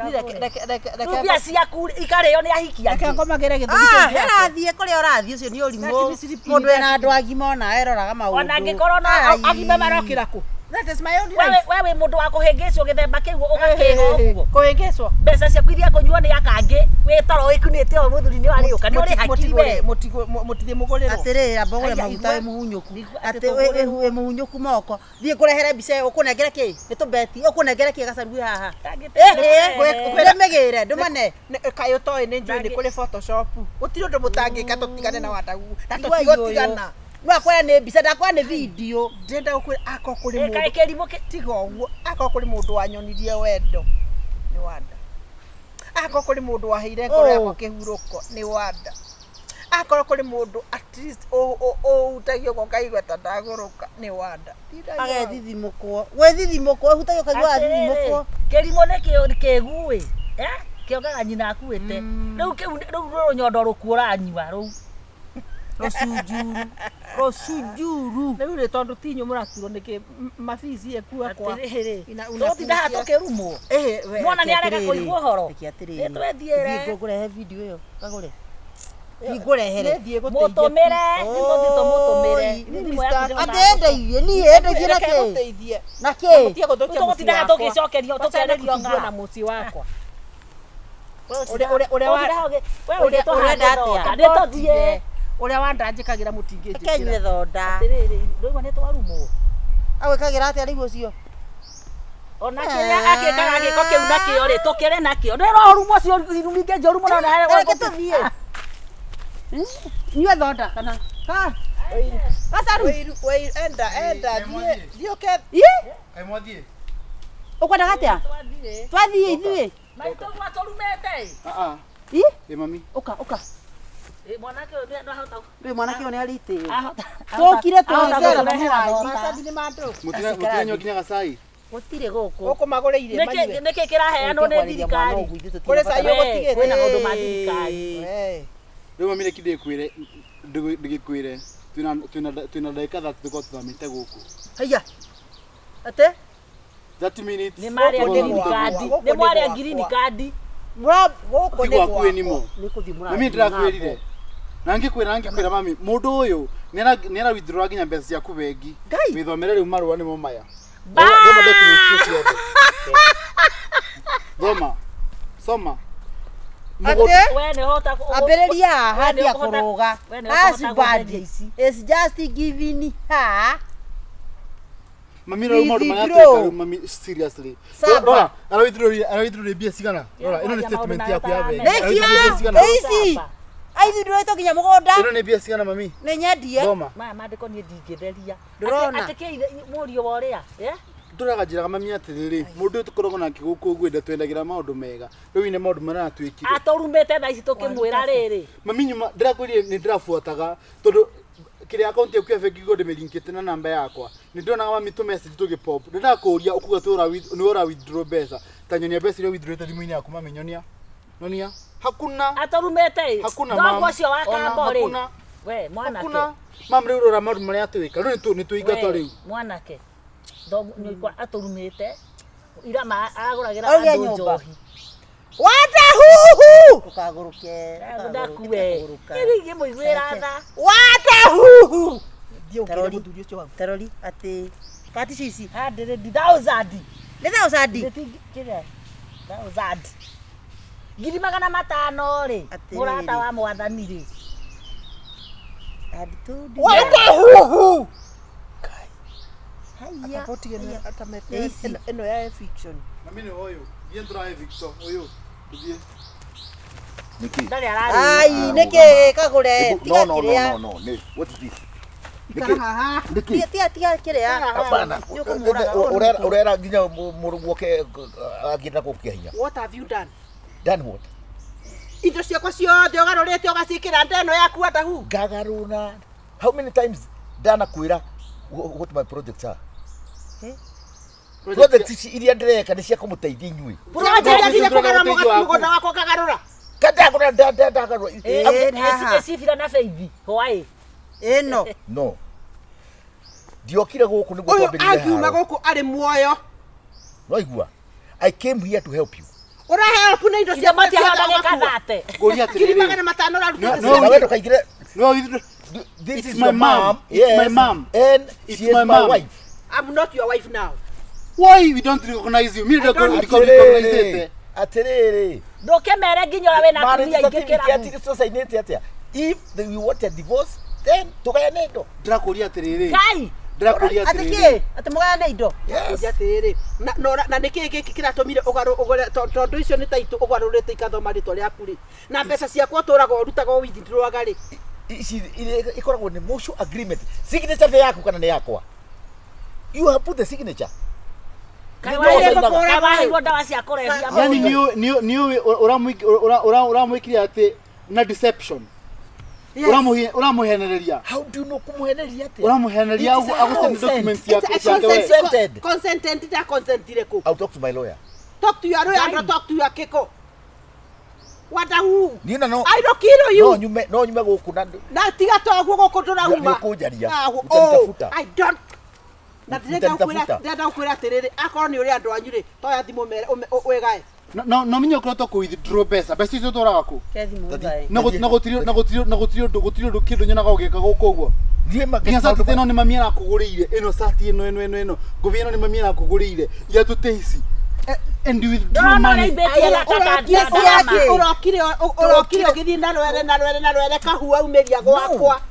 Rubia ciaku ikario ni ahikia reke ngomagire githuthi herathie kuria urathie ucio ni urimu mundu ena andu agima ona eroraga maundu ona ngikoro na agima marokira ku that is my own life wewe mundu wa kuhengecwo githemba kiu ugakiga uguo kuhengecwo mbeca ciaku iria kunyuo ni akangi witoro ikunite o muthuri ni wari uka ni uri hakiri we mutithie muguriro atiriri ambogore maguta we muhunyuku ati we muhunyuku moko thie kurehere mbica ukunengere ki nitubeti ukunengere ki gacaru haha kwiremegire ndumane kayo toy ni njui ni kuri photoshop utiro ndo mutangika tutigane na wadagu na tutigotigana no akwara ni mbica ndakwa ni video ndenda ukwira ako kuri mundu kaikerimu tiga uguo ako kuri mundu wanyonirie wendo ni wanda ako kuri mundu waheire ngoro yako kihuruko ni wanda ako kuri mundu at least utagio gokaigwa tandaguruka ni wanda agethithimukwo we thithimukwo utagio kaigwa thithimukwo kerimo ne kegui kiogaga nyina akuite riu nyondo rukuuranywa riu Rosujuru riu ri tondu tinyo muraturo niki mafizi ekua kwa utinda hatokerumo mwana ni areka kuigwa horo twethiere ngũkũrehe video iyo Kagure ngũrehere mutumire nitũthito mutumire atendeithie ni endeithie naki tugutinda hatokicokerio tukererio na muci wakwa uria wandanjikagira mutingeje kenywe thonda ndoigwa ni twarumo agwikagira atia riu ucio ona kiria akikaga giko kiu nakio ri tukire nakio ndiro rumo cio iruminge njorumo na hele tuthie nywe thonda kana gacaru enda thie ke mwathie ukwenda gatia twathie ithuĩ maitũ gwatũrumete mami uka Mwanake ũyũ no ahota. Rĩu mwanake ũyũ nĩ aritĩ. Tũkire tũgĩcera Maratathi nĩ mandũ. Mũtiranyo kinya gacai. Gũtirĩ gũkũ. Gũkũ magũrĩire manyue. Nĩkĩ kĩraheanwo nĩ thirikari. Kũrĩ cai ũgũtigĩte. Kwĩna maũndũ ma thirikari. Rĩu mami reki ndĩkwĩre twĩna ndagĩka 30 tũkorwo tũthamĩte gũkũ. Haiya. Ate? 30 minutes. Nĩ marĩa green card. Nĩ marĩa green card. Gũkũ nĩ Tigwa kuĩ nimo. Nĩ kũthi mũra. Mami ndĩrakwĩrire. Na ngĩkwĩra mami mũndũ ũyũ nĩ ara withdraw nginya mbeca ciaku bengi. Wĩthomere rĩu marũa nĩmo maya. Thoma documents ciothe. Thoma. Soma. Ambĩrĩria haha ndia kũrũga. Husband is just giving her. Mami rĩu maũndũ marĩa twĩka mami seriously. Rora, ara withdraw mbia cigana. Rora, ĩno nĩ statement yaku ya bengi. Ici. Aithindũrĩtwo nginya mũgũnda. Ĩno nĩ mbia cigana mami? Nĩ nyendie. Thoma. Maya mandĩko niĩ ndingĩtheria. Ndĩrona. Atĩkĩire mũriũ wa ũrĩa, Ndũraga njĩraga mami atĩrĩrĩ, mũndũ ũyũ tũkoragwo nake gũkũ ũguo twendagĩra maũndũ mega. Rĩu ine maũndũ marĩa twĩkire. Atũrumĩte thaa ici tũkĩmwĩra rĩrĩ. Mami nyuma ndĩrakwĩrire nĩ ndĩrabuataga tondũ kĩrĩa account yaku ya bengi gode melinkĩte na namba yakwa. Nĩ ndonaga mami tu message tũgĩpop. Ndĩrakũria ũkuga tu nĩ ora withdraw mbeca. Ta nyonia mbeca iria withdraw thimũ-inĩ yaku mami nyonia. Nyonia. Hakuna. Atũrumĩte. Hakuna mama. Ũcio wa kambori. Hakuna. We mwanake. Hakuna. Mami rĩu rora maũndũ marĩa twĩka. Rĩu nĩ tũingatwo rĩu. Mwanake. Nĩkwa atũrumĩte. Ira agũragĩra andũ njohi. Watahuhu! Ukagũrũke. Ndakue. Ĩrĩgĩ mũiguĩra tha. Watahuhu! Terori ati kati cici 100,000. Nĩ 1000. Kĩrĩa? 1000. Ngiri 500 rĩ. Mũrata wa mwathani rĩ. Watahuhu! Haiya. Apotigene atamete eno ya fiction. Mami nĩ ũyũ. Thiĩ ndũrahe Victor ũyũ. Thiĩ. Ndari arari. Ai, nĩkĩ kagũre? Tiga kĩrĩa. No. What is this? Ikara haha. Tiga kĩrĩa. Hapana. Urera nginya mũrũguo ke agĩenda gũkia hinya. What have you done? Done what? Indo ciakwa ciothe ũgarũrĩte ũgacikĩra ndeno yaku Watahu. Gagaruna. How many times Dana kwĩra what my projects are? Projects ici iria ndĩreka nĩ cia kũmũteithia inyuĩ. Project iria kũgarũra mũgũnda wakwa kagarũra. Kadagũra ndagarũra. Ĩcibira na beibi. Hwaĩ. Ĩno. No. Ndiokire gũkũ nĩguo twambĩrĩrie haha. Angiuma gũkũ arĩ muoyo. No igua. I came here to help you. Ora help na indo cia matihandage kathate. Ngoria atĩrĩrĩ. 500 raruta. No, wendo kaigire. No, this is my mom. It's my mom. And she is my wife. I'm not your wife now. Why we don't recognize you? Me don't recognize it. Atĩrĩrĩ. Ndũkĩmere nginya ũrĩa wĩna atumia aingĩ kĩramu. Society atĩa. If we want a divorce, then tũgayane indo. Ndĩrakũria atĩrĩrĩ. Kai. Ndĩrakũria atĩrĩrĩ. Atĩ mũgayane indo. Atĩrĩrĩ. Na nĩkĩ gĩkĩ kĩratũmire ũgarũ tondũ icio nĩ taitũ ũgarũrĩte ikathoma rĩtwa rĩaku rĩ. Na mbeca ciakwa ũtũraga ũrutaga withdrawaga rĩ. Ici ikoragwo nĩ mutual agreement. Signature nĩ yaku kana nĩ yakwa? You have put the signature. Kawaigua ndawa cia kũrebia. Yani niũ ũramwĩkire atĩ na deception. Ũramũhenereria. How do you know kumuheneria atĩa? Ũramũheneria agũsend documents yake. Consented ta consentire kũ. I'll talk to my lawyer. Talk to your lawyer and talk to your keko. Watahu. Nina no. I don't kill you. No nyume gũkũ na tiga toguo gũkũ tũrahuma. Nĩkũnjaria. I don't. Na ndĩrenda ũkwĩra atĩrĩrĩ akorwo nĩ ũrĩa andũ anyu rĩ toya thimũ mere wegae. No minyo ũkoretwo kũ withdraw mbeca. Mbeca icio tũraga kũ? Na gũtirĩ ũndũ kĩndũ nyonaga ũgĩka gũkũ ũguo. Nginya sati ĩno nĩ mami arakũgũrĩire. Ĩno sati ĩno. Ngũbia ĩno nĩ mami arakũgũrĩire. Iratũ teici. And you withdraw money. Ũrokire ũgĩthiĩ na rwere kahua umĩria gwakwa.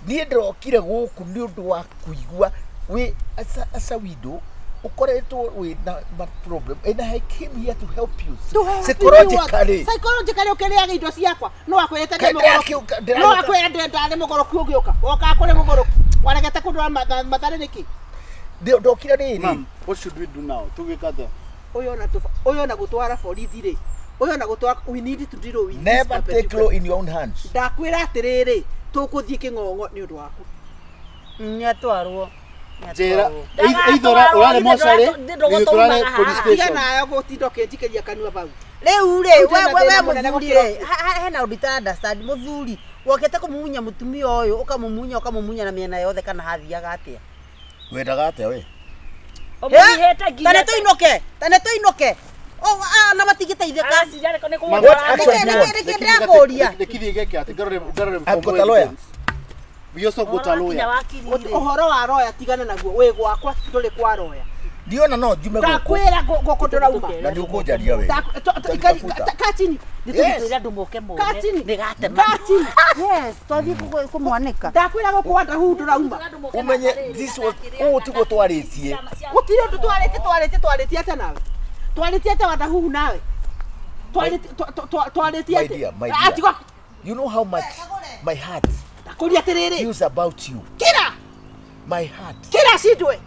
Niĩ ndĩrokire gũkũ nĩ ũndũ wa kũigua we as a widow ukoretwo wina problem and I came here to help you psychologically ukĩrĩaga indo ciakwa no akwĩrĩte ndĩ mũgoroku ũgĩũka oka kũrĩ mũgoroku waregete kũndũra matharĩ nĩkĩ ndokire rĩrĩ. Mom, what should we do now? Tũgĩka atĩa? Ũyũ ona gũtwara borithi rĩ Oyo na gutwa we need to deal with this. Never take law in your own hands. Ndakwira atiriri tukuthie kingongo ni undu waku. Ni atwarwo. Jera eithora urare moshari ni turare police station nayo gutindoke njikeria kanua bau. Riu ri we muthuri ri hena udita understand muthuri wokete kumumunya mutumia uyu ukamumunya na miena yothe kana hathiaga atia Wendaga atia we omihete nginya tane tuinoke na matigiteithika ndirakuria ndikithie geke ati garore Agota lawyer. Biyoso gota lawyer. Uhoro wa roya tigana naguo we gwakwa nduri kwa roya. Ndiona no jume goko. Ndakwira goko ndirauma. Na ndi ukunjaria we. Katini. Nditutira ndumuke mone. Nigatema. Katini. Yes, twathi kumwanika. Ndakwira goko wanda hu ndirauma. Umenye this was tigo twaritie. Gutire ndu twarete ata nawe. Twarete ata wanda hu nawe. Twarete ata. Atigo. You know how much my heart feels about you. Kira. My heart. Kira shidwe.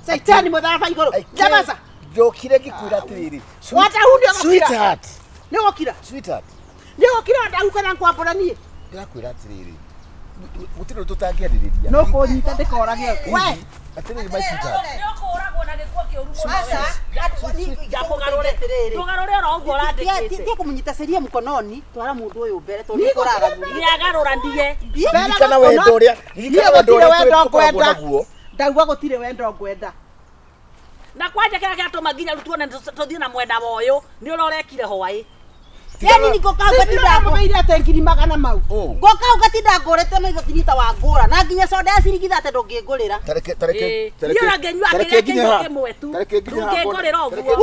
Saitani mudharafa igoro. Jabaza. Jokire gikwira tiriri. Wata hundi Sweetheart. Ne wakira. Sweetheart. Ne wakira ndahuka na kwambona nie. Ndakwira tiriri. Gutiro tutangiaririria. No ko nyita ndikorage. We. Atiriri my sweetheart. Nyokoragwo na gikuo kiuru Asa. Jamugarore tiriri. Tugarore ro ngo randikite. Tie kumunyita seria mkononi twara mundu uyu mbere to ndikoraga thuri. Niagarura ndie. Kana wendo uria. Kana wendo uria kwenda naguo. Ndauga gutire wendo ngwenda. Na kwanja kira kiatuma nginya rutuone tuthie na mwenda moyo ni urorekire hwai. Yani niko kauga tidako meira tengiri magana mau. Ngoka ugatinda ngorete maitho tinita wa ngura na nginya soda ya cirigitha te ndungingurira. Tareke. Ni urangenyua kire kinyo kimwe tu. Ndungingurira oguo.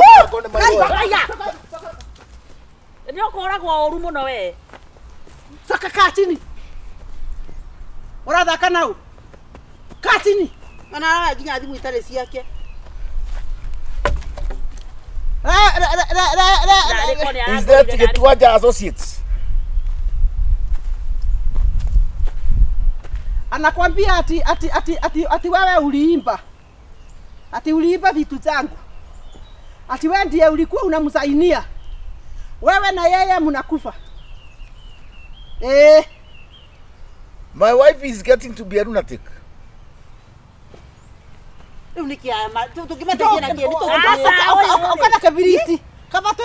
Aya. Ni ukoragwo oru muno we. Saka katini. Urathaka nau. Katini. Mana nginya thimu itare ciake. Is that to get towards associates? Anakwambia ati wewe uliimba. Ati uliimba vitu zangu. Ati wewe ndiye ulikuwa unamsainia. Wewe na yeye mnakufa. My wife is getting to be a lunatic. Unikiama tukimata jina kile ukana kabiriti kama to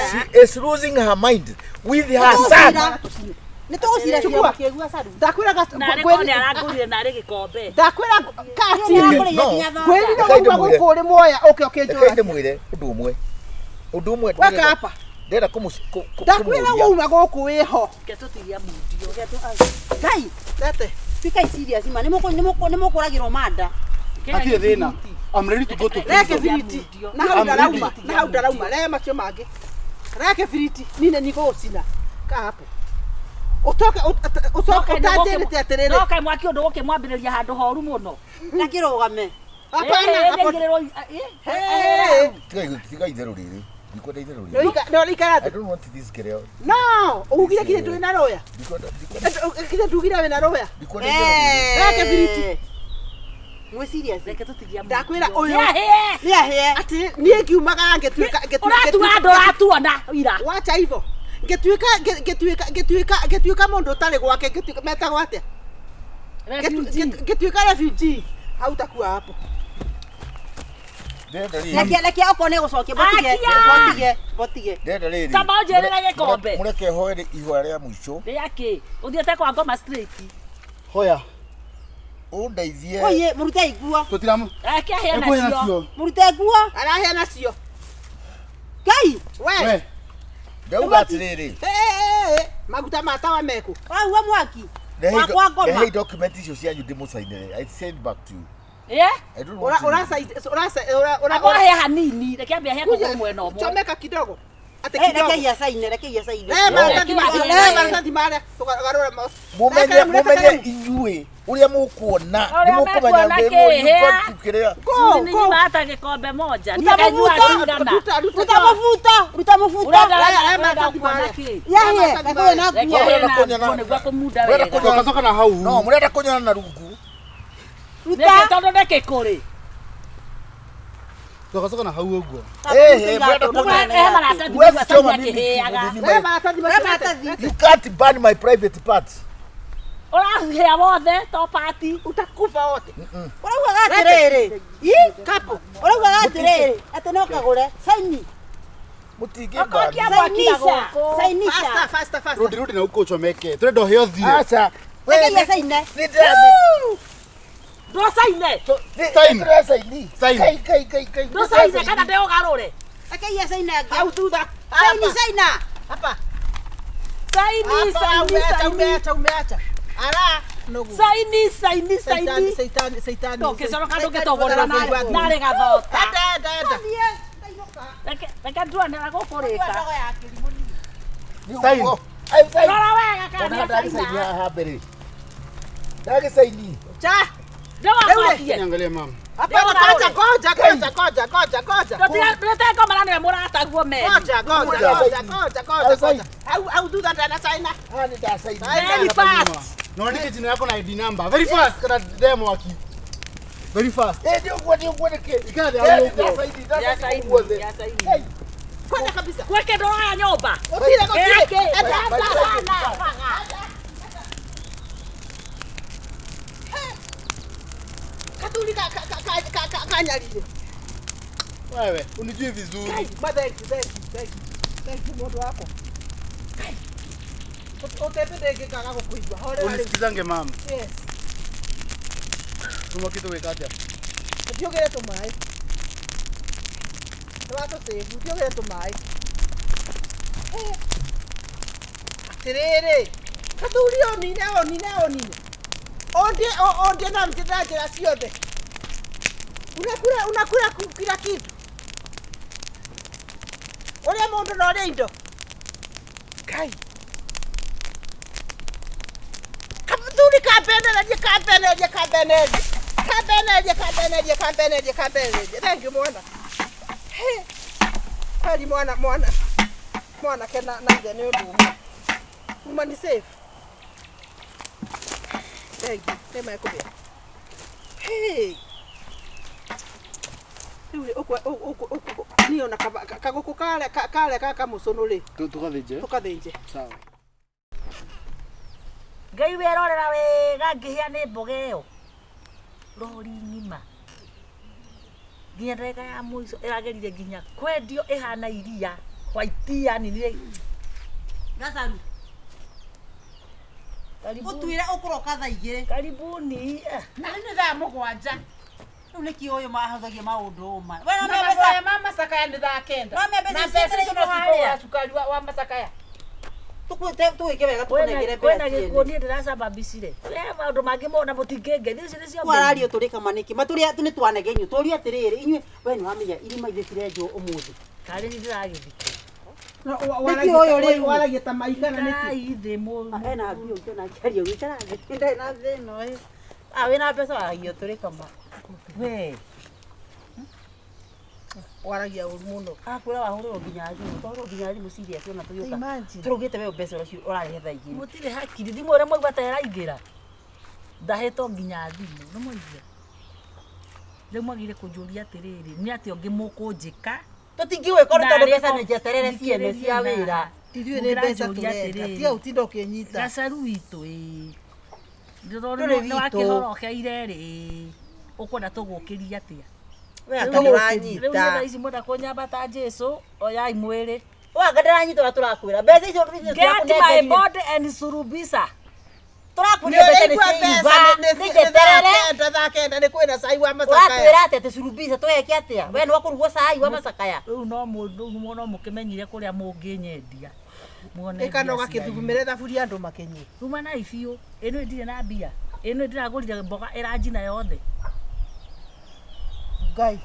she is losing her mind with her son. Nitogusira cia kegua sadu ndakwira kwani arangurire na gikombe ndakwira kati kwani ndo gukuri moya okay njora ndi mwire undu umwe weka hapa ndera ndakwira uma guku wiho ketutiria mundio kai lete Fika serious man nimo kuragirwo manda. Atire thina. I'm ready to go to prison. Reke firiti. Na hau ndarauma. Le macio mangi. Reke firiti. Nine niko ucina. Ka hapo. Utoka utajete atiriri. No kai mwaki undu guke mwambiriria handu horu muno. Nakirugame. Hapana hapo. Tiga itherũ rĩrĩ. Ndikwenda itherũ rĩrĩ. No rikara. I don't want this girl. No, ugire kile tu na roya. Kile tu gira na roya. Ndikwenda itherũ rĩrĩ. Reke firiti. Mwe serious. Reke tutigia. Ndakwira uyu. Ni ahe. Ati nie ngiumaga ngetuika uratuona ira. Wacha hivyo. Ngetuika mundu utari gwake ngetuika metagwo atia. Ngetuika refugee. Hautakuwa hapo. Lekia okone gucokia botige. Ndenda rĩrĩ. Tamba njerera gikombe. Mureke hoere ihwa rĩa mũico. Rĩaki, uthiete kwa ngoma straight. Hoya. Undeithie. Oye, murute igua. Tutiramu. Reke hea nacio. Murute igua. Arahea nacio. Kai, we. Ndauga atĩrĩrĩ. Maguta matawa meku. Wa mwaki. Hey document icio cianyu ndĩmũcainĩre. I send back to you. Yeah? I don't want to. Ora hanini, reke ambia hea kwa mwena omwe. Chomeka kidogo. Ate kidogo. Reke ya saine. Martha mare. Tugarura mo. Mumenye inyuĩ ũrĩa mũkuona nĩ mũkũmenya ndĩmũ tukĩrĩa. Nini mata gikombe moja. Ni akajua singana. Ruta mafuta. Yaye, kakwe na kuona kumuda wega. Kacoka na hau. No, mũrenda kũnyona na rungu. Ruta. Ndio ndeke kore. Tukacoka na hau uguo. You can't burn my private parts. Urahea wothe to party utakufa wote. Urauga gatiriri. Kapo. Urauga gatiriri. Ate no kagure. Saini. Mutingi Akokia bakira goko. Sainisha. Faster. Rudi na uko chomeke. Turenda heo thie. Acha. Wewe saine. Ndo saine. Saini. Kai. Ndo saine kana ndeo garure. Akai saine. Au thutha. Saina. Hapa. Saini. Umeacha. Ara. Saini. Saitani. Toke solo kando getogorera nare gathota. Enda. Reke tuone na gukurika. Saini. Rora wega kana saini. Habari. Dage saini. Cha. Ndewa kotie. Niangalie mama. Hapa koja. Tuteko marane murataguo meni. Koja. Au thutha ndana saina. Hani da saini. Very fast. Naandike jina yako na ID number. Very fast kana demo aki. Very fast. Ndio kwa nike. Ikade au uko. Ya saini. Kwenda kabisa. Kweke ndo ya nyumba. Utile. Katulika kanyalile. Wewe, unijui vizuri. Thank you moto wako. Utepete kaka kukuigwa. Unisikizange mama. Yes. Tuma kitu wekaje. Ndiogere tumai. Twato save, ndiogere tumai. Terere. Katuli onine. Onde na mtendaje la siote. Unakula kila kitu. Ole mondo no reindo. Kai. Kaputuli kampeneje. Thank you mwana. Kweli mwana kena naje ni ndumu. Umani safe. Thank you. Tema yako bia. Hey. Uko niyo na kagoko kale kaka musonole. Tukathinje. Sawa. Ngai werorera wega ngihia ni mboga iyo. Rori ngima. Nginya ndagika ya muico iragerire nginya kwendio ihana iria. White yani ni Gazaru. Utwire ukuroka thaa igiri. Karibuni. Na ni thaa mugwanja. Riu niki uyu mahuthagia maundu uma. Wewe na mesa mama sakaya ni thaa kenda. Na pesa sio sukari wa masakaya. Tuwike wega tukunengere kwena gikuoni ndiracabambicire we maundu mangi mona mutingenge thici ni cio warario turika maniki maturia ni twanegenyu turia atiriri inywe we ni wamenya irima ithecirenjwo umuthi kari ni ndiragithika waragia ta maikana niki ithe mu ena mbio ngena kiario gikara ndai na theno wina pesa wagio turika ma we waragia muno akwira wahuriro nginya thimu serious ona tuyuka turugite we mbeca ucio urarehe thaa igiri mutire hakiri thimu ore mwaigua ta iraingira ndaheto nginya thimu no mwaigua riu mwagire kunjuria atiriri ni ati ongi mukunjika tutingiwe kono tondu mbeca ni jeterere ciene cia wira ithuĩ nĩ mbeca tũrenda tiga ũtinda ũkĩnyita gacaru witũ ndĩrona nĩ wakĩhorokeire rĩ ũkwenda tũgũkĩria atĩa rĩu thaa ici mwenda kũnyambata Jesũ oyai mwĩrĩ wanga ndĩranyita ũrĩa tũrakwĩra mbeca icio get my body and surubisa tũrakwĩria mbeca nĩ ciĩjeterere thaa kenda nĩ kwĩna cai wa macakaya ũratwĩra atĩ surubisa tweke atĩa we nĩ wakũrugwo cai wa macakaya rĩu no mũkĩmenyire kũrĩa mũngĩnyendia ĩkanoga kĩthugumĩre thaburia andũ makenyie ruma na ibiũ ĩno ndirĩ na mbia ĩno ndĩragũrire mboga ĩranjina yothe Ngai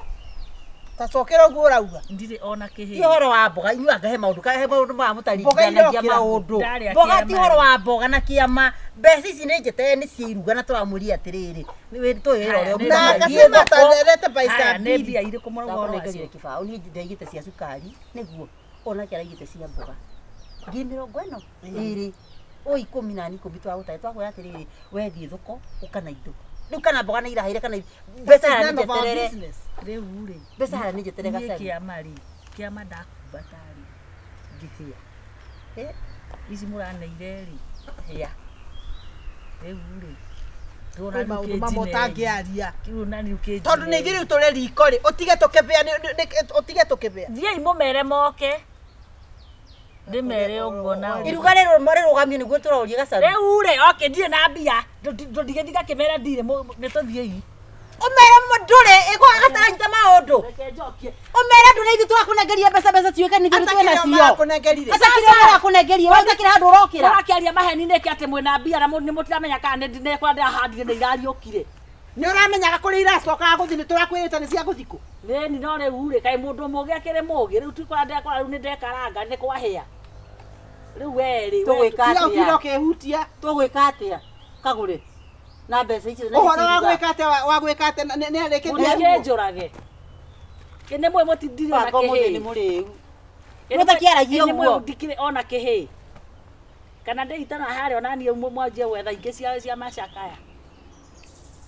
tacokera ũguo ũrauga ndirĩ ona kĩhĩ ti ũhoro wa mboga inyuĩ angahe maũndũ ma mũtaringithanagia maũndũ mboga ti ũhoro wa mboga na kĩama mbeca ici nĩ njete nĩ ciairuga na tũramũria atĩrĩrĩ tũwĩra ũrĩa na akasema tanerete paisa nĩ mbia irĩkũ mũrauga ũrĩa kĩbaũ niĩ ndaigĩte cia cukari nĩguo ona kĩaraigĩte cia mboga ngiri 20 ĩrĩ o 10 na 10 twagũtaĩ twakwĩra atĩrĩrĩ wethiĩ thoko ũkana indo kana mboga nĩ irahire kana mbeca nĩ njeterere rĩu rĩ mbeca nĩ njeterere gacaru kĩama ndakumba tarĩ ngĩhĩa ici mũraneire rĩ hĩa rĩu rĩ Kwĩ maũndũ mamwe ũtangĩaria tondũ tondũ nĩ ithuĩ rĩu tũrĩ riko rĩ ũtige tũkĩbĩa thiai mũmere moke ndĩmere ũguo nao iruga rĩrũgamio nĩguo tũroria gacaru rĩu rĩ oke ndirĩ na mbia tũtigĩthiĩ gakĩmera ndirĩ nĩtũthiĩ umere ndũrĩ ĩgwa gataranyita maũndũ umere ndũrĩ ithuĩ tũrakũnengeria mbeca ciũke nĩ ithuĩ twĩ nacio atakĩrĩa watakĩra handũ ũrokĩra ũrakĩaria maheni nĩkĩ atĩ mwĩna mbia na nĩ mũtiramenya kana nĩ kwa ndĩrahandire nĩ irariũkire nĩ ũramenyaga kũrĩa iracokaga gũthiĩ nĩ tũrakwĩrĩte nĩ cia gũthikũ thĩni no rĩu rĩ kaĩ mũndũ mũgĩ akĩrĩ mũgĩ rĩu tikora ndekora rĩu nĩ ndekaranga nĩ kwahĩa rĩu werĩ tũgwĩka atĩa Kagũre na mbeca icio ũhoro wa gwĩka atĩa nĩ arĩkĩtie njũrage kĩnĩ mwe mũtindire na kĩhĩ nĩ mũrĩu mũtakiaragia ũguo ndikire ona kĩhĩ kana ndĩhitana harĩa onaniĩ mwanjie gwetha ingĩ cia macakaya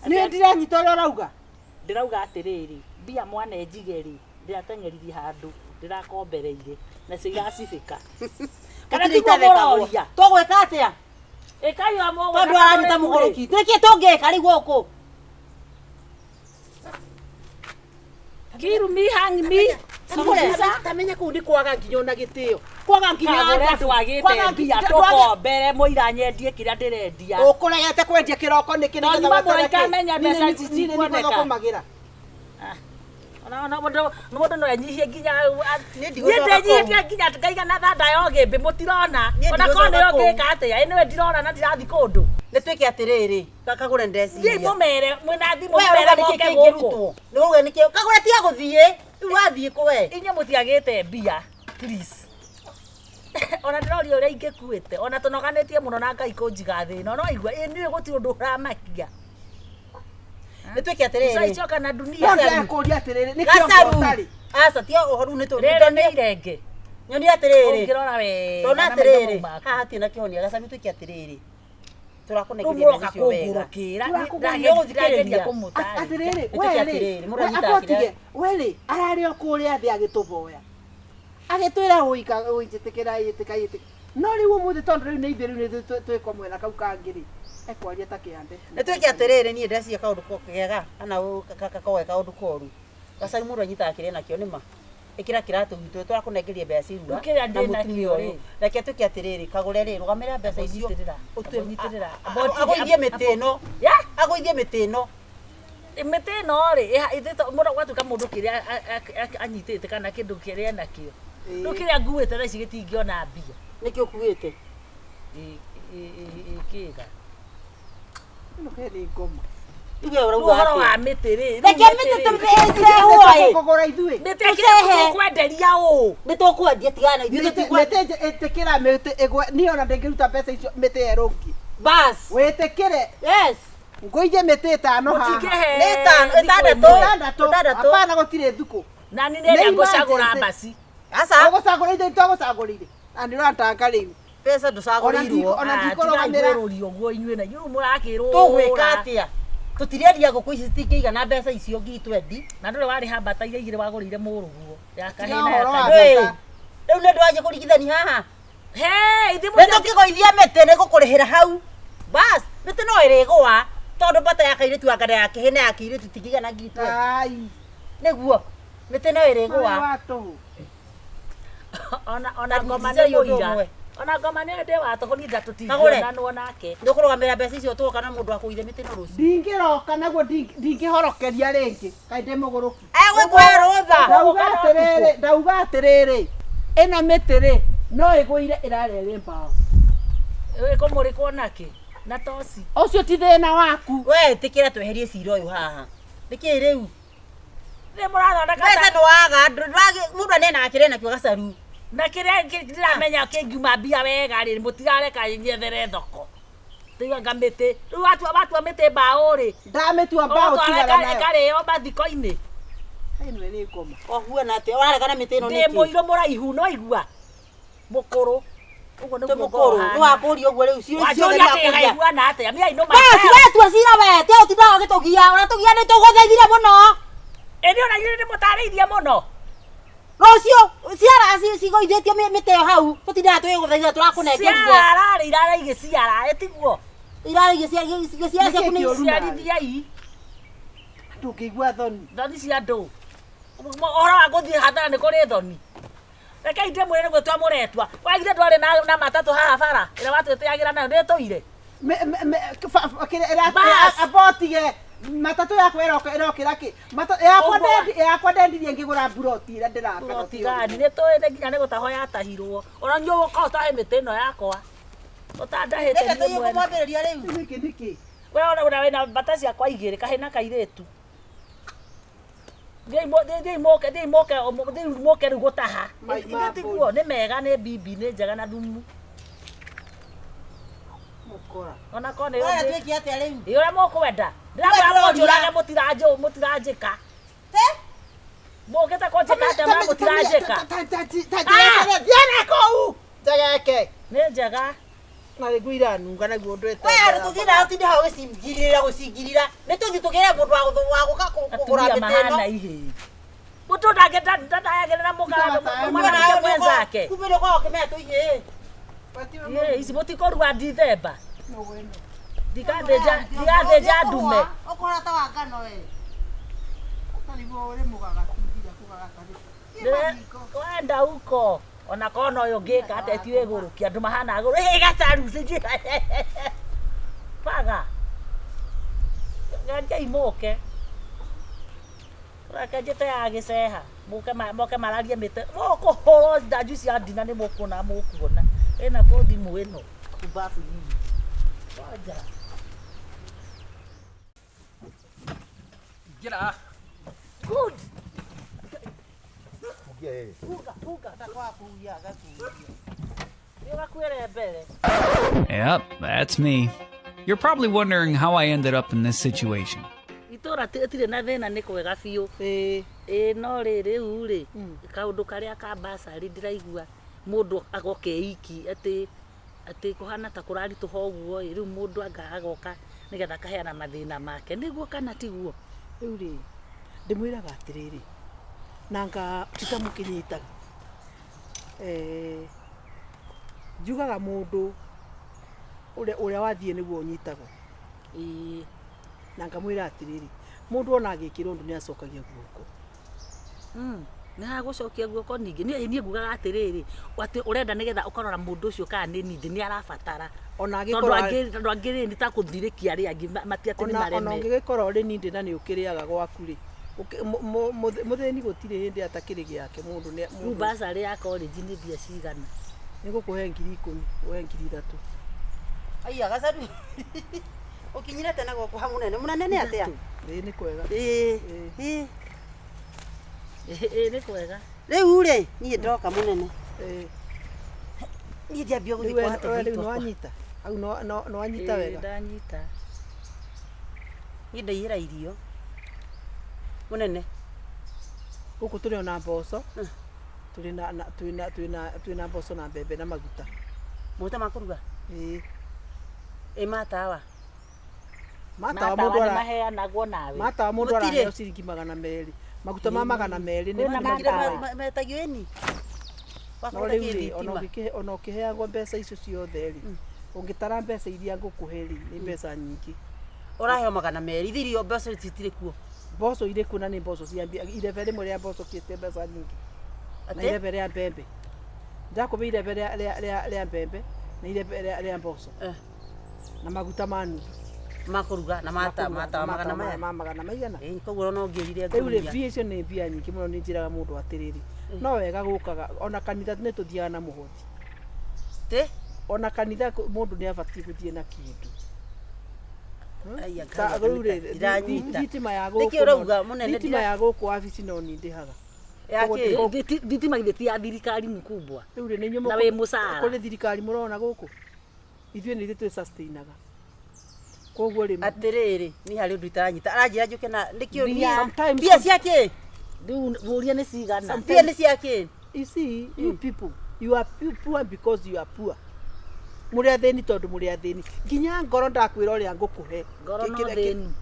nĩ ndiranyita ũrĩa ũrauga ndĩrauga atĩrĩrĩ mbia mwana njigeri ndĩrateng'eririe handũ ndĩrakombereire nacio iracibĩka kana tũgũroria tũgwĩka atĩa ĩkayo mũgũ tondũ aranyita mũgũrũki nĩkĩ tũngĩka rĩu gũkũ kiru mi hang mi tamenya kũu nĩ kwaga nginya ona gĩtĩo kwaga nginya ndwagĩte mbia tũkombere mũira nyendie kĩrĩa ndĩrendia ũkũregete kwendia kĩroko nĩkĩ nĩgetha mũikamenya mbeca ici cikuoneka ona mũndũ no enyihie nginya nĩndĩnyihĩtie nginya ngaiga na thanda ya ũgĩmbĩ mũtirona ona korwo nĩ ũngĩka atĩa nĩwe ndirona na ndirathiĩ kũndũ nĩtwĩke atĩrĩrĩ Kagũre ndeciria mũmere mwĩna thimũ mũmere moke gũkũ nĩgũge nĩkĩo Kagũre tiga gũthiĩ rĩu wathiĩ kũwe inyuĩ mũtiagĩte mbia please ona ndĩroria ũrĩa ingĩkuĩte ona tũnoganĩtie mũno na Ngai kũnjiga thĩna no igua niĩ gũtirĩ ũndũ ũramakia nĩtwĩke atĩrĩrĩ icoka na dunia kũria atĩrĩrĩ nĩkĩo ũtarĩ aca tio ũhoru nĩ rĩrĩ nĩ irenge nyoni atĩrĩrĩ ũngĩrora we tona atĩrĩrĩ haha hatirĩ na kĩhonia gacaru twĩke atĩrĩrĩ tũrakũnengeria mbeca icio wega ndagĩthikĩrĩria kũmũtarĩ atĩrĩrĩ werĩ ararĩ o kũrĩa thĩ agĩtũboya agĩtwĩra ũitĩkĩra no rĩu ũmũthĩ tondũ rĩu nĩ ithuĩ rĩu nĩ twĩko mwena kau kangĩ-rĩ ekwaria ta kĩande nĩtwĩke atĩrĩrĩ niĩ ndeciria kaũndũ kega kana kagoe kaũndũ koru gacaru mũndũ anyitaga kĩrĩa nakĩo nĩma ĩkĩra kĩratũ gitũ tũrakũnengeria mbeca cirua na mũtumia ũyũ reke twĩke atĩrĩrĩ Kagũre rĩ rũgamĩrĩra mbeca icio agũithie mĩtĩ ĩno agũithie mĩtĩ ĩno rĩ mũndũ gwatuĩka mũndũ kĩrĩa anyitĩte kana kĩndũ kĩrĩa enakĩo rĩu kĩrĩa nguĩte thaa ici gĩtingĩona mbia nĩkĩo ũkuĩte kĩga nĩ ngoma ũhoro wa mĩtĩ rĩ reke mĩtĩ tũmĩcehoe kũgũra ithuĩ nĩtũkwenderia ũũ nĩtũkwendia tigana na ithuĩ ĩtĩkĩra mĩtĩ ĩgwe niĩ ona ndĩngĩruta mbeca icio mĩtĩ yerũngi bas wĩtĩkĩre yes ngũithie mĩtĩ ĩtano haha ĩtandatũ apana gũtirĩ thukũ na nĩ nĩrĩa ngũcagũra mbaci aca ũgũcagũra indo itagũcagũrire na nĩ ũrantanga rĩu mbeca ndũcagũrĩirwo ona ndikũrũgamĩra ũguo inyuĩ na inyuĩ mũrakĩrwo tũgwĩka atĩa tũtirendia ngũkũ ici citingĩigana mbeca icio ngiri twendi na ndũrĩ warĩha mbata iria igĩrĩ wagũrĩire mũrũguo ya kahĩna rĩu nĩ ndũ wanjie kũringithania haha nĩtũkĩgũithia mĩtĩ nĩgũkũrĩhĩra hau bas mĩtĩ no ĩrĩgũa tondũ mbata ya kairĩtu angana ya kĩhĩna ya kĩirĩtu tingĩigana ngiri twendi nĩguo mĩtĩ no ĩrĩgũa ona ngoma nĩ mũira ona ngoma nĩ ndĩ watũgũni ndatũtingĩonanwo nake ndũkũrũgamĩra mbeca icio tũgoka na mũndũ akũithe mĩtĩ no rũciũ ndingĩroka naguo ndingĩhorokeria rĩngĩ kaĩ ndĩ mũgũrũki egwĩkũhe rũtha ndauga atĩrĩrĩ ĩno mĩtĩ rĩ no ĩgũire ĩrarĩrĩ mbaũ ĩkũmũrĩkwo nakĩ na toci ũcio ti thĩna waku we ĩtĩkĩra tweherie cira ũyũ haha nĩkĩ rĩu nĩ mũrathondeka mbeca ndwaga mũndũ anenaga kĩrĩa nakĩo gacaru na kĩrĩa ndĩramenya kĩngiuma mbia wega rĩ mũtigareka nyethere thoko tigaga mĩtĩ rĩu watua mĩtĩ mbaũ rĩ ndamĩtua mbaũ tigana nayo ĩkarĩo mathiko-inĩ ĩno nĩ ngoma ũhuana atĩ ũraregana mĩtĩ ĩno ndĩ mũirũ mũraihu no igua mũkũrũ Ugo nä Temukuru ni wakuri uguo riu cio cio ni akuria na atä amia ino ma basi wetu acira we te utindaga gitugia ona tugia ni tuguthaithire muno eni ona yuri ni mutarithia muno rocio ciara cigoithĩtio mĩteo hau tũtindaga twĩgũthaitha tũrakunengerire ciara irara igĩciara ĩtiguo irara igĩciara ciaku nĩ ciarithiai ndũngĩigua thoni cia andũ ũhoro wa gũthiĩ hathara nĩ kũrĩ thoni rekei ndĩmwĩre nĩguo twamũretua wagire ndwarĩ na matatũ haha bara ĩrĩa watwĩtĩagĩra nayo nĩtũire abotige matatu yakwa ĩrokĩra kĩ yakwa ndendirie ngĩgũra mburoti ĩrĩa ndĩrakatigani nĩ tũĩ nginya nĩ gũtaho yatahirwo ona nyuo ũka ũtahe mĩtĩ ĩno yakwa ũtandahĩte nĩkĩ we ona wĩna mbata ciakwa igĩrĩ kahĩ na kairĩtu thiĩ moke rĩu gũtaha tiguo nĩ mega nĩ bibi nĩ njega na thumu ona kone ũrĩa mũkwenda ndĩramwĩra mũnjũrage mũtiranjĩka mũgĩte kũnjĩka atĩa mara mũtiranjĩka thiana kũu njegeke nĩ njega na rĩguo iranunga naguo ũndũ tũthindaga tinde hau gũcingirira nĩ tũthiĩ tũgĩre mũndũ wa gũka kũgũra mĩtĩ mahana ihĩ mũndũ ndangĩtayagĩrĩra mũmwana mwenzake kumbe nĩ ũkoragwo ũkĩmenya tũigĩ ici mũtikoruga Ndithemba ndikathĩnja ndume ũkora ta wa ngano wenda huko ona kona ũyũ ngĩka atĩa tiwe gũrũkia andũ mahana gũrũ gacaruci paga ngei mũke reke njĩte ya gĩceha moke mararie mĩtĩ mũkũhũrwo ndanju cia ndina nĩ mũkuona ĩna thimũ ĩno kubabu hihi oja Gira. Good. Yep, that's me. You're probably wondering how I ended up in this situation. Itora tire na thina nĩ kwega biũ no rĩu rĩ kaũndũ karĩa ka basari ndĩraigua mũndũ agokeiki atĩ kũhana ta kũraritũha ũguo rĩu mũndũ agoka nĩgetha kaheana mathĩna make nĩguo kana tiguo rĩu rĩ ndĩmwĩraga atĩrĩrĩ nanga titamũkĩnyitaga njugaga mũndũ ũrĩa wathiĩ nĩguo ũnyitagwo nanga mwĩra atĩrĩrĩ mũndũ ona agĩkĩra ũndũ nĩ acokagia guoko nĩ hagũcokia guoko ningĩ niĩ ngugaga atĩrĩrĩ atĩ ũrenda nĩgetha ũkarora mũndũ ũcio kana nĩ nindĩ nĩ arabatara tondũ angĩ nĩ ta kũthirĩkia arĩa angĩ matiatĩ nĩ mareme ona ũngĩgĩkorwo ũrĩ nindĩ na nĩ ũkĩrĩaga gwaku rĩ mũthĩni gũtirĩ hĩndĩ atakĩrĩ gĩake mũndũ rĩu basarĩ ya college nĩ mbia cigana nĩ gũkũhe 10,000 ũhe 3,000 aiya gacaru ũkinyire tene gũkũ ha mũnene nĩ atĩa nĩ kwega nĩ kwega rĩu rĩ niĩ ndoka mũnene niĩ ndiambia gũthiĩ kwa hata rĩu nĩwanyita hau nĩwanyita wega ndanyita niĩ ndaihĩra irio mũnene gũkũ tũrĩ ona mboco twĩna mboco na mbembe na maguta ma kũruga matawa mũndũ araheo ciringi 200 maguta ma 200 nĩ metagio eni ona ũkĩheagwo mbeca icio ciothe rĩ ũngĩtara mbeca iria ngũkũhe rĩ nĩ mbeca nyingĩ ũraheo 200 ithirio mbeca citirĩ kuo mboco irĩ kuo na nĩ mboco ciambia irebe rĩmwe rĩa mboco kĩte mbeca nyingĩ na irebe rĩa mbembe ndakũbe irebe rĩa mbembe na irebe rĩa mboco na maguta ma nuthu makũruga na mata magana maigana koguo no ngĩrire rĩu rĩ mbia icio nĩ mbia nyingĩ mũno nĩ njĩraga mũndũ atĩrĩrĩ no wega gũkaga ona kanitha nĩ tũthiaga na mũhothi ona kanitha mũndũ nĩ abatiĩ gũthiĩ na kĩndũ thitima ya gũkũ wabici no nĩ ndĩhaga thitima githĩ ya thirikari mkubwa rĩu rĩ nĩ na wĩ mũcara kũrĩ thirikari mũrona gũkũ ithuĩ nĩ twĩ sustainaga koguo rĩ atĩrĩrĩ nĩ harĩ ũndũ itaranyita aranjĩra njũke na nĩkĩo mbia ciake rĩu mũria nĩ cigana mbia nĩ ciake you see you people you are poor because you are poor muri atheni tondu muri atheni nginya ngoro ndakwira uria ngukuhe ngoro no theni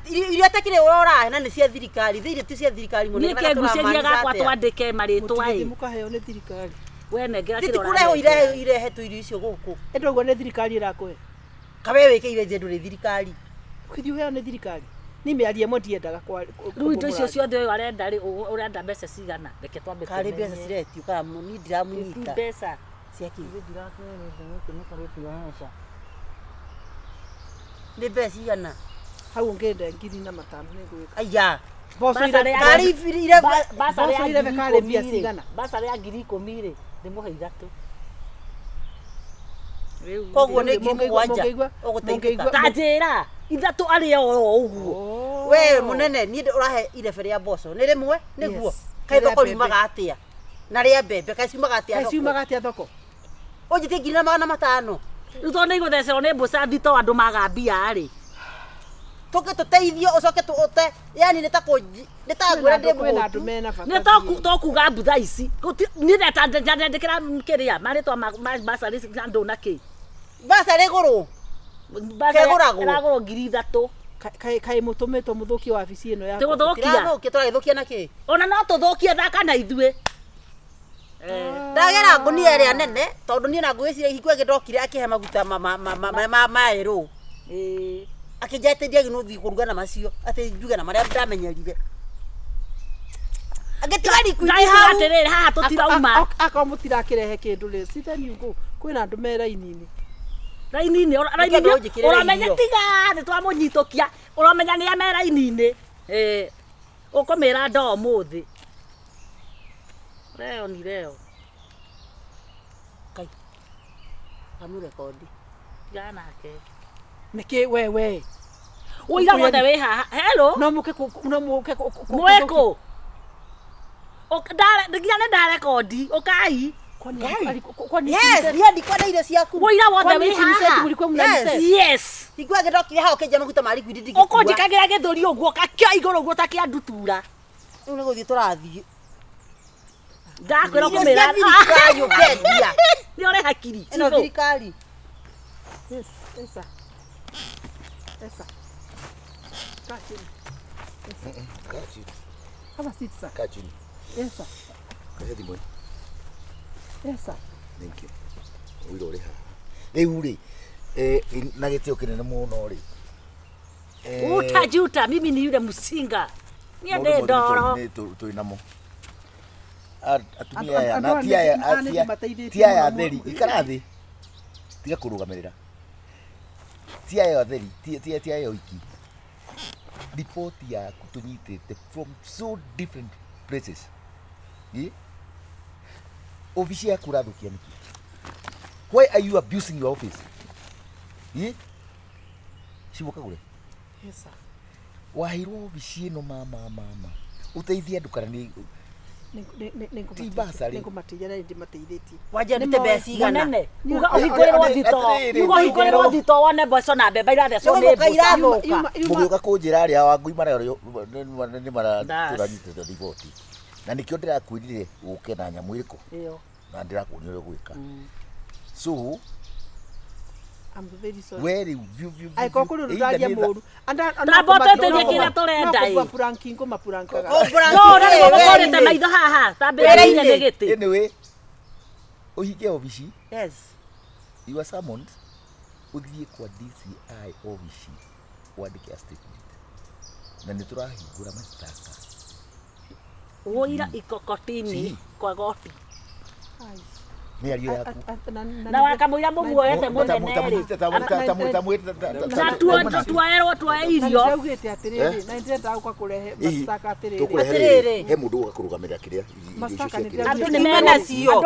irio atakire urora na ni cia thirikari thiire ti cia thirikari munene na guceria gakwa twandike maritwa mukaheo ni thirikari we nengera kiro kureho irehetwo irio icio guku endogo ni thirikari irakuhe kawe wikire njendu ni thirikari kwithio heo ni thirikari ni miarie mo ndiendaga kwa riu indo icio ciothe uyu arenda ri urenda mbeca cigana reke twambe kari mbeca ciretio kana ni ndiramunyita mbeca cia ki ndirakwere ndingu karoti yaca ni mbeca cigana hau ngenda ngiri na matano ni gwika aya boso ile kari ile basa ile kari bia cigana basa ya ngiri 10 ri ndimuhe 3 koguo ni ngiri 7 uguteithika tajira 3 ari o uguo we munene ni urahe irebe ya boso ni rimwe niguo kai thoko limaga atia na ria mbembe kai ciumaga atia thoko ujite ngiri na 500 uthone iguthecero ni mbuca thito andu magambia ri toke tuteithio ucoke tuote yani nitagwira ndi mwendu mena bata ni tokuga mbutha ici ni ndeta ndandikira kiria maritwa basa ri andu na ki basa ri guru keguragwo ngiri 3 kai mutumetwo muthuki wa ofisi ino ya tirano kituraithukia na ki ona no tuthukie thaka na ithue ndagera ngunia ria nene tondu ni na ngwicire hikwe gidokire akihe maguta maero akijatedia ginothi kurugana macio ate njuga na maria ndamenyerire agetigari kuithi hau atirire haha tutirauma aka mutirakirehe kindu ri sithani ugu kwina andu me raini-ini uramenya tiga ni twamunyitokia uramenya ni amera raini-ini ukomera ndo muthi leo ni leo kai amu rekodi gana ke niki wewe uira wothe we haha hello no muke mweko okadare nginya ne ndare kodi okai kwani yes ria ndikona ile ciaku uira wothe we haha yes igwa gidokire ha okeja maguta mari kwidi ukonjikagira githuri uguo kakya igoro uguo takia ndutura riu niguthi turathie ndakwira kumira thirikari ukendia ni ore hakiri ino thirikari yes esa kachini kama sitsa kachini esa kaje mwe esa thank you uiro ri ha riu ri na gitio kinene muno ri utajuta mimi ni yule msinga niende ndoro ni tu inamo atumia ya na tia ya theri ikarathi tiga kurugamirira tia ya theri tia ya wiki report ya kutunyitete from so different places office ya kurathukia niki why are you abusing your office shibuka gure yes sir wahirwo office ino mama uteithia ndukana ni nikumatija na ndimateithĩtie wanja ndite mbeca igana uga uhingũrĩrwo thito wone mboco na mbembe irathecwo nĩ mbũca mũgĩũka kũnjĩra arĩa wangui nĩ maratũranyitĩte thiboti na nĩkĩo ndĩrakwĩrire ũke na nyamũ ĩrĩkũ na ndĩrakuonia ũrĩa ũgwĩka so I'm very sorry. Where you aiko kuri rutaria moru tamboteterie kĩrĩa tũrenda kwa pranking kuma prankaga ndorete maitho haha tambĩrĩire nĩ gĩtĩ anyway uhikie obici yes you are summoned uthie kwa DCI obici wandike a statement na nĩtũrahingũra mashtaka woira ikokotini kwa goti ni ario yaku na wakamwira muguoete munene tuaerwo twa irio ndaugite atiriri na ndenda gũka kũrehe mastaka atiriri he mũndũ ũgakurugamĩrĩra kĩrĩa andũ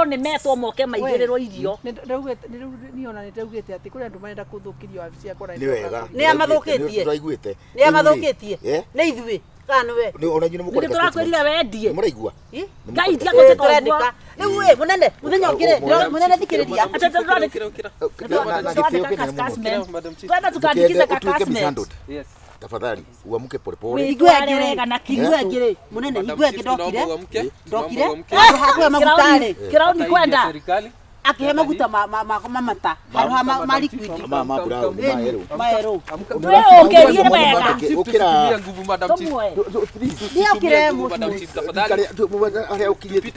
nĩ metwo moke maigĩrĩrwo irio ndaugite niona ndaugite ati kũrĩ andũ marenda kũthũkĩrio wabici yakwa nĩ wega nĩ amathũkĩtie tũraiguĩte nĩ amathũkĩtie nĩ ithuĩ kana we ona nyine mũkore nĩ tũrakwĩrire wendie mũraigua ngai tia gũtĩka ũguo rĩu munene mũthenya ũngĩrĩ munene thikĩrĩria twenda tukandikize kakasmet tafadhali uamuke polepole igwe ngire munene igwe ngidokire ndokire hakuwa magutare kirauni kwenda akihe maguta mamata haruha ma liquid ma brown maero wewe ongerie wega ukira nguvu madam chief ndio kiremo tafadhali are ukinyite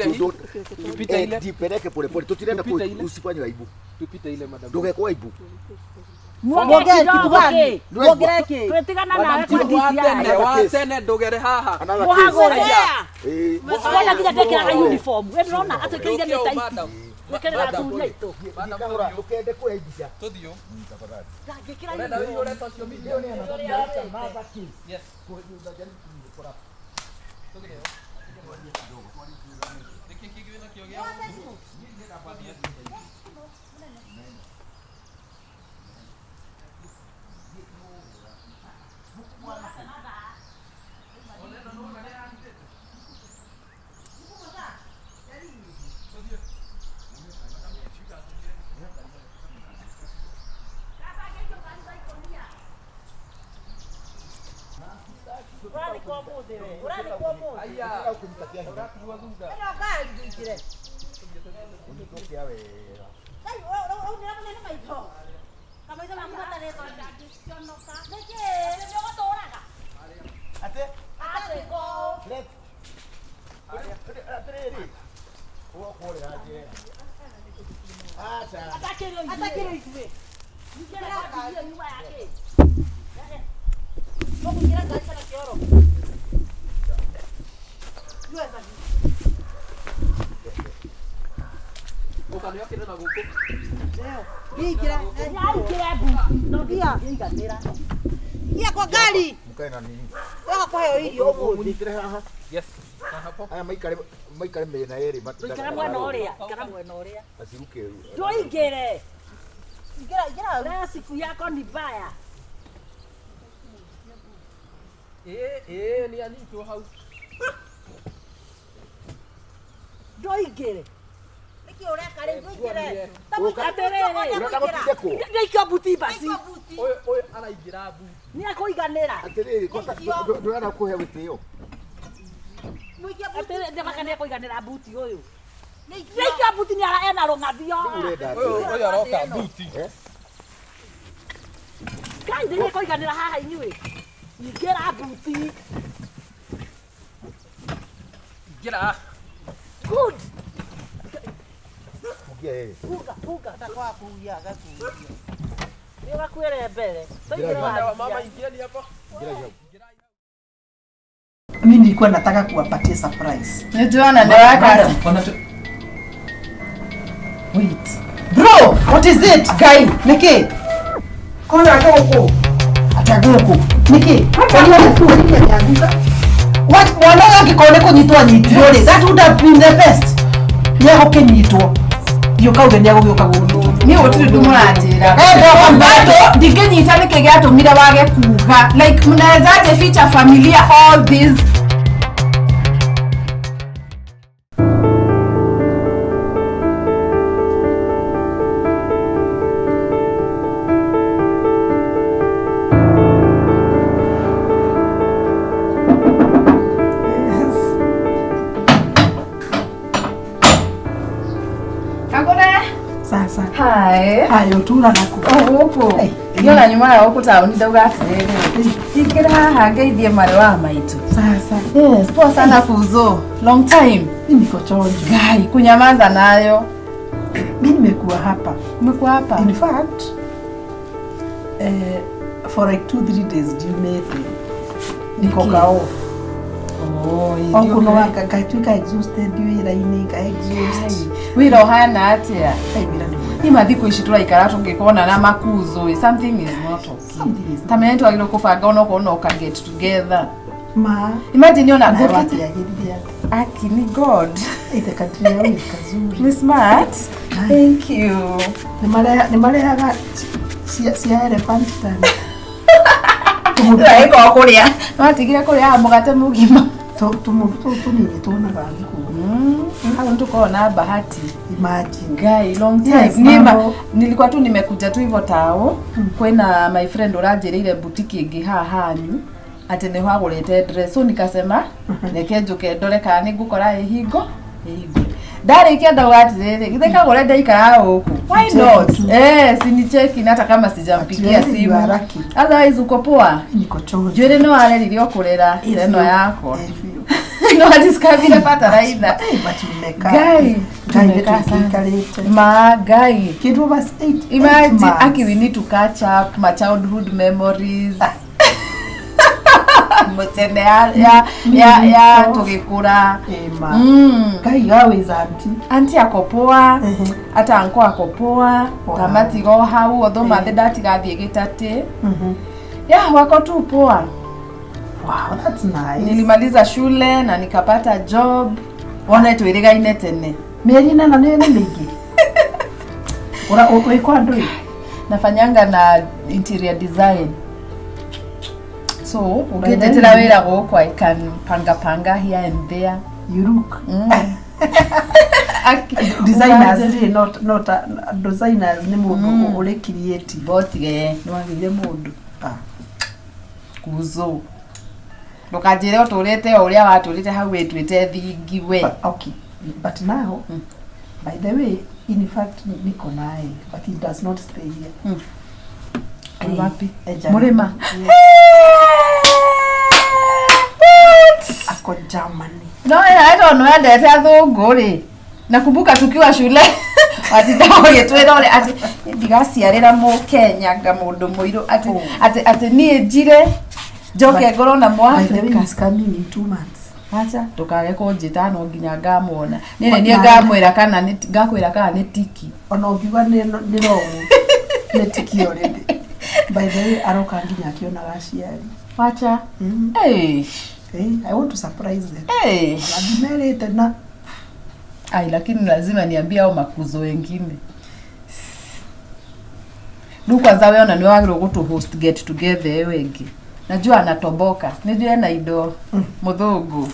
tupita ile dipeleke pole pole tutirenda usifanye aibu tupita ile madam ndogekwa aibu muongee kitu gani muongee ki tutigana nawe kwa DCI watene ndogere haha muhagore Wala kija tekera uniform wewe unaona atekera ni tight wekerera tunya ito Nikahora ukende kuyaibisha. Tuthio. Tafadhali. ngikira Urenda wewe ule social media ni anataka mava ki. Yes. Kwa hiyo unajaribu kukora. Tuthio. Nikikigiwe na kiogea. Ia kwa gari. Mkae na nini? Toka kwa hiyo ili omo. Munitire haha. Yes. Hapo. Aya maikare mena eri ikara mwana uria ikara mwana uria asiruke. ndoigere Gira leo siku yako ni baya ni ani tu hau. ndoigere niki uria kare ngire. Unataka kupige ko? ndio buti basi Oyo anaingira buti. ni akuiganira Atiriri kota ndoana kuhe witio. atere ndakania kuiganira buti uyu ndio buti ni ara ena rongathio Oyo aroka buti. kai ndio kuiganira haha inywe ngera buti Gira. good Mugie. Puga Atakuwa kuuya gakuuya. ndio gakwere mbere Mama ingieni hapa. Mimi nilikuwa nataka kuwapatia surprise. Nijuana ndio wakati. Wait. Bro, what is it? Guy, Niki. Kona huko. Atagoko. Niki. What mwana ngikone kunyitwa nyitire. That would have been the best. Yako kenyitwa. Yo kauge nyago gyoka gudu. Ni otire ndumurajira. Bado ndingenyita niki gyatumire wage kuga. Like mnaweza aje feature familia all these. Sasa. Hi. Hayo tuna naku. Huko. Iyo na nyuma ya huko tauni ndauga atiriri. Ikira haha ngeithie mari wa maitu. Sasa. Yes, poa sana kuzo. Long time. Mimi niko chonjo. Gai, kunyamaza nayo. Mimi nimekuwa hapa. Umekuwa hapa? In fact, for like 2-3 days niko ka off. Oh, Onko no akatuika exhausted wira-ini ka exhaust. Wira uhana atia. Wira ni mwega. Ima thiko ici turaikara tungikona na makuzo. Something is not okay. Something is not. Tamenya twagirwo kubanga ono ka get together. Ma. Imagine yona Goti goti ya hidia. Aki ni God. Ite country yao ni kazuri. Ni smart. Thank you. Ni marehaga cia elephant tani. Iko kuria. Watigire kuria mugate mugima. Tunini tuonaga ngiko. Hao tuko na bahati. Imagine. Guy, long time. Yes, nilikuwa tu nimekuja tu hivyo tao. Kwena my friend uranjirire boutique ingi haha hanyu. Ati ni hagurite dress. So nikasema neke njuke ndore kana ngukora ihingo. Dari kienda wati zile. Githeka gore ndaikara huko. Why not? Sinicheki hata kama sijampigia simu. Otherwise uko poa. Niko chonjo. Jwere no areririo kurera ino yako. No adiskabile pata raida. But nimeka. Guy. Ma guy. Kidu was 8. Imagine aki we need to catch up my childhood memories. Mutene ya tugikura. Guy always auntie akopoa. Ata anko akopoa. Tamati go hau otho mathe ndatigathie gitate. Wako tu poa. Wow, that's nice. Nilimaliza shule na nikapata job. Ona tuirigaine tene. Mieri na nene mingi. Ora uko ndoi. Nafanyanga na interior design. So, ukitetera wira goko I can panga here and there. You look. Designers not designers ni mundu ule creative. But no agire mundu. Kuzo. Ndukajire uturite uria waturite hau wetwite thingi we. Okay. But now, by the way, in fact, niko naye, but he does not stay here. Wapi? Murima. Ako Germany. No, I don't know ndete athunguri. Nakumbuka tukiwa shule. Ati dawo yetwirore ati ndigaciarira mu Kenya nga mundu muiru ati nie njire joke ngoro na mu Africa. He's coming in 2 months. Acha tukage kunjita no nginya ngamuona. Nene nie ngamwira kana ngakwira kana ni tiki. Ona ngiwa ni romu. Ni tiki already. By the way, aroka nginya akiona gaciari. Acha. I want to surprise them. Adimerete na. Lakini lazima niambie au makuzo wengine. Kwanza wewe na niwagiro go to host get together wengi. Najua anatomboka. Nijue na ido muthungu.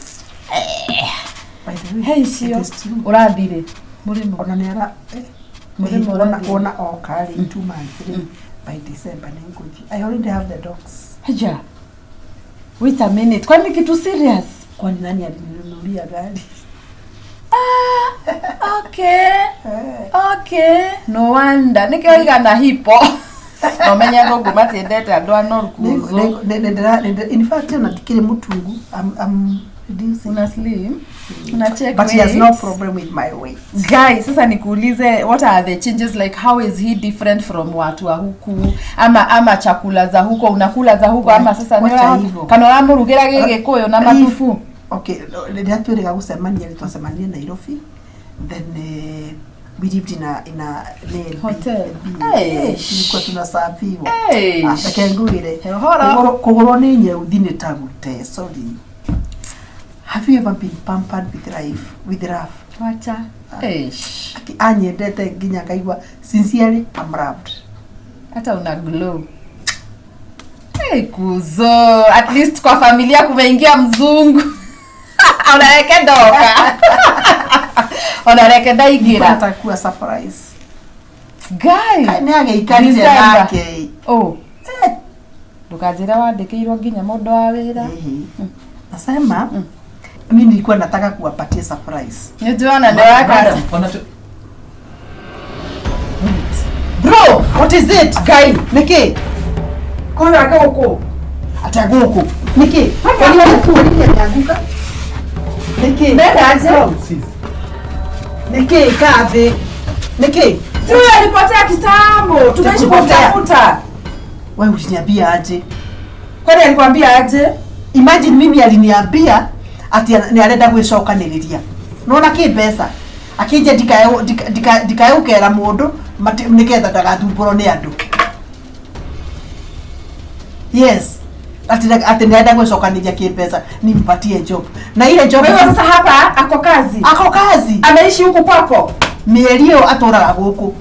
By the way, sio urathire. Murimo ona ni ara murimo ona okari 2 months. By December ninguthi. I already have the dogs. Haja. Wait a minute. Kwani kitu serious? Kwani nani alininunulia gari? Okay. No wonder. Nikiwa na hipo. Nomenya gogo matendete andu anorkuzo. In fact, na tikire mutungu. I'm reducing. Una slim. Una check but weight. He has no problem with my weight. Guys, sasa nikuulize, what are the changes? Like how is he different from watu wa huku? Ama chakula za huko unakula za huko ama sasa ni kana murugira gigikuyu na matufu. Okay, ndio gusema twasemania Nairobi. Then we lived in a hotel. Tulikuwa tunasafiwa. Akengurire. Kugoro ni nyeuthi ni tagute. Sorry. Have you ever been pampered with Raf? Wacha. Anyendete nginya kaigwa sincerely I'm loved. Hata una glow. Kuzo, at least kwa familia kumeingia mzungu. Unareke doka. Unareke daigira. Atakuwa surprise. Guy. Kani ageikarire nake. Ndukajira wandikirwo nginya mundu wa wira. Nasema mimi nilikuwa nataka kuwapatia surprise. Nijuana ndio waka. Bro, what is it? Guy, Niki. Kona goko. Atagoko. Niki, kwani wanaanguka? Niki, nenda aje. Niki, kaze. Niki, sio alipotea kitambo. Tumeishi kutafuta. Wewe usiniambia aje. Kwani alikwambia aje? Imagine mimi aliniambia ati ni arenda gwicokaniriria. Nona ki pesa. Akije dikaukera mundu niketha ndagathumbũrwo ni andu. Yes. Ati nenda gwicokaniriria ki pesa nimpatie job. Na ile job wewe sasa hapa ako kazi. Ako kazi. Anaishi huku kwako. Mierio aturaga guku.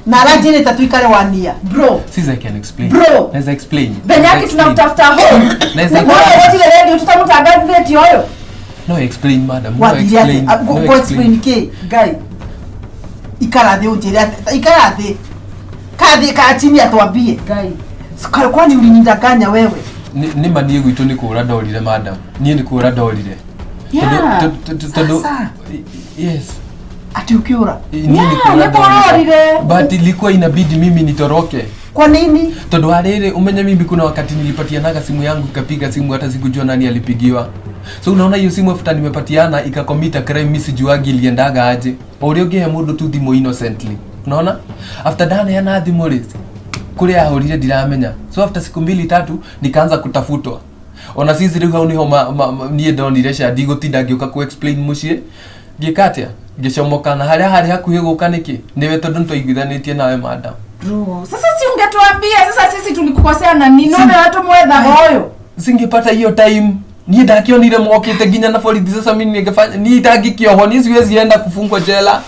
Na rajini tatuikare wania. Bro. Sisi I can explain. Bro. Let's explain. Benyaki tunamtafuta home. Let's explain. What ile radio tutamutaga ngeti hoyo. No explain madam. No explain. Go explain ke guy. Ikara de ujira. Ikara de. Kadi ka chini atwambie guy. Sikali kwani ulinidanganya wewe? Ni manie gwitu ni kura ndorire madam. Nie ni kura ndorire. Yeah. Yes. Ati ukiura? But ilikuwa inabidi mimi nitoroke. Kwa nini? Todo harere umenya mimi kuna wakati nilipatiana simu yangu ikapiga simu hata sikujua nani alipigiwa. So unaona hiyo simu after nimepatiana ikakomita crime mimi sijuagi iliendaga aje. Orioge mundu tu thimo innocently. Unaona? After dana yana thimo rezi. Kule ahorire ndiramenya. So after siku 2-3 nikaanza kutafutwa. Ona sisi riu niho nie ndonire cia ndigotinda ngioka ku explain mucie. Ngikatia ngicomoka na haria hakuhi guka niki niwe tondu ntwaiguithanitie nawe madam. No. Sasa si ungetuambia sasa sisi tulikukosea na nini? None watu mwetha hoyo. Singepata hiyo time. Ni ndakionire mokite ginya na polisi sasa mimi ningefanya ni ndangikioho ni siwezi enda kufungwa jela.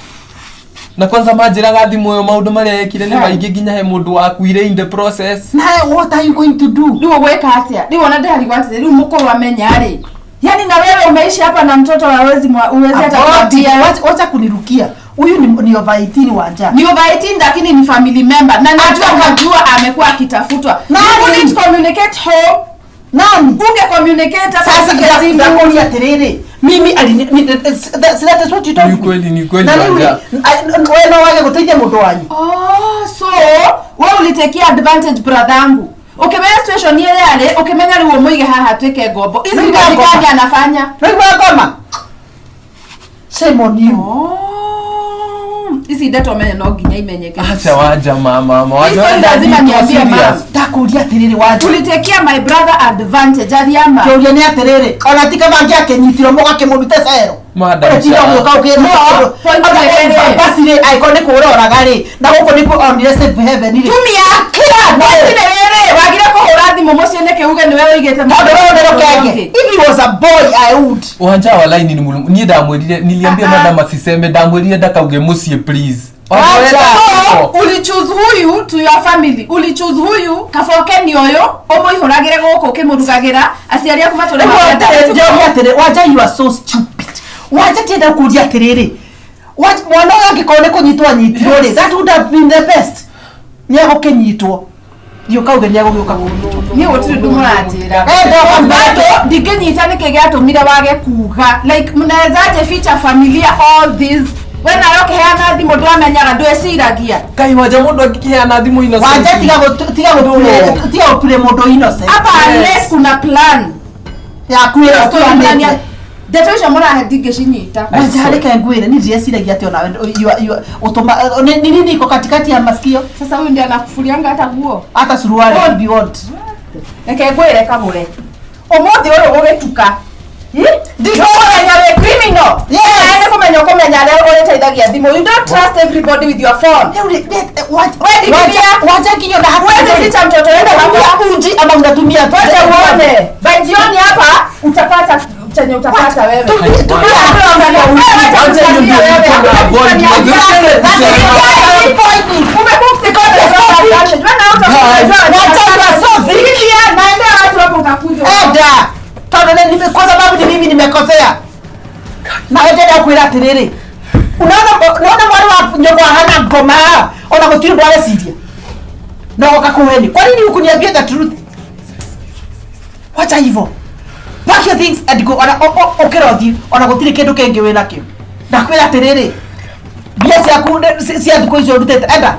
Na kwanza majira gathi moyo maundu maria yekire ni maingi ginya he mundu wakuire in the process. Na what are you going to do? Ndio weka atia. Ndio ona ndari wati ndio mko wamenya ari. Yaani na wewe umeishi hapa na mtoto hawezi uwezi hata kuambia. Wacha kunirukia. Huyu ni over 18 wanja. Ni over 18 lakini ni family member. Na najua amekuwa akitafutwa. Nani communicate home? Nani? Unge communicate sasa gazini ya terere. Mimi that's what you told me. Ni kweli wanja. Wewe na wale kuteja moto wanyu. Oh, so wewe ulitekia advantage brother yangu. Ukimenya situation ile yale, ukimenya ni umoige haha tweke gombo. Hizi kazi gani anafanya? Ndio ngoma. Shame on you. Hizi ndeto menye no ginya imenyeke. Acha waja mama. Waja lazima niambie mama. Takulia terere waja. Tulitekia my brother advantage aliamba. Tulia ni terere. Ona tika bangi yake nyitiro moga kemuruta sero. Madam. Tira moga ukema. Basi ni iconic kurora gari. Na huko nipo on the safe heaven ile. Tumia kila basi wewe wagira kuhura thimu mucio neke uge ni wewe igete. If he was a boy I would. Wanja wa line ni mulungu. Ni ndamwirire niliambia madam asiseme ndamwirire ndakauge mucie please. Ulichoose huyu to your family. Ulichoose huyu kafoke ni oyo omoihuragire goko kimurugagira asiari aku matore waja you are so stupid. Waja tenda kudia terere. Mwana wake kone kunyitwa nyitiro le. That would have been the best. Nyako kenyitwo. Ndio kauge nyako gyoka kunyitwo. Ni wotiri dumurajira. Bado ndigenyita nike gyatumire wage kuga. Like mnawezaje feature familia all this. When I okay hana thimo ndwamenyaga ndweciragia. Kai waja mundu akiheana thimo innocent. Waja tiga gupire mundu innocent. Hapa unless kuna plan. Ya kuira tu Detection mora hadike shinyita. Wajareka ngwire ni ndieciragia ati ona utoma ni nini iko katikati ya masikio. Sasa huyu ndiye anakufurianga hata nguo. Hata suruali if you want. Eke ngwire kagure. Omothi oro ugetuka. Ndiko wale criminal. Yeah, kumenya leo ole taithagia thimo. You don't trust everybody with your phone. Wacha kinyo na wewe ficha mtoto wako unji ama unatumia wacha uone. By jioni hapa utapata chenye utapata wewe. Kwa sababu ni mimi nimekosea. Na wewe tena kuira terere. Unaona mwali wa nyongo hana ngoma. Ona kutiri bwale sidia. Na wakakuweni. Kwa nini hukuniambia the truth? Wacha hivyo. Pack your things and go. Okerothi. Ona kutiri kindu kenge we nakio. Ndakwira terere. Bia si atiko hizo rutete. Enda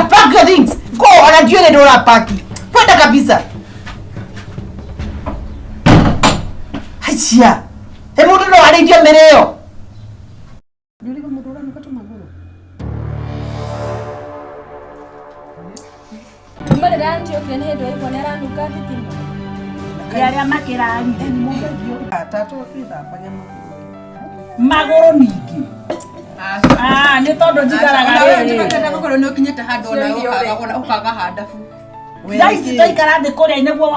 pack your things. Go. Ona ndio ndio la pack. Kwenda kabisa. Hachia. Mundu no arĩithio mĩrĩo. Nĩũrĩga mũndũ ũrĩa nĩkatũ magũrũ. Mbere ranti okene ndo hivyo nera nuka thitima. Arĩa makĩrari. Ni mũndũ ũngĩ atatu kwĩthambage magũrũ ningĩ. Nĩ tondũ njikaraga rĩrĩ. Ndĩrenda gũkorwo nĩ ũkinyĩte handũ ona ũkaga handabu. Daisy toikara thĩ kũrĩa nĩguo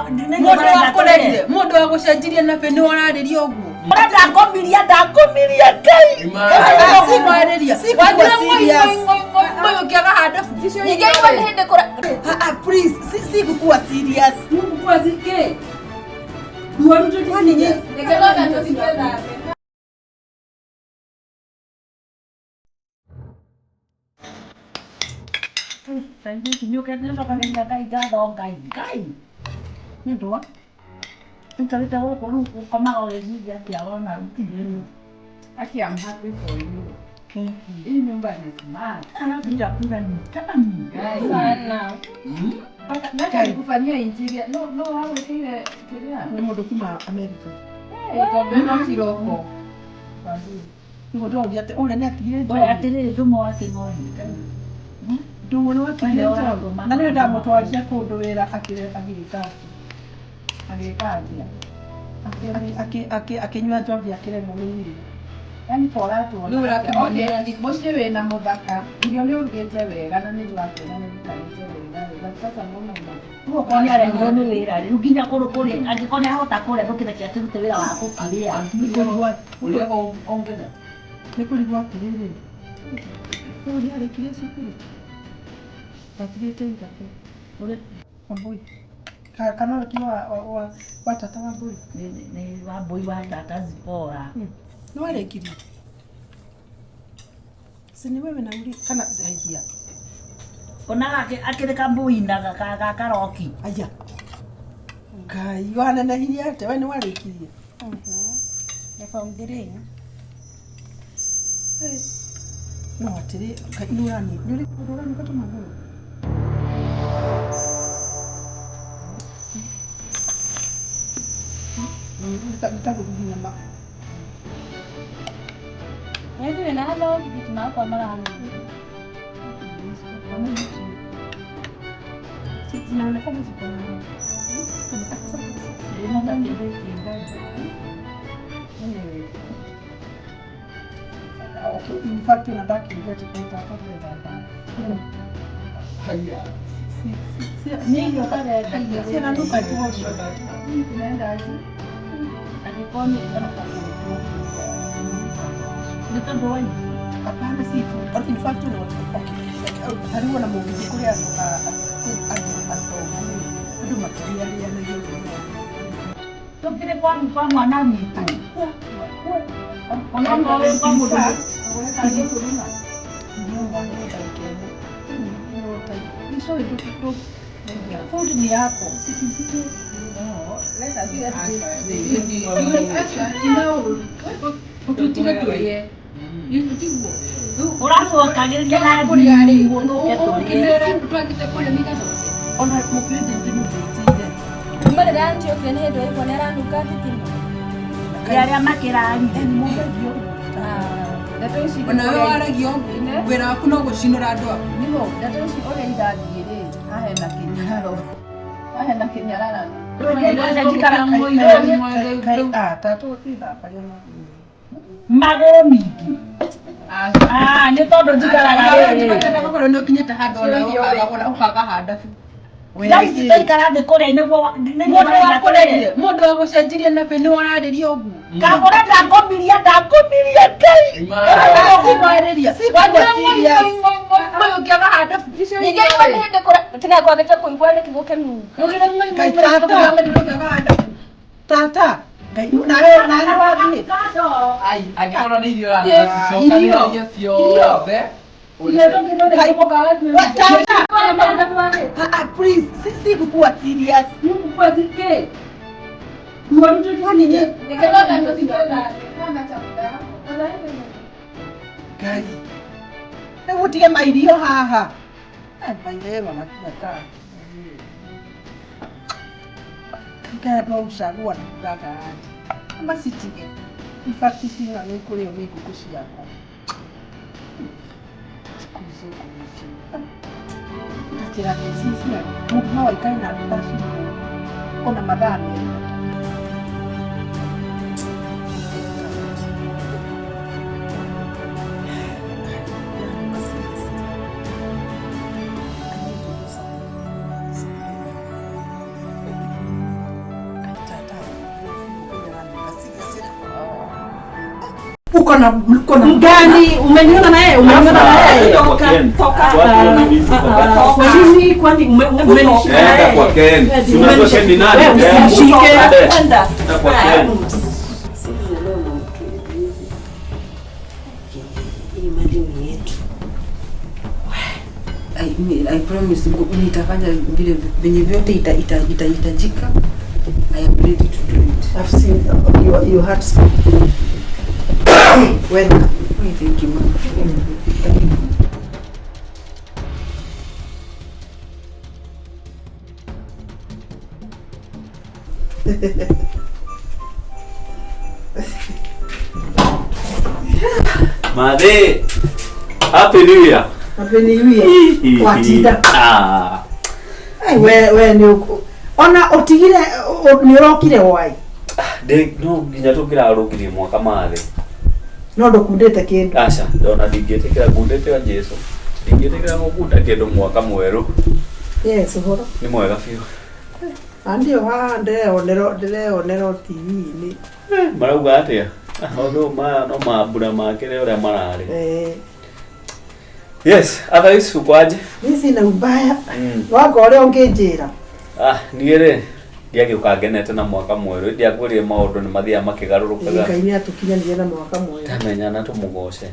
mũndũ wa gũcenjirie na pe nĩ wararĩria ũguo. Ndakomiria Ngai. Sikwarĩria. Wajua ũkĩaga handabu. Ningĩ iwe nĩ hĩndĩ kũra. Please, sikukua serious. Sikukua zike. Duaru tu ni nyinyi. Nĩkĩrona tũtiketha. Saizi nyuketendo kanenda Ngai gatho Ngai. Nĩndwa. Nĩtarĩte gũkũ rĩu ũkomaga ũgĩthithia atĩa wona rutithĩrio. Actually, I'm happy for you. Hii nyumba ni smart. Anakuja kula ni tamu. Sana. Nataka kufanyia interior. No, hapo ile kilia. Ni mtu kuma America. Itaona kiloko. Ngo ndo yate ole na tire. Oya atiriri thumu wa king'oni. Ndugu ni watu wa na leo ndamo twaje kundu wira akireka. Agekatia. Akinywa njovi akire munini. Yani polatu. Okay, moshe wena muthaka. Ndio leo ngete wega na ni twakena ni kanite wega. Sasa mbona Tuo kwani ara ndio wira. Ruginya kuru kuri angikone ahota kure gukira kia turute wira wa kukiria. Nikulwa ule ongeza. nikulwa kirire. Uri ari kire sikuru. Patrite ngate. Uri amboi. Kana kiwa watata wa mboi. Ni wa mboi wa tata zipora. No ale kiri. Sini wewe na uri kana zaia. Ona akireka mbui na karoki. Aya. Ngai wana na hiria ate we ni warikirie. Ne famdire. No atiri kainurani. Nuri kurorani katu maguru. Nitakuta kunyama. Ndio na halo kitu na kwa mara hano. Zinaonekana ziko na in fact nataka kuingia tukaita hapa Ndio pale sina nuka tu tunaenda aje. Akikoni Ndio wani. hapana si in fact no karibu na mungu kule ndio material ya hiyo tukire kwa mwana mtu. Ona mwa kwa mtu. Hizo ndio food ni hapo. Leta pia ututire tuye. Urato kageria na buri ari mutuke tuye. Ona mupende ndio mtitire. Mbona rangi yake ni ndio iko na rangi kati timu. Yaria makirari. Ona wewe waragio wira waku no gucinura andu aku. Nimo ndatoshi ole ndathire hahe na kinyararo. Hahe na kinyararo. Magoro mingi. Nĩ tondũ njikaraga Ngoro nĩ ukinyete handu ona ukagahanda. Ndaikara thĩ kũrĩa nĩguo Mundu wa gucenjirie na pe ni warariria ugu. Kagũre ndakomiria Ngai. Kumariria. Wajiriria. Moyo ukagahanda. Ninge wale hende kora tena kwa gete kuibwa ni kiboke nu. Tata. Na wewe na wapi? Ai, angĩkorwo nĩ irio rarĩa ciothe. Please, sisi kukua serious. Kwa zike. Mwanzo tufanye nini? Nikala ndio sipenda. Kama chakula. Guys. Hebu tige mairio haha. Baileva makata. Kaya kwa usagua na kutaka aje. Kama sitige. In fact sisi na niko leo mimi kukushia hapo. Tatira sisi na mwa ikae na tashi. Ona madame. Uko na mgani? Umeniona na yeye? Umeniona na yeye? Toka. Mimi kwani umenishika na yeye? Kwa Ken. Unajua Ken ni nani? Ushike. Enda. Kwa Ken. Hii madini yetu. I promise nitafanya vile venye vyote itahitajika. I am ready to do it. I've seen your heart. Welcome. Thank you, mama. Mathe, Happy New Year. Happy New Year. Watinda. Ai we ni ona otigire ni urokire wai. No nginya tukira arukire mwaka mathe. No ndokundete kindu. Acha, ndona ndingetekera ngundete wa Jesu. Ndingetekera ngunda kindu mwaka mweru. Yes, horo. Ni mwega fiu. Andio onero TV ni. Marauga atia. No mabura makire ore marari. Yes, otherwise ukwaje? Nisi na ubaya. Wako ore ongenjira. Niere ndiage ukangenete na mwaka mweru ndiakurie maundu ni mathia makigarurukaga. Ngai atukinyanire na mwaka mweru. Tamenya na tumugoce.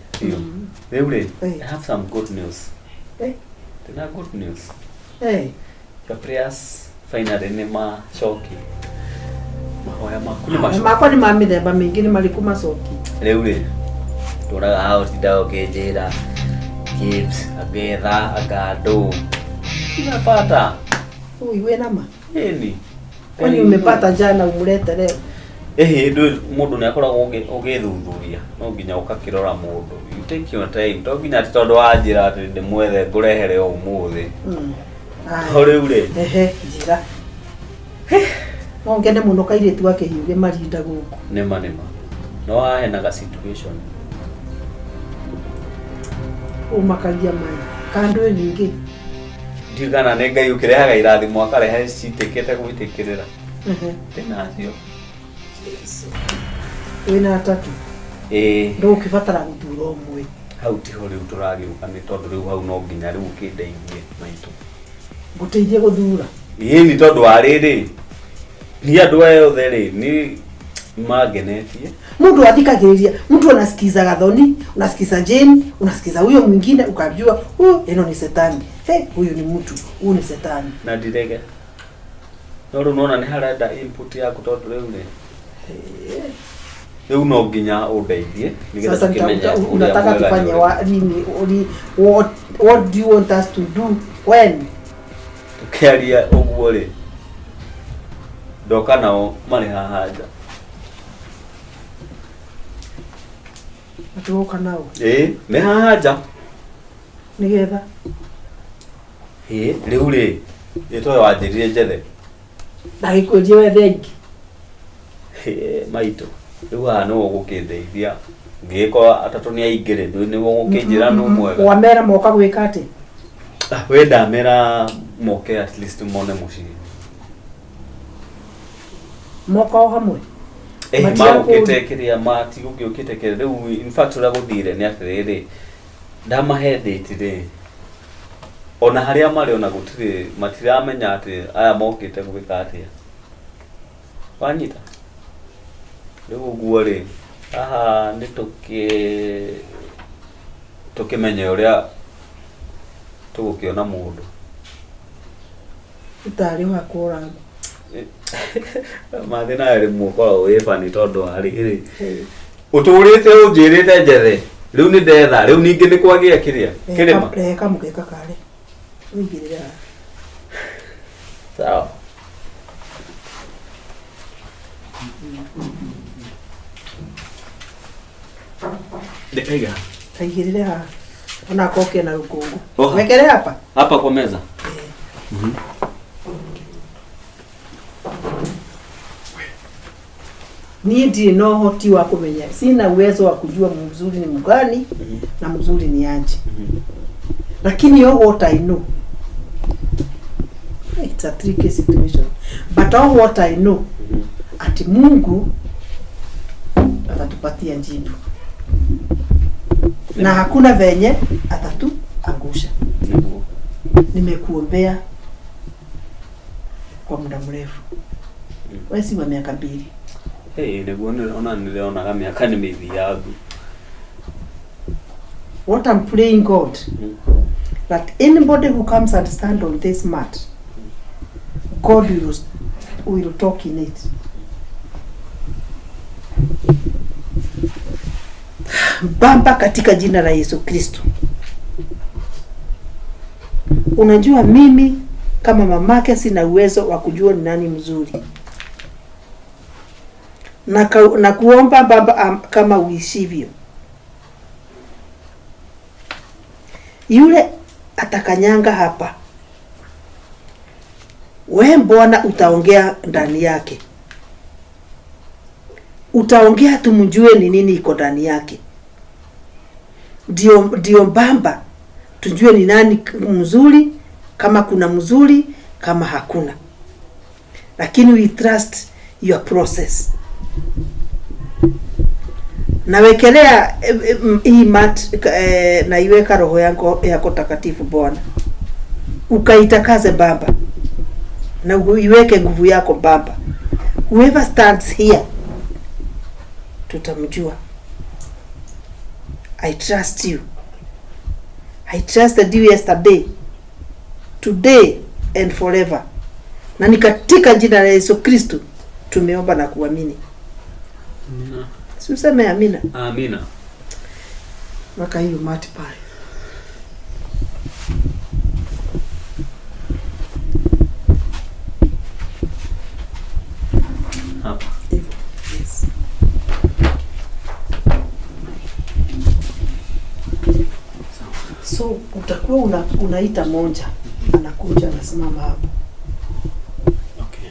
Riu ri, I have some good news. Tena good news. Your prayers finally ni macoki. Mahoya maku ni mamithemba mingi ni mariku macoki. Riu ri, turaga hao tinda ukinjira kids agetha agando. Unapata? Uiwe nama. Ni. Kwani umepata jana umulete leo? Ndu mundu ni akoragwo ugithuthuria no nginya ukakirora mundu. You take your time. To nginya ati tondu wanjira ati ndimwethe ngurehere umuthi. Riu ri. Njira. No ngende muno kairitu akihiuge marinda guku. Nema. No ahena ga situation. Umakagia mai. Kando nyingi. Ndigana ne ngai ukirehaga irathimo akarehe citikite gwitikirira. Tena acio. Wina atatu. Ndo ukibatara gutura umwe. Hau tiho riu turagiuka ni tondu riu hau no nginya riu ukindeithie maitu. Guteithie guthura. Ni tondu ariri. Ni andu ayothe ri ni magenetie. Mtu athikagiriria, mtu unasikiza Gathoni, unasikiza Jane, unasikiza huyo mwingine ukajua eno ni setani. Huyu ni mtu, huyu ni setani. Na direge. Noro unaona ni harada input yako tondu riu ni. Riu no nginya undeithie nigetha tukimenya unataka tufanye nini what do you want us to do when tukiaria uguo ri ndoka nao mari hahaja atuoka nao me hahaja nigetha riu ri itoe wanjirire njethe ndagikwenjie wethe ingi maito riu haha no gukindeithia ngiko atatu ni aingire ni gukinjira no mwega wamera moka gwika ati we ndamera moke at least mone mucii moka o hamwe magukitekiria mati gukitekiria riu in fact ura guthire ni atiriri ndamahendete ri ona haria mari ona gutire matiramenya ati aya mokite gwika atia wanyita riu uguo ri aha ni tukimenya uria tugukiona mundu utari wa kura mathina ri muko wefa ni tondu ari ri uturite unjirite njethe riu ni ndetha riu ningi ni kwagia kiria kirima mugeka kare wigirira sawa Dekaiga. Kaigirire ha. Ona koke na rukungu. Wekere hapa? Hapa kwa meza. Niye no hoti wa kumenya. Sina uwezo wa kujua mzuri ni mgani na mzuri ni aje. Lakini what I know. It's a tricky situation. But all what I know ati Mungu atatupatia jibu. Na hakuna venye atatuangusha. Nimekuombea kwa muda mrefu. Wewe si wa miaka 2. Niliona kama miaka ni mivi yangu. What I'm praying God that anybody who comes and stand on this mat, God will talk in it. Baba, katika jina la Yesu Kristo, unajua mimi kama mamake sina uwezo wa kujua ni nani mzuri. Na kuomba Baba, kama uishivyo, yule atakanyanga hapa, we Bwana utaongea ndani yake. Utaongea tumjue ni nini iko ndani yake. Ndio Baba, tujue ni nani mzuri, kama kuna mzuri, kama hakuna. Lakini we trust your process. Nawekelea hii mat na iweka roho yako takatifu Bwana. Ukaitakaze Baba. Na iweke nguvu yako Baba. Whoever stands here, tutamjua. I trust you. I trusted you yesterday, today and forever. Na ni katika jina la Yesu Kristo tumeomba na kuamini. Amina. Si useme amina? Amina. Waka hiyo mati pale. Hapa. Yes. So utakuwa unaita moja, anakuja anasimama hapo. Okay.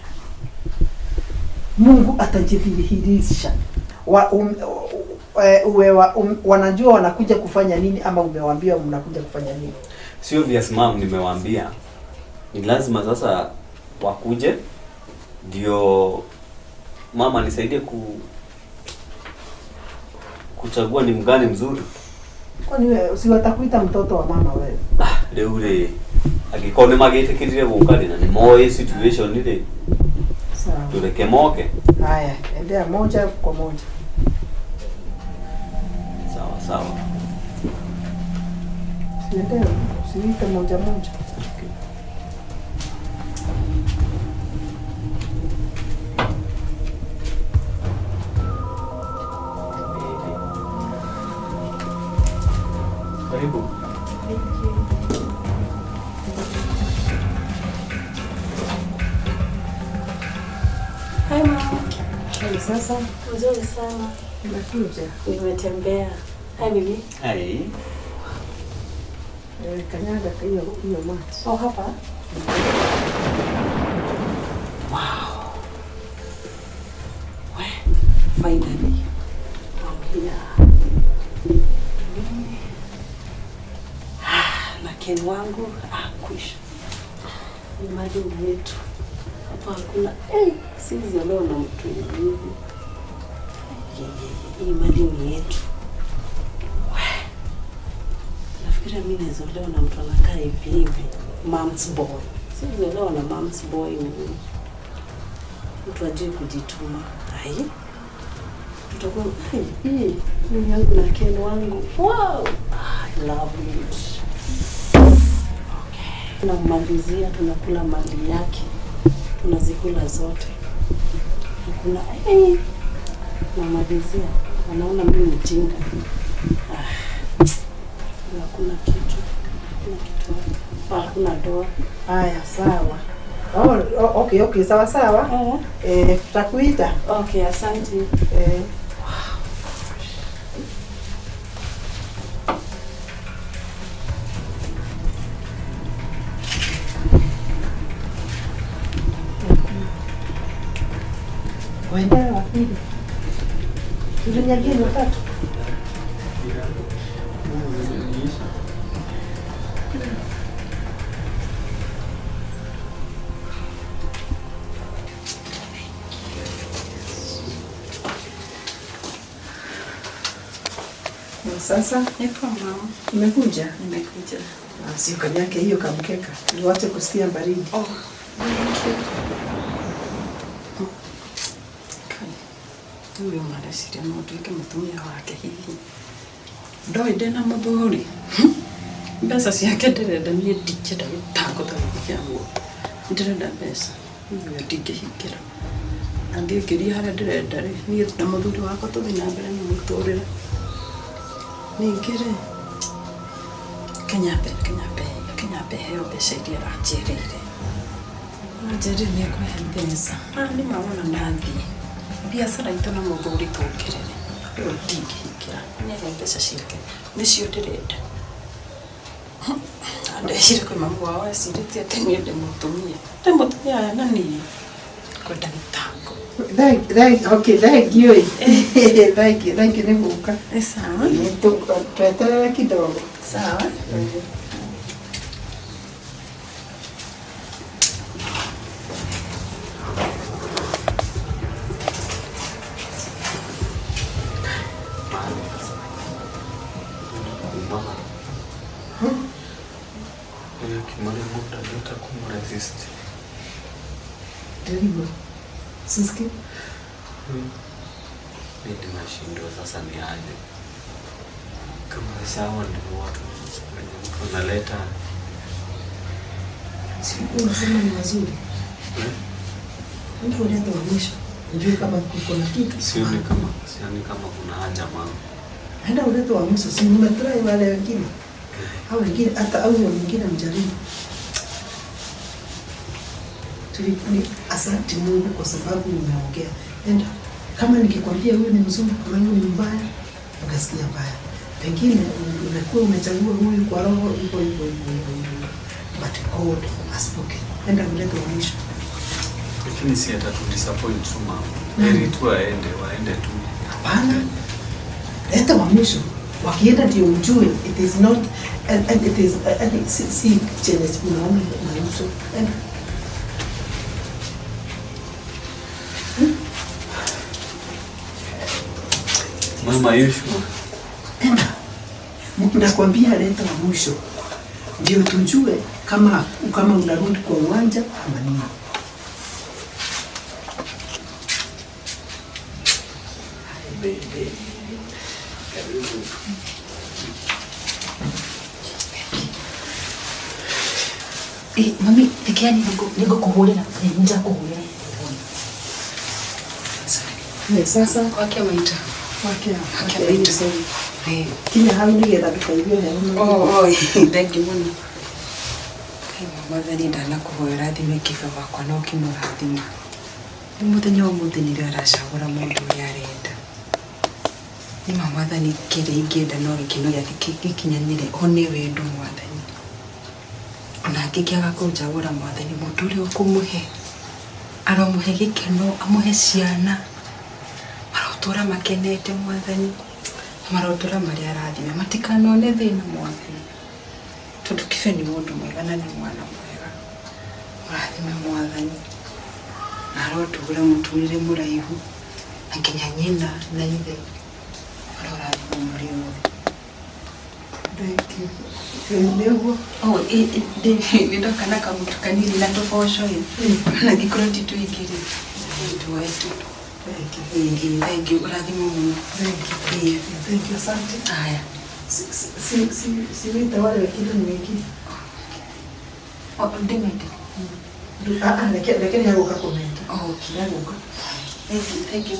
Mungu atajidhihirisha. Wanajua wanakuja kufanya nini, ama umewaambia mnakuja kufanya nini? Sio obvious mom, nimewaambia. Ni lazima sasa wakuje ndio mama nisaidie kuchagua ni mgani mzuri. Kwani wewe usiwatakuita mtoto wa mama wewe? Leo ule agikone magete kidire gukari na ni moyo situation ile. Sawa. Tuleke moke. Haya, endea moja kwa moja. Sawa sawa. Siendea, usiite moja moja. Karibu. Hi mama. Hey, sasa Nzuri sana. Nimekuja. Nimetembea. Hi bibi. Hi. Kanyaga hiyo mati. Oh, hapa. Wow. Finally. I'm here. Na Ken wangu kwisha. Imagine yetu. Hapa hakuna. Sisi leo na mtu hivi. Imagine yetu. Nafikiri mimi nazolewa na mtu anakaa hivi hivi. Mom's boy. Sisi leo na mom's boy ni mtu ajui kujituma. Hai. Tutakuwa hii yangu na Ken wangu. Wow. I love it. Okay. Tunamalizia, tunakula mali yake. Tunazikula zote. Kuna namalizia. Anaona mimi mjinga. Hakuna kitu. Hakuna doa. Haya, sawa. Okay, sawa. Tutakuita. Okay, asante. Waenda wapi? Tulinyagia watatu. Sasa Niko mama. Nimekuja. Nimekuja. Si ukanyake hiyo kamkeka. Niwache kusikia baridi. Oh. Huyo marasiria no tuike mutumia wake hihi. Ndoi ndena muthuri. Mbeca ciake ndirenda nie ndikenda gĩtango ta gĩkĩamwo. Ndirenda mbeca. Huyo ndingĩhingĩra. Na ndingĩria harĩa ndĩrenda rĩ. Niĩ na muthuri wakwa tũthiĩ na mbere na mũtũrĩre. Ningire. Kenya pe heo pesa iria rajerere. Rajerere ni kwa pesa. Ni mama na ndandi. Biashara ito na muthuri tukirere. Yo ndingihikira. Ni pesa cirike. Nicio ndirenda. Ndecire kwa mamu wao acirite ati ni ndi mutumia. Ndi mutumia ya nani? Kwenda gitango. Okay, thank you. Thank you ni muka. Sawa. Tueterere kidogo. Sawa. Terrible. Siski? Ndio mashindwa sasa ni aje. Kama sawa ndio watu wanaleta. Siku unasema ni mazuri. Ndio ndio mwisho. Ndio kama kuko na kitu. Sioni kama kuna haja mama. Henda ulete wa mwisho, si nimetrai wale wengine. Hao wengine hata au wengine mjaribu. Tulipuni asante Mungu kwa sababu umeongea. Enda kama nikikwambia huyu ni mzuri, kama huyu ni mbaya, ungasikia mbaya. Pengine unakuwa umechagua huyu kwa roho hivyo. But God has spoken. Enda ulete wa mwisho. Lakini si hata tu disappoint tu mama. Heri tu waende tu. Hapana. Leta wa mwisho. Wakienda ndio ujue it is not and it is si chenye unaona na mwisho. Enda. Mama Yushu. Enda. Nakwambia leta wa mwisho. Ndio tujue kama unarudi kwa uwanja ama nini. Mami, tekeani niko kuhulira, nja kuhulira. Sasa Wakia maita. Wakia maita. Kinya hau nigetha tukaigwe hau. Thank you muno. Kai mama thani ndana kuhoera thime kibe wakwa no kimurathima. Ni muthenya wa muthenya ria aracagura mundu uria arenda. Ni mama thani kire ingenda no gikino giake gikinyanire one wendo mwathani. Ona ngikiaga kunjagura mwathani mundu uria ukumuhe. Aromuhe gikeno amuhe ciana. Marotura makenete mwathani. Marotura mari arathime matikanone thina mwathani. Tondu kibe ni mundu mwega na ni mwana mwega. Murathime mwathani. Narotugura muturire muraihu. Nginya nyina na ithe. Marorathime muri othe. Thank you. Nidoka na kamutu kanini na tofosho na gikroti tu igiri. Ndio wetu. Thank you. Urathime muno. Thank you, asante. Haya. Si wita wale wengine ni wengine. Ndimete. Lakini haruka komenta. Okay. Haruka. Thank you.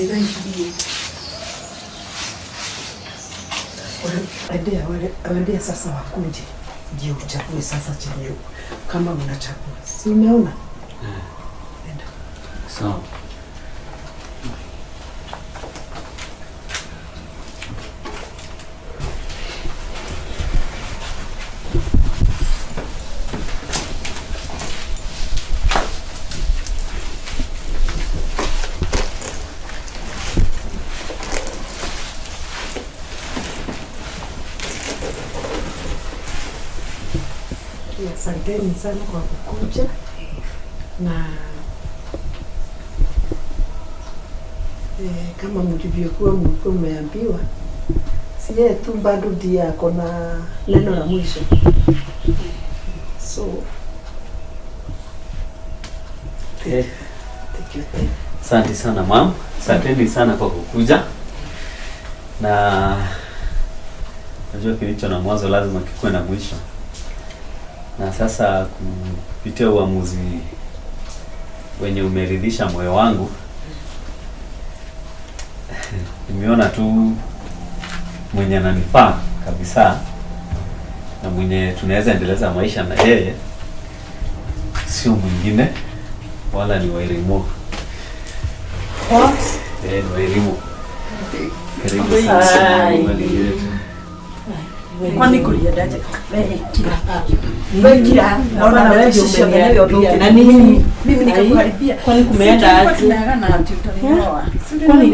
Thank you. Wendea sasa wakuje. Ndio uchague sasa chenye kama unachagua. Si umeona? Enda. Sawa. Asanteni sana kwa kukuja na kama mlivyokuwa mmeambiwa, si yeye tu bado ndiye ako na neno la mwisho. So Asante sana mama. Asanteni sana kwa kukuja. Na najua kilicho na mwanzo lazima kikuwe na mwisho. Na sasa kupitia uamuzi wenye umeridhisha moyo wangu, nimeona tu mwenye ananifaa kabisa na mwenye tunaweza endeleza maisha na yeye sio mwingine wala ni Wairimu. What? Ni Wairimu. Karibu sana. Kwani kuliendaje? Wewe kila naona na wewe sio mwenyewe na mimi nikakuharibia. Kwani kumeenda aje? Kwani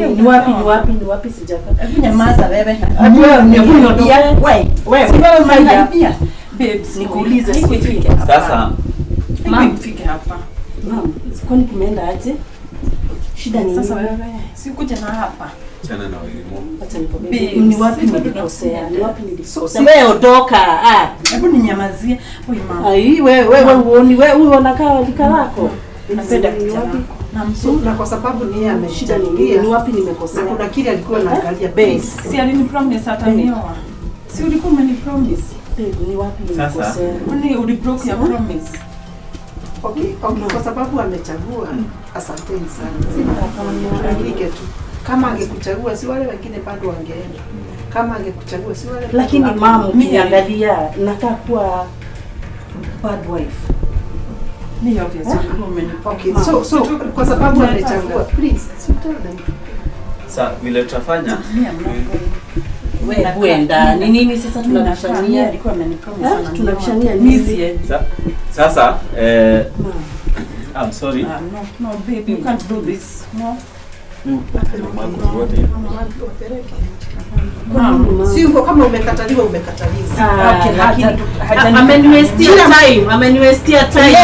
ni wapi sijapata. Nyamaza wewe. Wewe unaniambia wewe umeharibia. Babes, nikuulize sikufike hapa. Sasa Mama fike hapa. Mama, kwani kumeenda aje? Shida ni Sasa wewe sikuja na hapa. chana na Wairimu. Acha nikwambie. Ni wapi nilikosea? Ni wapi nilikosea? Wewe ondoka. Hebu ninyamazie. Wewe mama. Ai wewe uoni wewe unakaa lika lako. Napenda kijana na mzuri, na kwa sababu ni yeye ameshida nyingine. Ni wapi nimekosea? Na kuna kile alikuwa anaangalia base. Si alini promise atanioa. Si ulikuwa umenipromise. Ni wapi nimekosea? Kwani ulibroke ya promise? Okay, kwa sababu amechagua. Asanteni sana. Sina tu. Kama angekuchagua si wale wengine bado wangeenda. Kama angekuchagua si wale. Lakini mama ukiangalia nakaa kuwa bad wife. Ni obvious. Okay, so kwa sababu amechagua, please tell them. Sasa vile tutafanya wewe buenda ni nini sasa tunabishania? Alikuwa amenipromise sana. Tunabishania nini? Sasa I'm sorry. No baby, you can't do this. No. Si uko kama umekataliwa umekataliwa. Okay, lakini ameniwestia time.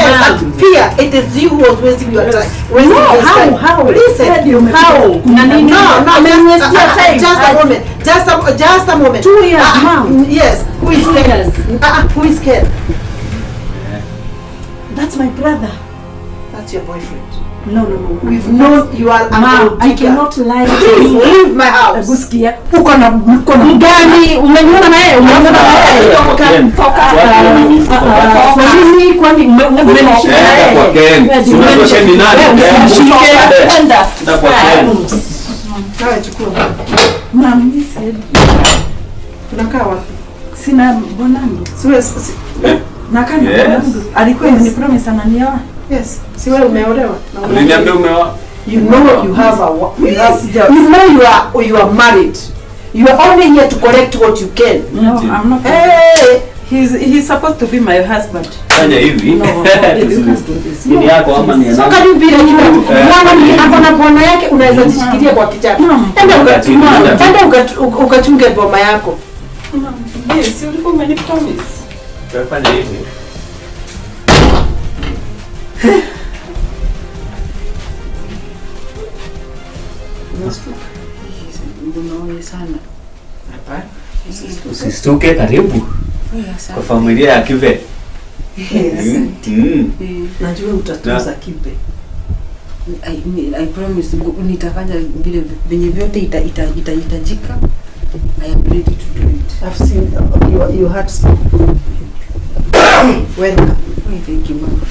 Pia it is you who was wasting your time. How? Listen, how? Na nini? Ameniwestia time. Just a moment. 2 years, mom. Yes. Who is scared? Who is scared? That's my brother. That's your boyfriend. No. We've known you are Mom, I cannot lie. Please leave my house. Gusikia. Uko na gani? Umeniona na yeye? Umeona na yeye? Kwa nini kwani umenishika yeye? Kwa Ken. Unajua ni nani? Enda. Ndio kwa Ken. Kae chukua. Mom, you said. Unakaa wapi? Sina bonangu. Siwezi. Nakaa na bonangu. Alikuwa amenipromise ananioa. Yes. Si wewe umeolewa? Uliniambia umeoa? You know you have you are married. You are only here to collect what you can. No, I'm not. Hey, he's supposed to be my husband. Fanya hivi. Ni yako ama ni so kadi vile kitu. Mwana ni akona bwana yake unaweza jishikilia kwa kichaka. Enda ukachunge boma yako. Yes, ulikuwa umenipromise. Fanya hivi. Usistuke, karibu kwa familia ya Kibe. Najua utatunza Kibe. I promise nitafanya vile venye vyote itahitajika. I am ready to do it. I've seen your heart. Welcome. Thank you, mom.